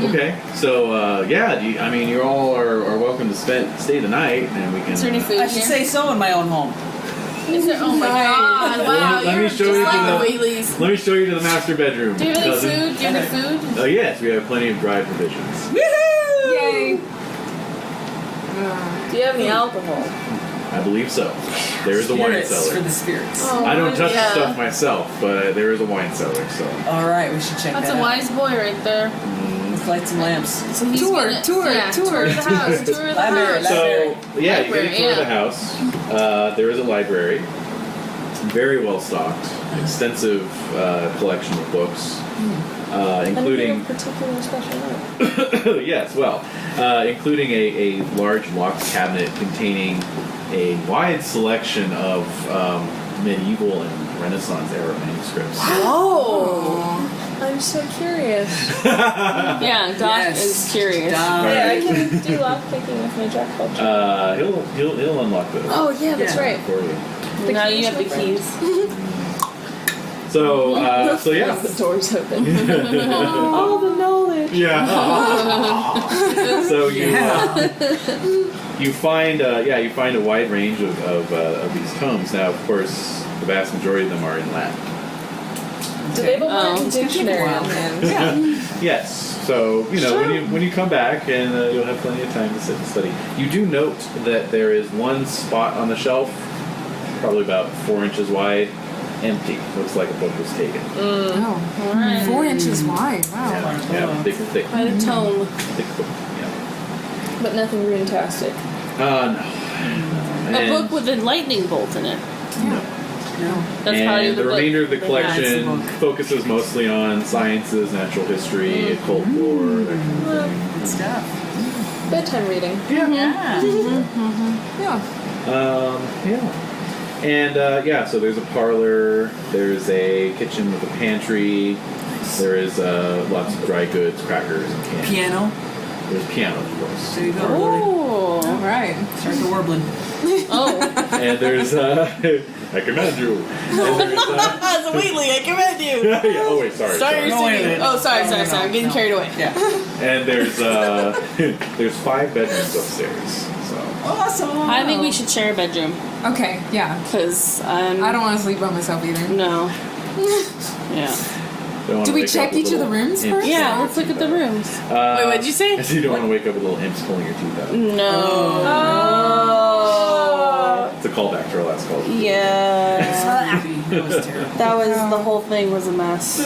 Okay, so yeah, I mean, you all are welcome to stay the night, and we can. Is there any food I should here? say so in my own home. Is there? Oh my god! Wow, Let me you're show just you like to the the- Wheatleys. Let me show you to the master bedroom. Do you have any cousin. food? Do you have any food? Oh yes, we have plenty of dried provisions. Woohoo! Yay. Do you have any alcohol? I believe so. There is a wine Spirits for cellar. the spirits. I don't touch yeah. the stuff myself, but there is a wine cellar. So All right, we should check That's that a out. wise boy right there. Let's light some lamps. So he's Tour, gonna, tour, yeah, tour. tour of the house. Tour of the Library, house. So yeah, you get a Library, tour of the yeah. house. There is a library, very well stocked, extensive collection of books, including Anything of particular special note? yes, well, including a large locked cabinet containing a wide selection of medieval and Renaissance era manuscripts. Oh, I'm so curious. Yeah, Doc Yes. is curious. Doc. Hey, I can do lockpicking with my jackpot. He'll unlock those Oh yeah, that's Yeah. right. for you. Now keys, you have my the friend. keys. So yeah. The door's open. All the knowledge. Yeah. So you find you find a wide range of these tomes. Now, of course, the vast majority of them are in Latin. Do they have a Latin It's gonna take a dictionary while. on hand? Yeah. Yes. So when you come back, and you'll have plenty of time to sit and study. You do note that there is one spot on the shelf, probably about 4 inches wide, empty. Looks like a book was taken. Oh. Alright. 4 inches wide. Wow. Yeah, thick Quite a tome. book. Yeah. But nothing runtastic. No. A book with a lightning bolt in it. No. That's and probably the remainder of the collection book. focuses mostly on sciences, natural history, occult lore, that kind of thing. Good stuff. Bedtime reading. Yeah. Yeah. And so there's a parlor, there's a kitchen with a pantry, there is lots of dry goods, crackers, and candy. Piano. There's piano, of course. There you go. Oh, All right. Start the warbling. Oh. And there's I command you. And there's, As a Wheatley, I commend you. yeah, oh wait, sorry. Start your No, wait a singing. minute. Oh, sorry. I'm getting carried away. Yeah. And there's there's 5 bedrooms upstairs. So Awesome. I think we should share a bedroom Okay, yeah. because I don't want to sleep by myself either. No. Yeah. don't wanna Do we wake check up with each of the little rooms imps. first? Yeah. Let's look at the rooms. Wait, what'd you say? So you don't want to wake up with little imps pulling your teeth out. No. It's a callback to our last call. Yeah. That was terrible. That was the whole thing was a mess.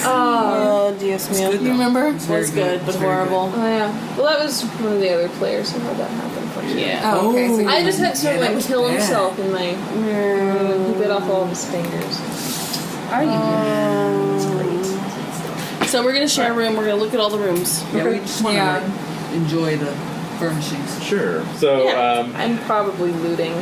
Oh, Dios mío. good You remember? It was good, but horrible. Oh yeah. Well, that was one of the other players who had that happen. Yeah. Oh, okay. So I just had someone that like was kill bad. himself in my. He bit off all of his fingers. So we're gonna share a room. We're gonna look at all the rooms. Yeah, we just want to Yeah. enjoy the furnishings. Sure. So Yeah. I'm probably looting.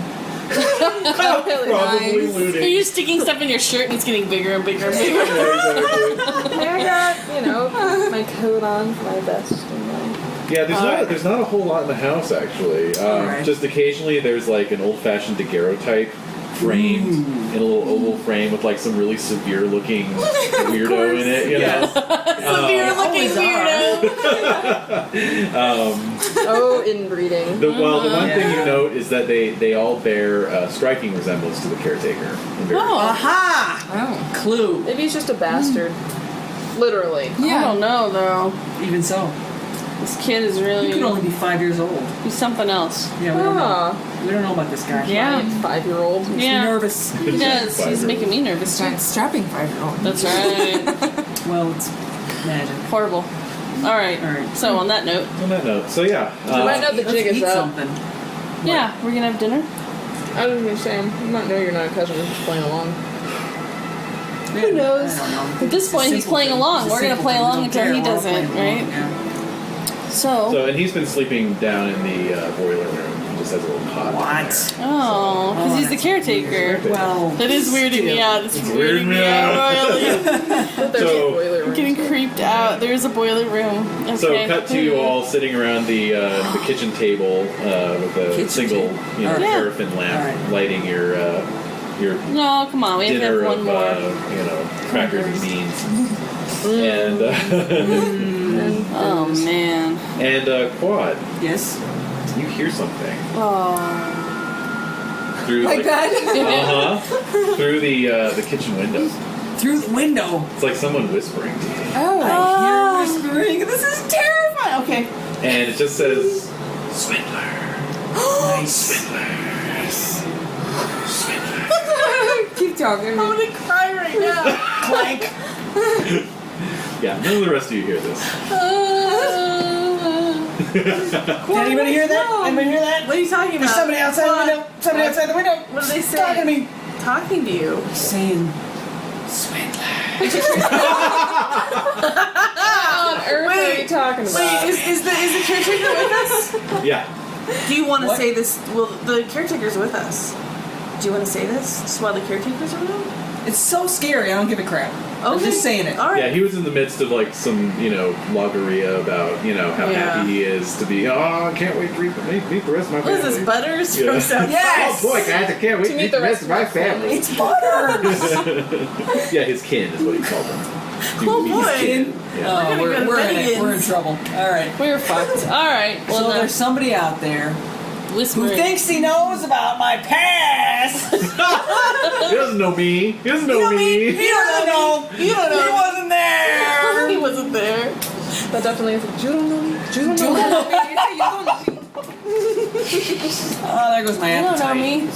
probably Are looting. you sticking stuff in your shirt and it's getting bigger and bigger and bigger? I got, my coat on for my vest and my. Yeah, there's not a whole lot in the house actually. Alright. Just occasionally there's like an old-fashioned daguerreotype framed in a little oval frame with like some really severe-looking weirdo in it. You know. Severe looking weirdo. Oh, inbreeding. The one thing you note is that they all bear striking resemblance to the caretaker. Oh, Aha! Oh. Clue. Maybe he's just a bastard. Literally. I don't know though. Even so, This kid is really. he could only be 5 years old. He's something else. Yeah, we don't know. Ah, We don't know about this guy. Yeah. 5-year-old. Makes me Yeah. nervous. He does. He's making me nervous too. Giant strapping 5-year-old. That's right. Well, it's magic. Horrible. All right. All right. So on that note, On that note, so yeah. Right now the Let's jig is eat up. something. yeah, we're gonna have dinner. I was gonna say, I'm not know you're not a cousin. I'm just playing along. Who knows? I don't know. At this point, he's playing along. We're gonna play along until he doesn't, right? So. And he's been sleeping down in the boiler room. He just has a little cot. What? Oh, because he's the that's caretaker. weird. Well, That is weirding me still. out. It's weirding me out royally. But there's So- a boiler room. I'm getting creeped out. There's a boiler room. Okay. So cut to you all sitting around the kitchen table with a Kitchen single table. Yeah. Yeah. paraffin lamp All right. lighting your No, come on. We have to dinner have one of more. crackers and beans. And Oh man. and Cuad, Yes. you hear something Oh. through Like that? through the kitchen window. Through the window. It's like someone whispering to you, Oh. I hear whispering. This is terrifying. Okay. and it just says Swindler. Nice. Keep talking. I'm gonna cry right now. Clank. Yeah, none of the rest of you hear this. Did anybody hear that? Anybody hear that? What are you talking about? There's somebody outside the window. Somebody outside the window. What did they say? Talking to me. Talking to you. Saying, Swindler. On earth are you talking about? Wait, is the caretaker with us? Yeah. Do you want to What? say this? Well, the caretaker's with us. Do you want to say this just while the caretaker's around? It's so scary. I don't give a crap. I'm Okay. just saying it. All right. Yeah, he was in the midst of like some, logorrhea about, how Yeah. happy he is to be. Oh, I can't wait to meet the rest of my What family. is this, Butters Yeah. from South? Yes. Oh boy, guys, I can't wait to meet the rest of my family. It's Butters. Yeah, his kin is what he called him. Oh, His boy. kin. Yeah. Oh, We're gonna go to we're in it. Bennigan's. We're in trouble. All right. We're fucked. All right. Well, So then, there's somebody out there who whispering. thinks he knows about my past. He doesn't know me. He doesn't know me. He doesn't know. You don't know. He wasn't there. He wasn't there. That definitely is. You don't know me. You don't know me. Oh, there goes my You don't know appetite. me.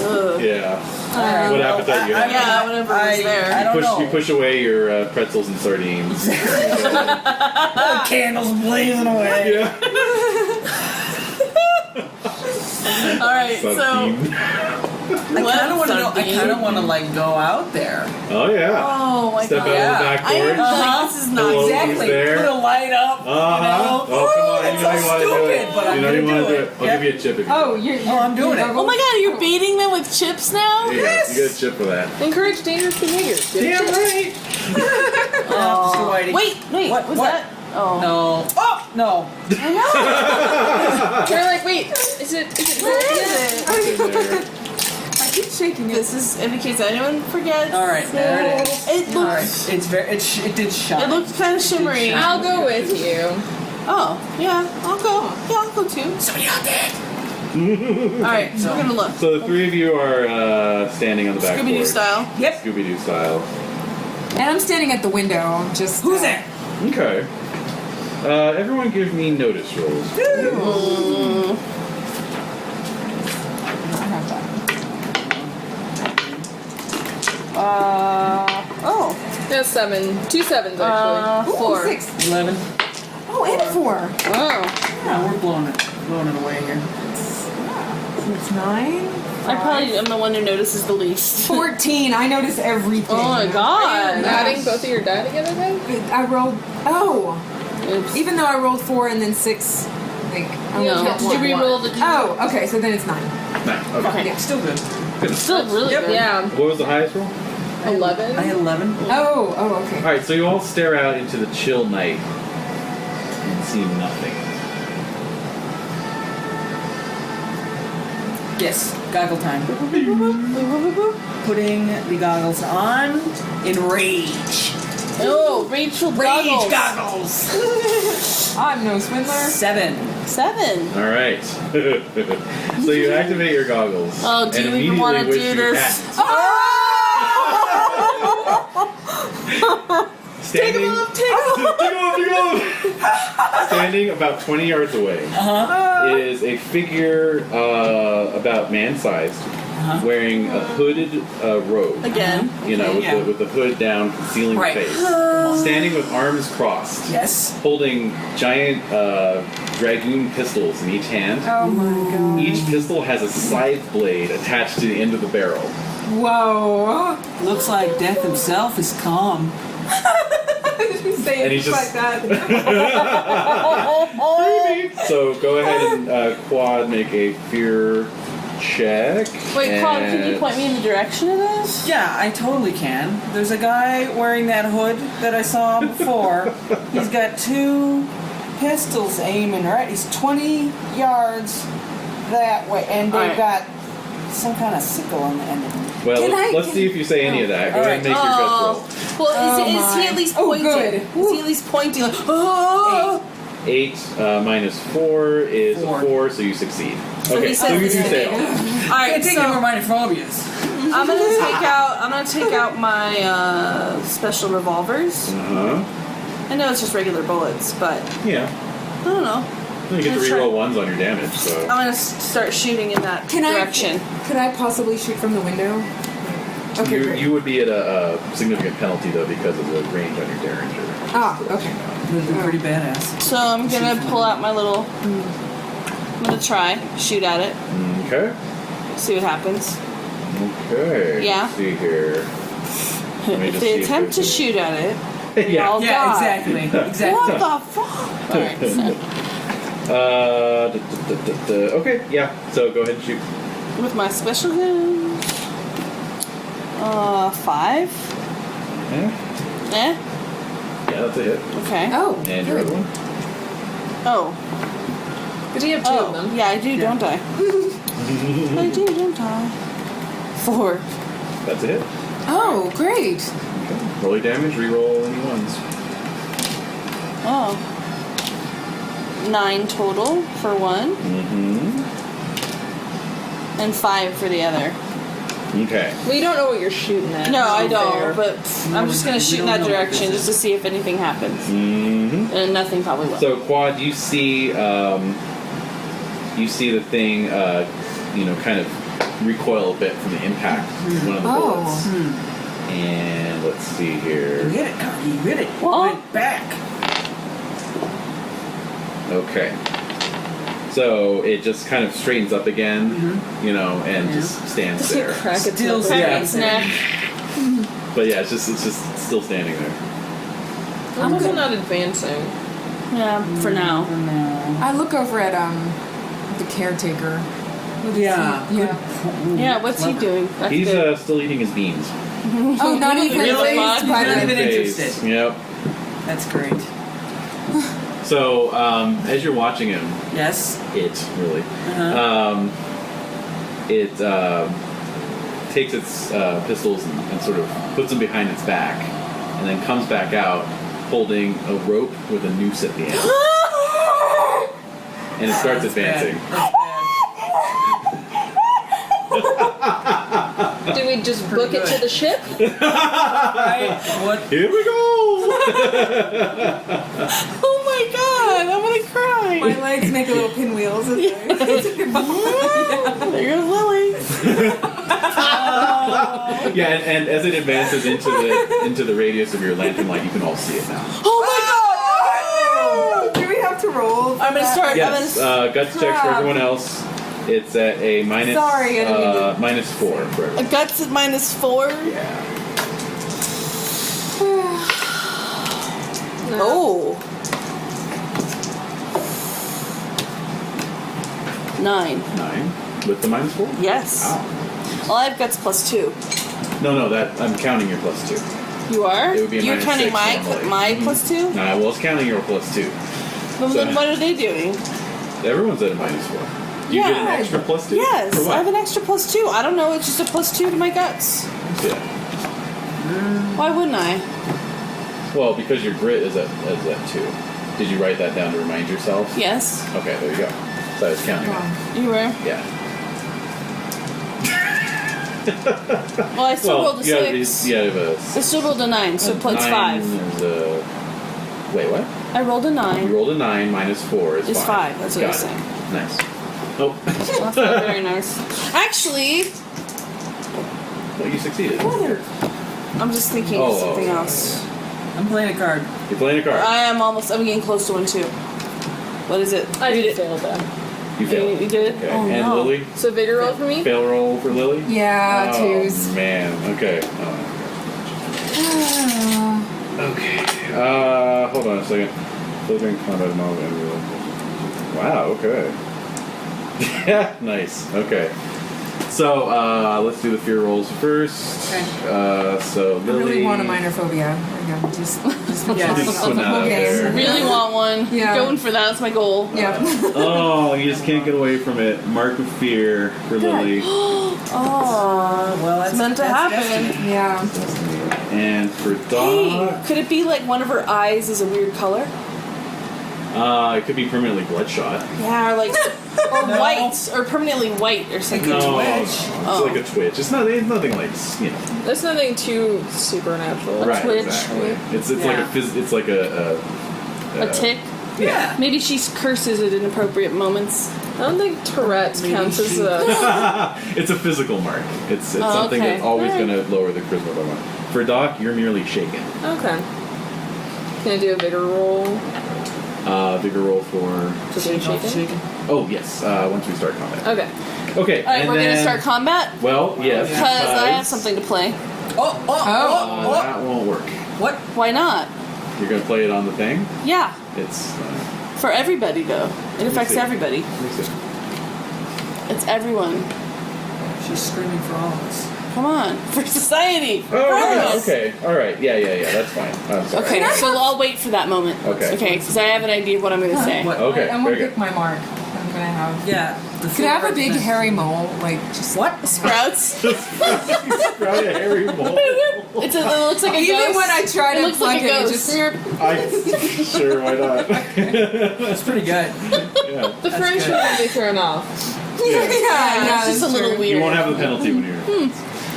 Ugh. Yeah. All right, What well, appetite you have? Yeah, whatever was there. I don't know. You push away your pretzels and sardines. The candles blazing away. Yeah. All right. So Sardine. kind of want to know. I kind of want to like go out there. Oh yeah. Oh my Step god. out of the back I am porch. like, this is not Hello, Exactly. there. Put a light up. You know? Oh come on, It's you know so you want to do stupid, it. but I'm you know you gonna want to do do it. it. I'll give you a chip if you Oh, do you're I'm doing it. Oh my god, you're beating them with chips now? it. Yes! You get a chip for that. Encourage dangerous behaviors. Damn right. Mr. Whitey. Wait, What? was What? that? Oh. No. Oh no. You're like, wait, is it? Where is it? I keep shaking it. This is, in case anyone forgets. All right, there it is. It All right. looks, It's very. It did shine. it looked kind of shimmery. shine. I'll go with you. Oh, yeah, I'll go. Yeah, I'll go too. Somebody out there. Alright, so we're gonna look. So the three of you are standing on the back Scooby-Doo porch. style. Yep. Scooby-Doo style. And I'm standing at the window, just. Who's there? Okay. Everyone give me notice rolls. Oh. That's 7. 2 7s actually. Ooh, 4. 6. 11. Oh, and a 4. Oh. Yeah, we're blowing it away here. It's 9. I probably am the one who notices the least. 14. I notice everything. Oh my god. Adding both of your die together then? I rolled. Oh. Oops. Even though I rolled 4 and then 6. Like, I only No. count Did you one. re-roll the Oh, okay, so then it's 9. Nice. Okay. Okay. Yeah. Still good. Still really Yep. good. Yeah. What was the highest roll? 11. I had 11. Oh, okay. All right, so you all stare out into the chill night and see nothing. Yes. Goggle time. Putting the goggles on. Enrage. Oh, Rachel Rage goggles. goggles. I'm no swindler. 7. 7. All right. So you activate your goggles. Oh, do and you even want to immediately do wish you this? hadn't. Standing, take off. Standing about 20 yards away is a figure about man-sized, wearing a hooded robe. Again. You know, Yeah. with the hood down, concealing Right. the face. Standing with arms crossed, Yes. holding giant dragoon pistols in each hand. Oh my god. Each pistol has a scythe blade attached to the end of the barrel. Whoa. Looks like death himself has come. You say And it he's just just- like that. So go ahead and Quad make a fear check. Wait, Claude, can you and- point me in the direction of this? Yeah, I totally can. There's a guy wearing that hood that I saw before. He's got 2 pistols aiming right. He's 20 yards that way, and they've Alright. got some kind of sickle on the end of them. Well, Can let's I- see if you say any of that. Go All ahead and make right. your guess roll. Well, Oh is he my. at least Oh, pointing? good. Is he at least pointing? Like, oh! 8 minus 4 is 4. a 4, so you succeed. So Okay, he so says you it's do a fail. All I right, can't take any more so minor phobias. I'm gonna take out my special revolvers. I know it's just regular bullets, but Yeah. I don't know. You get to Let's try- reroll 1s on your damage, so. I'm gonna start shooting in that direction. Could I possibly shoot from the window? Okay, great. You would be at a significant penalty, though, because of the range on your Derringer. Ah, okay. Would be pretty badass. So I'm gonna pull out my little. I'm gonna try shoot at it. Okay. See what happens. Okay. Yeah. Let's see here. Let me If just they see attempt to there's shoot at it, any- yeah. I'll Yeah, die. exactly. Exactly. What the fuck? Alright, so Okay, yeah. So go ahead and shoot. with my special gun. 5. Yeah, Eh? that's a hit. Okay. Oh, And your good. other one? Oh. But you have 2 of them. Yeah, I do, don't I? I do, don't I? 4. That's a hit. Oh, great. Okay. Roll your damage, reroll any ones. Oh. 9 total for one, and 5 for the other. Okay. Well, you don't know what you're shooting at. No, I to be fair. don't, but I'm just gonna shoot in that direction just to see if anything happens. And nothing probably will. So Quad, you see the thing, kind of recoil a bit from the impact of one of the bullets. And let's see You here. hit it, Kangee. You hit it. Well- Went back. Okay. So it just kind of straightens up again, you know, and just stands there. Crack its Still knuckles. standing. But yeah, it's just still standing there. I'm also not advancing. Yeah, for now. I look over at the caretaker. Yeah. Yeah. Yeah, what's he doing? That's He's good. still eating his beans. Oh, not even Really? phased by Not the. even Phased. interested. Yep. That's great. So as you're watching him, Yes. it takes its pistols and sort of puts them behind its back, and then comes back out holding a rope with a noose at the end, and it starts advancing. That's Do we just book it to the ship? bad. Right? What? Here we go! Oh my god, I'm gonna cry. My legs make a little pinwheels. There goes Lilly. Yeah, and as it advances into the radius of your lantern light, you can all see it now. Oh my god! Do we have to roll? I'm gonna start. Yes, guts checks for everyone else. It's at a minus. Sorry, I didn't mean to- minus 4 for everyone. A guts at -4. Yeah. Oh. 9. 9 with the minus 4. Yes. Wow. Well, I have guts +2. No, that I'm counting your +2. You are? It would be a You're minus counting 6 normally. my +2? No, I was counting your +2. Well, So- then what are they doing? Everyone's at a minus 4. Do you get an Yeah. extra +2? Yes, For what? I have an extra +2. I don't know. It's just a +2 to my guts. Yeah. Why wouldn't I? Well, because your grit is at 2. Did you write that down to remind yourself? Yes, Okay, there you go. So I was counting it. you were. Yeah. Well, I still rolled a 6. You have a I still rolled a 9, so plus 9 5. is a... Wait, what? I rolled a You 9. rolled a 9 minus 4 is 5. It's 5, that's what I was Got it. saying. Nice. Oh. That's not very nice. Actually, Well, you succeeded. I'm just thinking Oh, of something oh, else. I'm playing a card. You're playing a card. I'm getting close to one too. What is it? I Read did it. fail that. You failed. You did it? Okay. Oh, And no. Lily? So vigor roll for me? Fail roll for Lily? Yeah, Oh, twos. man. Okay. Okay. Hold on a second. Closing combat mode. Wow, okay. Yeah, nice. Okay. So, let's do the fear rolls first. Okay. So, I Lily... really want a minor phobia. Again, just Yeah. Just putting that out there. Really want one. Yeah. Going for that. That's my goal. Yeah. Oh, you just can't get away from it. Mark of fear for Lily. Oh, Well, that's it's meant to that's happen. destiny. Yeah. And for Hey, Doc, could it be like one of her eyes is a weird color? it could be permanently bloodshot. Yeah, or like, or No. white, or permanently white or something. No, twitch. it's like a twitch. It's nothing like, you know. There's nothing too supernatural. Right, twitch. exactly. It's like Yeah. it's like a A tick. Yeah. Maybe she curses at inappropriate moments. I don't think Tourette's counts as a... It's a physical mark. It's something okay. that's always Alright. going to lower the charisma by 1. For Doc, you're merely shaken. Okay. Can I do a vigor roll Vigor roll for... to be shaken? Oh yes. Once we start combat. Okay. Okay. All right, and we're then, gonna start combat Well, yes. because I have something to play. That won't work. What? Why not? You're going to play it on the thing. Yeah, It's. for everybody though. It affects see. everybody. Let me see. It's everyone. She's screaming for all of us. Come on, for society. For Oh, us. okay. All right. Yeah. That's fine. I'm sorry. Okay, so I'll wait for that moment. Okay. Okay, because I have an idea of what I'm gonna say. What? Okay. I'm very gonna good. pick my mark. I'm gonna have. Yeah. Could I have a big hairy mole? Like, just. What? Sprouts. Sprout a hairy mole. It looks like a Even ghost. when I try It to looks plug like a it, it ghost. just. Sure, why not? That's pretty good. Yeah. The French good. will be thrown off. Yeah, It's just a that's little true. weird. You won't have the penalty when you're.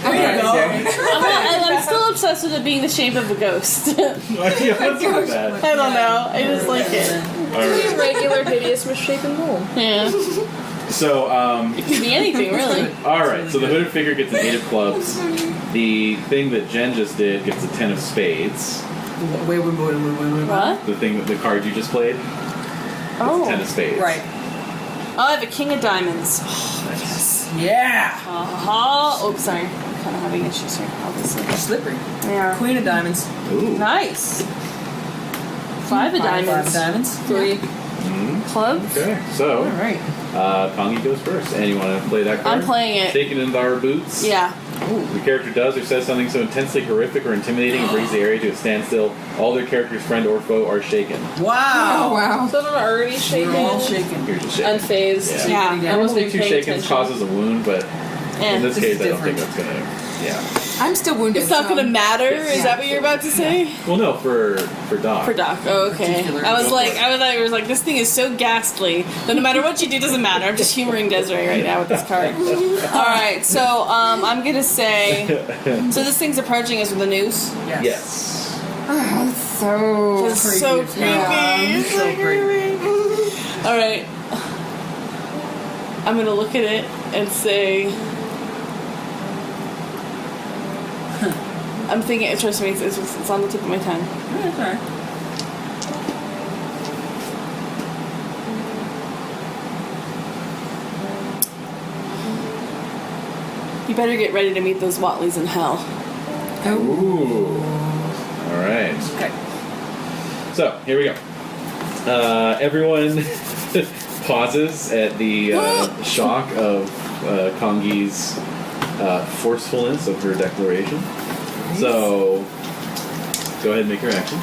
Okay. I'm still obsessed with it being the shape of a ghost. I Yeah, what's with that? don't know. I just like it. All right. A regular, hideous, misshapen mole. Yeah. So, It could be anything, really. all right. So the hooded figure gets an 8 of clubs. The thing that Jen just did gets a 10 of spades. Wait. What? The card you just played. Gets a 10 Oh. of spades. Right. Oh, I have a king of diamonds. Oh, yes. Yeah. Oh, sorry. I'm kind of having issues here, obviously. Slippery. Yeah. Queen of diamonds. Ooh. Nice. 5 of diamonds. 5 of diamonds. 3 clubs. Okay, so All right. Kangee goes first. And you want to play that card? I'm playing it. Shaken in our boots. Yeah. The character does or says something so intensely horrific or intimidating it brings the area to a standstill. All their character's friend or foe are shaken. Wow. Oh, wow. So I'm already shaken. We're all shaken. You're just shaken. Unfazed. Yeah. Yeah. I wasn't Normally even 2 paying shakens attention. causes a wound, but in this This case is I don't think different. that's gonna. Yeah. I'm still wounded. It's not so- going to matter? Yes. Is that what you're about to say? Well, no, for Doc. For Doc. Oh, okay. Particular. I was like, this thing is so ghastly that no matter what you do, it doesn't matter. I'm just humoring Desiree right now with this card. Alright, so I'm going to say... So this thing's approaching us with a noose? Yes. Yes. So It's so Creepy. creepy. Yeah. It's So creepy. Alright. I'm going to look at it and say... I'm thinking, trust me, it's on the tip of my tongue. That's all right. You better get ready to meet those Watleys in hell. Ooh. All right. Okay. So here we go. Everyone pauses at the shock of Kangee's forcefulness of her declaration. So go ahead and make your action.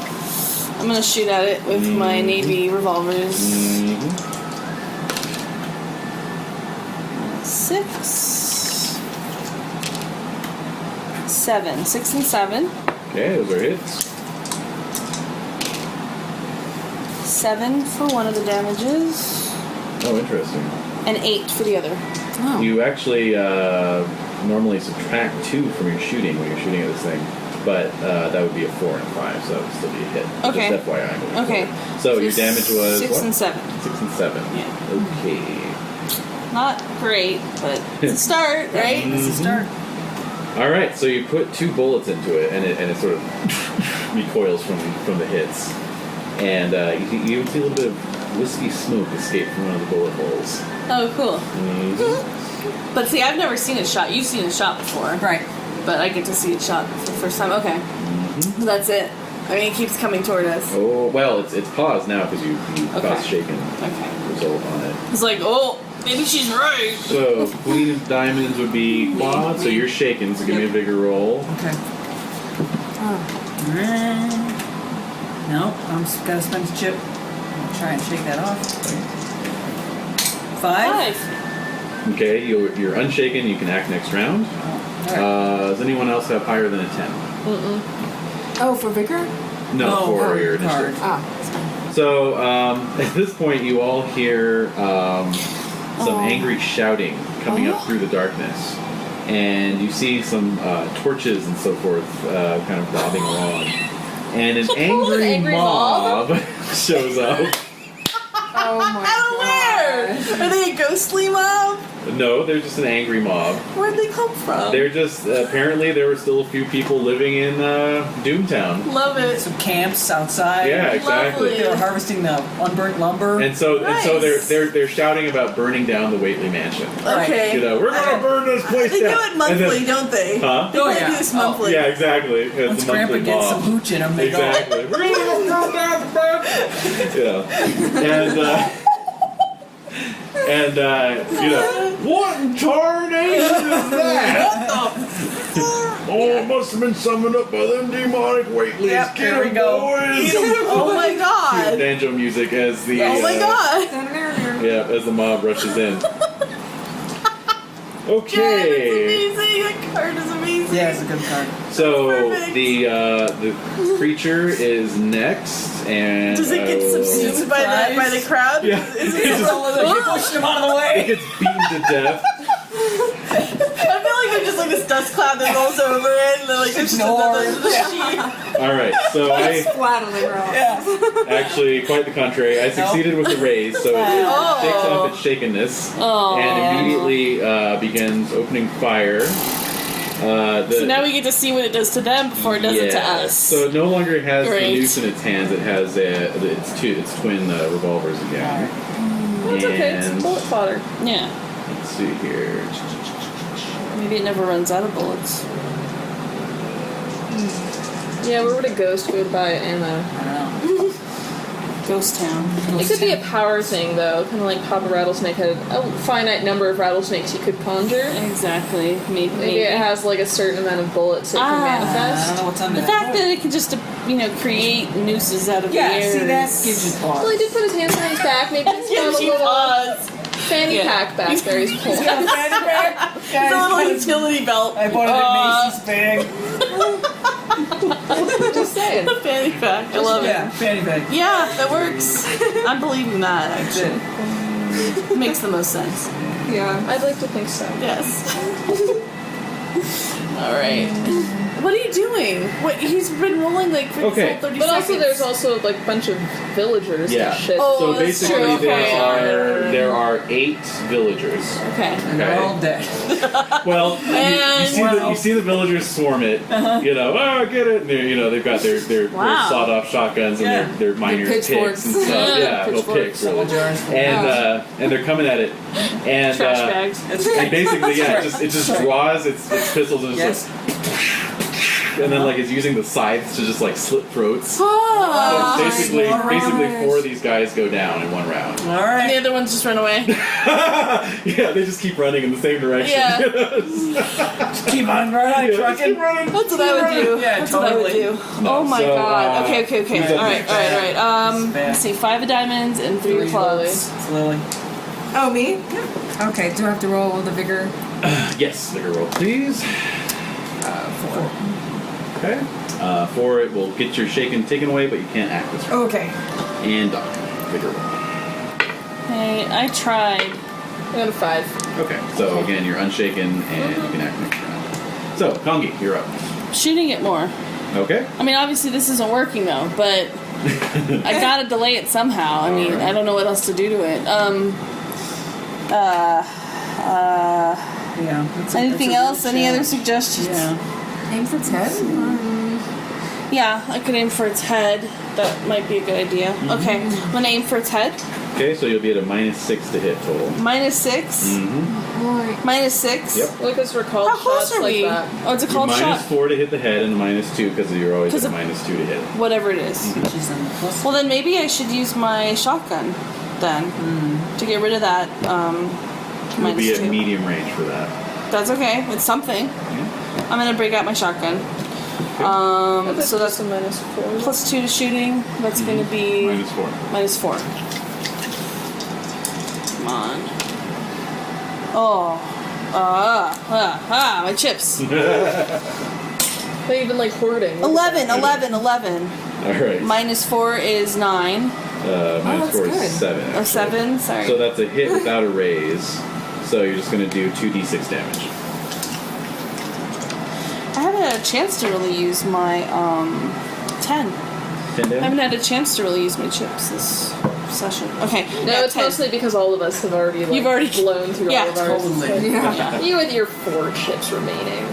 I'm gonna shoot at it with my navy revolvers. 6, 7. 6 and 7. Okay, those are hits. 7 for one of the damages, Oh, interesting. and 8 for the other. You actually normally subtract 2 from your shooting when you're shooting at this thing, but that would be a 4 and 5, so it would still be a hit. Okay. Just FYI. moving Okay. forward. So your damage was 6 what? and 7. 6 and 7. Yeah. Okay. Not great, but it's a start, right? This is start. All right. So you put 2 bullets into it, and it sort of recoils from the hits, and you even see a little bit of wispy smoke escape from one of the bullet holes. Oh, cool. Mm-hmm. But see, I've never seen it shot. You've seen it shot before. Right. But I get to see it shot for the first time. Okay. That's it. I mean, it keeps coming toward us. Oh well, it's paused now because you Okay. caused shaken Okay. result on it. It's like, oh, maybe she's right. So Queen of Diamonds would be Quad, so you're shaken, so give me a bigger roll. Okay. No, I'm just gotta spend a chip. I'll try and shake that off. 5. 5. Okay, you're unshaken, you can act next round. Alright. Does anyone else have higher than a 10? Oh, for vigor? No, for your card. initiative. Ah. So at this point, you all hear some angry shouting coming up through the darkness, and you see some torches and so forth kind of bobbing along, and an angry mob shows up. Oh my Out of where? Are they a ghostly mob? No, they're just an angry mob. Where'd they come from? They're just apparently there were still a few people living in Doomtown. Love it. Some camps outside. Yeah, exactly. Lovely. They were harvesting the unburnt lumber. And so Nice. they're shouting about burning down the Waitley mansion. Okay. You know, we're gonna burn this place They do down. it And monthly, then- don't they? Huh? They Oh, kinda yeah. do this monthly. Yeah, exactly. It's Once a monthly Grandpa gets some mob. hooch in him, they Exactly. We're gonna burn down the burn. Yeah. And you know, what in tarnation is that? Oh, it must have been summoned up by them demonic Waitleys. Yep, Get there we 'em, go. boys. Oh my god. Banjo music as the Oh my god. yeah, as the mob rushes in. Jen, Okay. it's amazing. That card is amazing. Yeah, it's a good card. So Perfect. the creature is next, and Does it get subsumed by the crowd? Yeah. Is It it just- Push him out of the it way. gets beaten to death. I feel like there's just like this dust cloud that rolls over it, and then like there's just another sheet. All right, so I Flat on the ground. Yeah. actually quite the contrary. I succeeded with the raise, so it takes off its shakenness and immediately begins opening fire. So now we get to see what it does to them before it does it to us. So it no longer has Great. the noose in its hands. It has its twin revolvers again. Well, it's okay. It's And- bullet fodder. Yeah. Let's see here. Maybe it never runs out of bullets. Yeah, where would a ghost go to buy ammo? I don't know. Ghost Town. It could be a power thing, though. Kind of like Papa Rattlesnake had a finite number of rattlesnakes you could conjure. Exactly. Maybe it has like a certain amount of bullets it can I don't manifest. know what's under The that fact hood. that it can just, create nooses out of the Yeah, air. see, that is- gives you pause. Well, he did put his hands on his back. Maybe he's got a Gives you little pause. fanny Yeah. pack back there. He's pulling. Got a fanny pack? It's Guys, a little put it- utility belt. I bought it at Macy's bag. Just saying. A fanny pack. I love Yeah, fanny pack. it. Yeah, that works. I'm believing that, That's actually. it. Makes the most sense. Yeah, I'd like to think so. Yes. All right. What are you doing? What? He's been rolling like for Okay. 30 But seconds. also, there's also like a bunch of villagers Yeah. and shit. Oh, So that's basically, true. there Okay. are 8 villagers. Okay. And they're all dead. Well, And- you see the villagers swarm it. You know, oh, get it. And they've got their Wow. sawed-off shotguns and Yeah. their miners' pitchforks. picks and stuff. Yeah, little Pitchforks. picks, really. Soldiers. And they're coming at it. And Trash bags. That's and right. basically, yeah, That's it just right. draws its pistols and Yes. just and then like it's using the scythes to just like slit throats. So Oh. it's basically all right. 4 of these guys go down in one round. All And the right. other ones just run away. Yeah, they just keep running in the same direction. Yeah. Keep on running, Yeah, just trucking. keep running. That's what I would do. Yeah, That's what I would totally. do. No, Oh my so, god. Okay. who's up All right. next? Let's see. 5 of diamonds and 3 of clubs. It's Lily. Oh, me? Okay, do I have to roll the vigor? Yes, vigor roll, please. 4. Okay. 4, it will get your shaken taken away, but you can't act this round. Okay. And Doc, vigor roll. Hey, I tried. I got a 5. Okay, so again, you're unshaken and you can act next round. So, Kangee, you're up. Shooting it more. Okay. I mean, obviously this isn't working though, but I gotta delay it somehow. I mean, I don't know what else to do to it. Yeah. Anything else? Any other suggestions? Yeah. Aim for 10? Yeah, I could aim for its head. That might be a good idea. Okay, I'm gonna aim for its head. Okay, so you'll be at a -6 to hit total. -6. -6. Yep. Look, it's recalled How close shots are like we? that. Oh, it's a called shot. -4 to hit the head and -2 because you're always at a 'Cause -2 to hit. Whatever it is. She's on the plus. Well, then maybe I should use my shotgun then to get rid of that. You'll be at -2. medium range for that. That's okay. It's something. I'm gonna break out my shotgun. So that's a -4. +2 to shooting. That's gonna be -4. -4. Come on. Oh. My chips. They even like hoarding. 11. All right. -4 is 9. -4 good. is 7. Or actually. 7, sorry. So that's a hit without a raise. So you're just going to do 2d6 damage. I haven't had a chance to really use my 10. 10 I haven't damage? had a chance to really use my chips this session. Okay. No, yeah, it's 10. mostly because all of us have already like, You've already- blown through yeah, all of ours. totally. Yeah. You with your 4 chips remaining.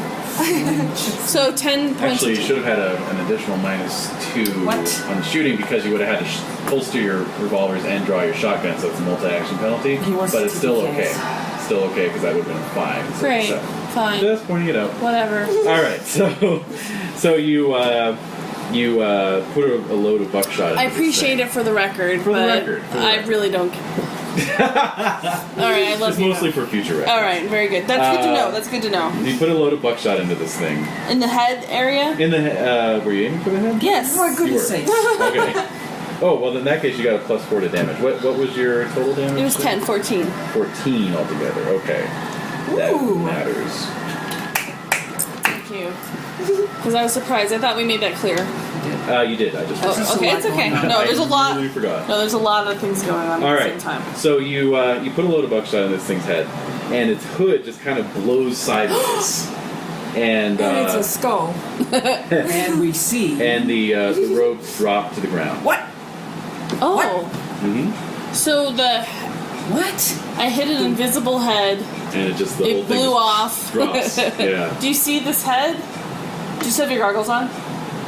So 10 points. Actually, you should have had an additional -2 What? on shooting because you would have had to holster your revolvers and draw your shotgun, so it's a multi-action penalty. He wants But to it's still take okay. his. Still okay because that would have been a 5. instead of Great. 7. Fine. Just pointing it out. Whatever. All right, so you put a load of buckshot. I appreciate it for the record, For the but record, for the I record. really don't care. All right, I love It's you. mostly for future reference. All right, very good. That's good to know. That's good to know. You put a load of buckshot into this thing. In the head area? In the were you aiming for the head? Yes. For goodness You were. sakes. Okay. Oh well, in that case, you got a +4 to damage. What was your total damage? It was 10, 14. 14 altogether. Okay. That Ooh. matters. Thank you. Because I was surprised. I thought we made that clear. You did. I just. Oh, forgot. okay, it's okay. No, I there's a lot. really forgot. No, there's a lot of things going on All at right. the same time. So you put a load of buckshot in this thing's head, and its hood just kind of blows sideways, and And it's a skull. And we see. and the robes drop to the ground. What? Oh. Mm-hmm. So What? I hit an invisible head. And it just the whole It thing blew just off. drops. Yeah. Do you see this head? Do you still have your goggles on?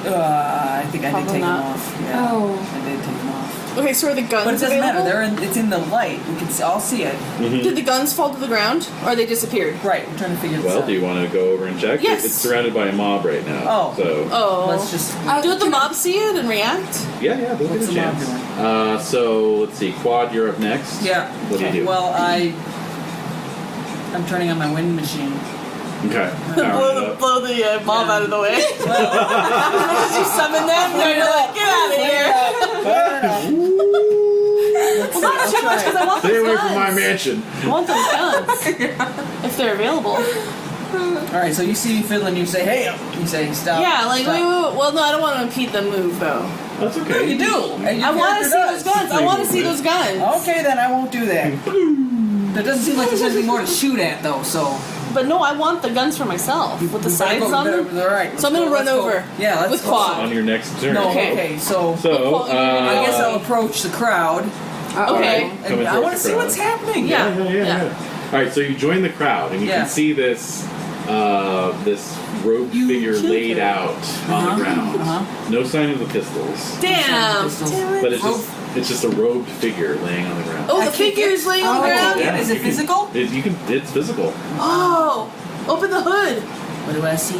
I think I did Probably take not. them off. Yeah. Oh. I did take them off. Okay, so are the guns But it doesn't available? matter. It's in the light. We can all see it. Did the guns fall to the ground, or they disappeared? Right. We're trying to figure this Well, out. do you want to go over and check? Yes. It's surrounded by a mob right now. Oh. So. Oh. Let's just. Don't the mob see it and react? Yeah, they'll get What's a the mob chance. So let's see. Quad, you're up next. Yeah. What do you do? Well, I'm turning on my wind machine. Okay. Powering it up. Blow the mob out of the way. As you summon them, they're like, get out of here. Well, not too much, because I want Stay those away guns. from my mansion. I want those guns. If they're available. All right. So you see me fiddling. You say, "Hey!" You say, "Stop." Yeah, like, stop. wait. Well, no, I don't want to impede the move, though. That's okay. You do. And your I want to see character those does. guns. I want to see those guns. Okay, then I won't do that. There doesn't seem like there's anything more to shoot at, though. So. But no, I want the guns for myself with the We better sides go- on them. All right. So I'm gonna run let's go. over. Yeah, let's with go. Quad. On your next turn. No. Okay. Okay. So. So, I guess I'll approach the crowd. Okay. Coming And I towards want to the see crowd. what's happening. Yeah. All right, so you join the crowd, and you Yeah. can see this robed You figure killed laid her. out on the ground. Uh-huh. No sign of the pistols, Damn. but it's just a robed figure laying on the ground. Oh, the figure's laying on the ground. Yeah, Is it you can- physical? It's physical. Oh, open the hood. What do I see?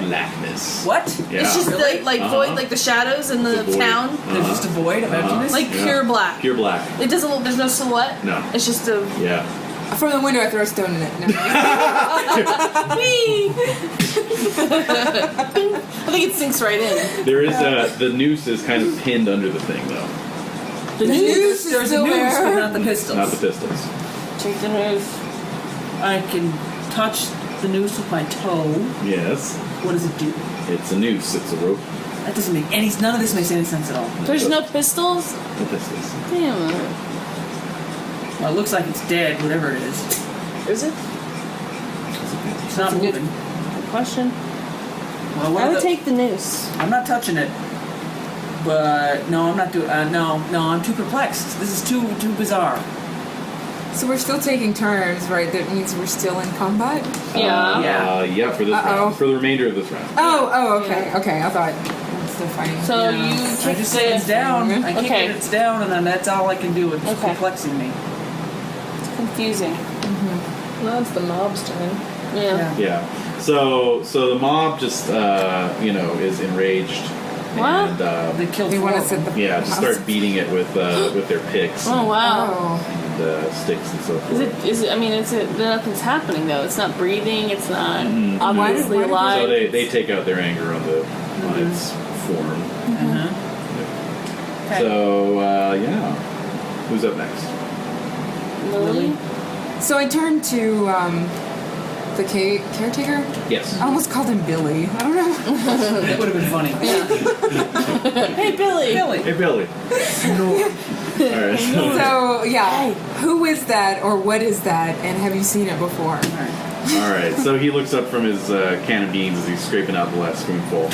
Blackness. What? Yeah. It's just Really? like void, like the shadows in the void. town, There's just a void of emptiness. like pure black. Pure black. It doesn't look. There's no silhouette. No. It's just a Yeah. From the window, I throw a stone in it. No. wee. I think it sinks right in. There is the noose is kind of pinned under the thing though, The news. There's a still noose, there. but not the pistols. not the pistols. Check the news. I can touch the noose with my toe. Yes. What does it do? It's a noose. It's a rope. That doesn't make any. None of this makes any sense at all. There's no pistols. No pistols. Damn. Well, it looks like it's dead, whatever it is. Is it? It's not moving. Good question. Well, what I are would the- take the noose. I'm not touching it. But no, I'm not doing. No, I'm too perplexed. This is too bizarre. So we're still taking turns, right? That means we're still in combat? Yeah. Yeah. For this Uh-oh. round. For the remainder of this round. Oh, okay. Okay, I thought I'm still fighting. So Yeah. you I kick just say it's the. down. I kick Okay. it, it's down, and then that's all I can do. It's Okay. perplexing me. It's confusing. No, it's the mob's turn. Yeah. Yeah. So the mob just is enraged. What? And They killed They want to four set of the them. yeah, just start beating it with their picks Oh wow. Oh. and sticks and so forth. Is it? I mean, nothing's happening though. It's not breathing. It's not obviously Why did- alive. So they take out their anger on its form. Uh-huh. Okay. So yeah, who's up next? Lily. So I turned to the caretaker. Yes. I almost called him Billy. I don't know. That would have been funny. Hey Billy. Billy. Hey Billy. All right. So yeah, who is that or what is that? And have you seen it before? All right. So he looks up from his can of beans as he's scraping out the last spoonful.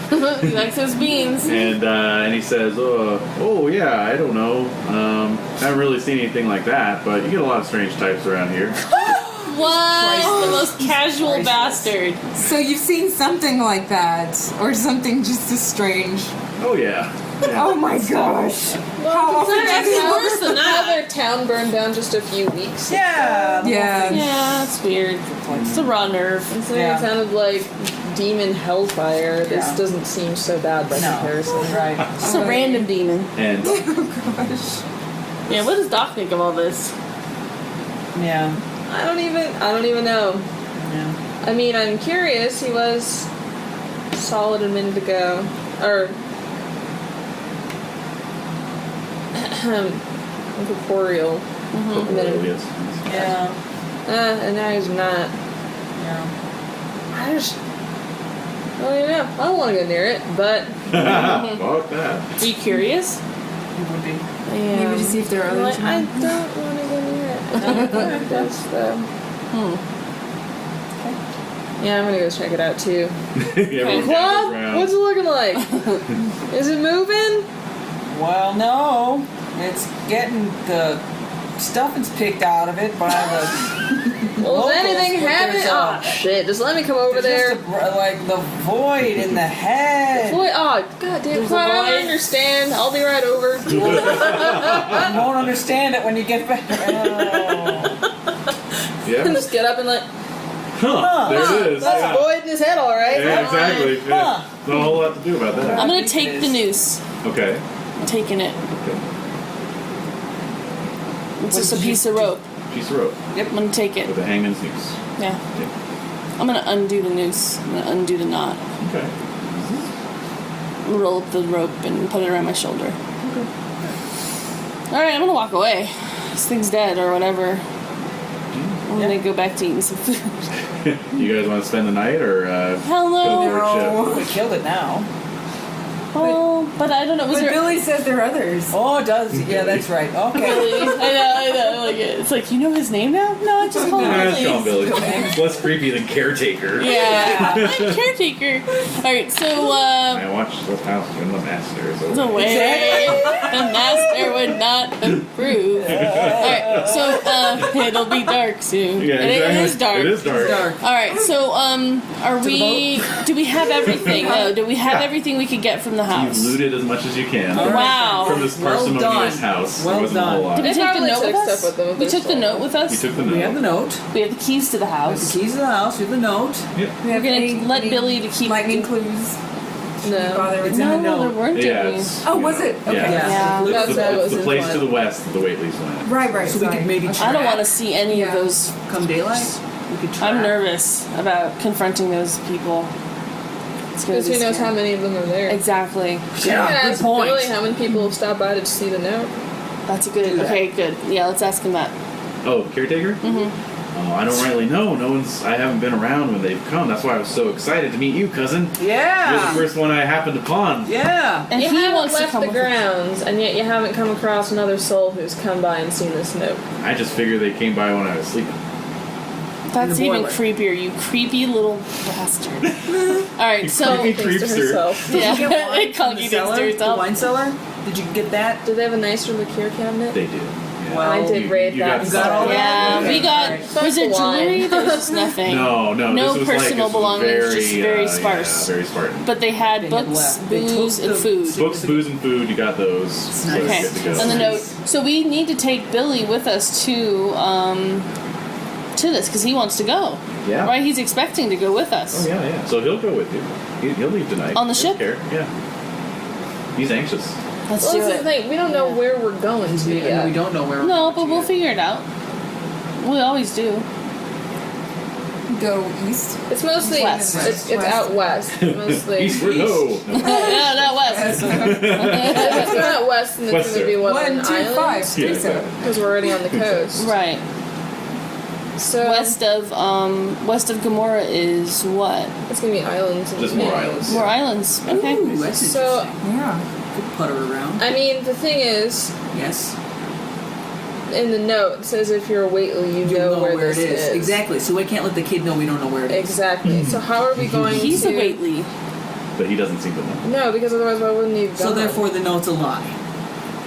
He likes his beans. And he says, oh yeah, I don't know. Haven't really seen anything like that, but you get a lot of strange types around here. What? The most casual bastard. So you've seen something like that, or something just as strange. Oh yeah. Oh my gosh! How often It's do you worse than How that. their town burned down just a few weeks. Yeah. the whole Yeah. thing. Yeah, it's weird. It's a raw nerve. Considering Yeah. it sounded like demon hellfire, this Yeah. doesn't seem so bad by No. comparison. Right. Just a random demon. And Yeah, what does Doc think of all this? Yeah. I don't even know. Yeah. I mean, I'm curious. He was solid a minute ago, or incorporeal a minute ago. yes. Yeah. And now he's not. Yeah. I don't even know. I don't want to go near it, but Fuck that. Are you curious? It would be. Maybe to see if there are I'm others. like, I don't want to go near it. That's the. Yeah, I'm gonna go check it out too. Everyone gathers What? around. What's it looking like? Is it moving? Well, no. It's getting the stuffing's picked out of it by the. Well, locals, is anything but happening? there's, Oh, Ah, shit. Just let me come over there. Just like the void in the head. Boy, oh, goddamn. There's a I don't void. understand. I'll be right over. You won't understand it when you get back. Yeah. And just get up and like, Huh. There it is. that's Yeah. void in his head, alright. Yeah, exactly. Yeah. Not a whole lot to do about that. I'm gonna take the noose. Okay. I'm taking it. Okay. It's just a piece of rope. Piece of rope Yep. I'm gonna take it. with a hangman's noose. Yeah. Yep. I'm gonna undo the noose. I'm gonna undo the knot. Okay. Roll up the rope and put it around my shoulder. Alright, I'm gonna walk away. This thing's dead or whatever. I'm gonna go back to eating some food. You guys want to spend the night or Hell no. go for a ship? We killed it now. Oh, but I don't know. Was But there Billy says there are others. Oh, it does. Yeah, that's right. Okay. Billy? I know. Like it's like you know his name now. No, I just call him Nah, it's John Billy. Billy. It's less creepy than caretaker. Yeah, I'm caretaker. All right, so I watched the house when the master is over. the way the master would not approve. All right, so it'll be dark soon. Yeah, And exactly. it is dark. It is dark. Dark. All right, so are we? Do we have everything? Do we have everything we could get from the You've house? looted as much as you can. Wow. From this Well parsimonious done. house. Well there wasn't a whole done. lot. Did we They take the probably note with took us? stuff with them if We they took the stole note with us. You took the note. We have the note. We have the keys to the The house. keys to the house. We have the note. Yep. We're gonna let Billy to keep. lightning clues. No. Bother with It's in No, the note. there weren't Yeah. any. It's, Oh, you was know, it? Okay. Yeah. Yeah. That's what It's was the place implied. to the west that the Whateleys went. Right. So we could maybe I don't want to see any of Yeah. those. come daylight. We could try. I'm nervous about confronting those people. It's gonna Because be who knows scary. how many of them are there. Exactly. You can Yeah, good ask point. Billy how many people have stopped by to see the note. That's a good. Okay, good. Yeah, let's ask him that. Oh, the caretaker? Mm-hmm. Oh, I don't really know. I haven't been around when they've come. That's why I was so excited to meet you, cousin. You're the Yeah. first one I happened upon. Yeah. And You he haven't wants to left come the with us. grounds, and yet you haven't come across another soul who's come by and seen this note. I just figured they came by when I was sleeping. That's the even boiler. creepier, you creepy little bastard. All right, so creepy Thanks to creepster. herself. yeah, Did you get wine from Kangee the cellar? The Taken-Alive. wine cellar? Did you get that? Do they have a nicer liqueur cabinet? They do. Yeah. Well, I did raid you that. got You got all that? Yeah, Okay. we got. Alright. Was there That's the jewelry? wine. There was just nothing. No, No this was personal like, belongings, just very sparse. Yeah, very Spartan. But they had They had books, left. They booze, took and the- food. Books, booze, and food. You got those. So Nice. it's Okay, good to go. and the note. So we need to take Billy with us to this because he wants to go. Yeah. Right? He's expecting to go with Oh us. yeah. So he'll go with you. He'll leave tonight. On the He doesn't ship? care. Yeah. He's anxious. Let's Well, do this is the it. thing. We don't know where we're going to We yet. don't know where. No, we're but we'll figure it out. We always do. Go east. It's mostly West. it's out west. Mostly. Eastward ho. No, not west. If it's not west, then it's Western. going to be what, 1, an 2, 5, island? 3, Yeah, 7. exactly. Because we're already on the coast. Right. So West of Gomorrah is what? it's going to be islands. And Just more names. islands. More islands. Okay. Ooh, that's So- interesting. Yeah. Could putter around. I mean, the thing is, Yes. in the note, it says if you're a Whately, you You'll know where this it is. Exactly. So we can't let the kid know we don't know where it is. Exactly. So how are we going He's to... a Whately. But he doesn't seem to know. No, because otherwise why wouldn't he have So gone? therefore, the note's a lie.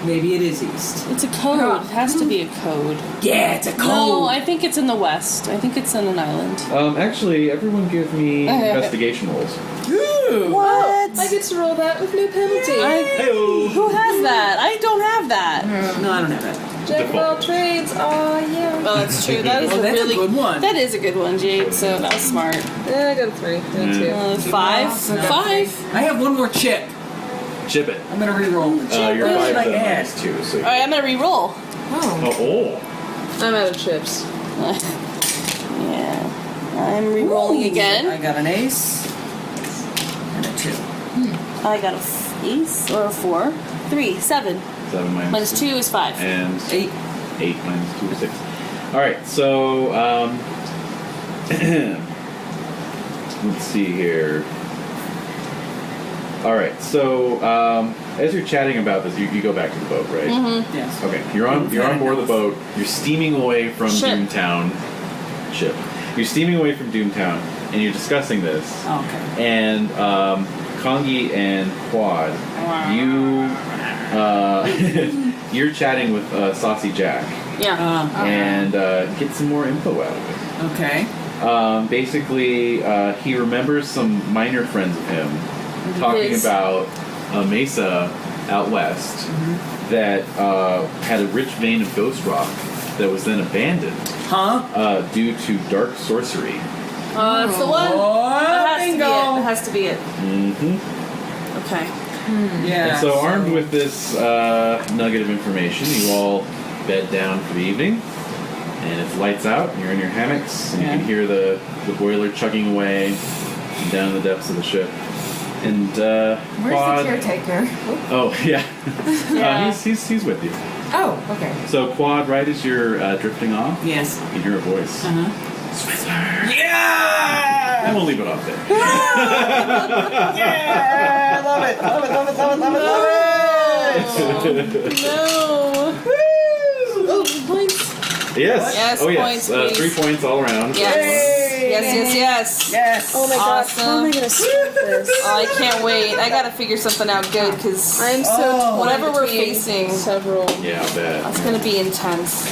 Maybe it is east. It's a code. It has to be a code. Yeah, it's a code. No, I think it's in the west. I think it's in an island. Actually, everyone give me investigation rolls. What? I get to roll that with no penalty. Hey-o. Who has that? I don't have that. No, I don't have that. Jack of all trades. Oh, yeah. Well, that's true. That is Oh, a that's a really good one. That is a good one, Jade. So that was smart. Yeah, I got a 3. I got 2. 5. No. 5. I have one more chip. Chip it. I'm gonna re-roll the chip. You're What five should I to add? minus 2. So All right, I'm gonna re-roll. Oh. I'm out of chips. Yeah, I'm re-rolling Ooh, I again. got an ace and a 2. I got a ace or a 4. 3, 7. 7 Minus 2 is 5. And 8. 8 minus 2 is 6. Alright, so, let's see here. Alright, so, as you're chatting about this, you go back to the boat, right? Mm-hmm. Yes. Okay, you're on board the boat. You're steaming away from Ship. Doomtown. Ship. You're steaming away from Doomtown, and you're discussing this. Okay. And Kangee and Cuad, you're chatting with Saucy Jack, Yeah. and get some more info out of it. Okay. Basically, he remembers some minor friends of him talking about a mesa out west that had a rich vein of ghost rock that was then abandoned due to dark sorcery. That's the one. That has to be it. Mm-hmm. Okay. Yeah. And so, armed with this nugget of information, you all bed down for the evening. And it's lights out, and you're in your hammocks, and you can hear the boiler chugging away down in the depths of the ship. And Where's Quad, the caretaker? oh yeah, he's with you. Oh, okay. So Quad, right as you're drifting off, Yes. you hear a voice. Swizzler. Yeah! And we'll leave it off there. Yeah! I love it. Love it. Love it. Love it. Love it. Love it. No. Oh, points. Yes. Yes, Oh yes. points, please. 3 points all around. Yes. Yay! Yes. Yes. Oh my god, Awesome. how am I gonna stop this? Oh, I can't wait. I gotta figure something out good because I'm so torn whatever we're between facing, several. Yeah, I'll bet. it's gonna be intense.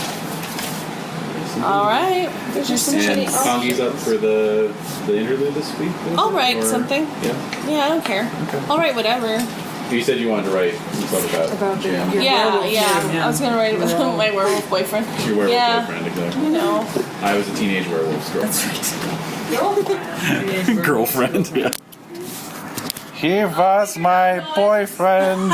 All right. There's just some And shitty Kangee's up for the interlude this week? was I'll it? write Or- something. Yeah. Yeah, I don't care. Okay. I'll write whatever. You said you wanted to write some stuff About the- Jam. your Yeah. werewolf. I was gonna write about my werewolf boyfriend. Your werewolf Yeah. boyfriend, exactly. You know. I was a teenage werewolf's girl. That's right. Girlfriend, yeah. He was my boyfriend.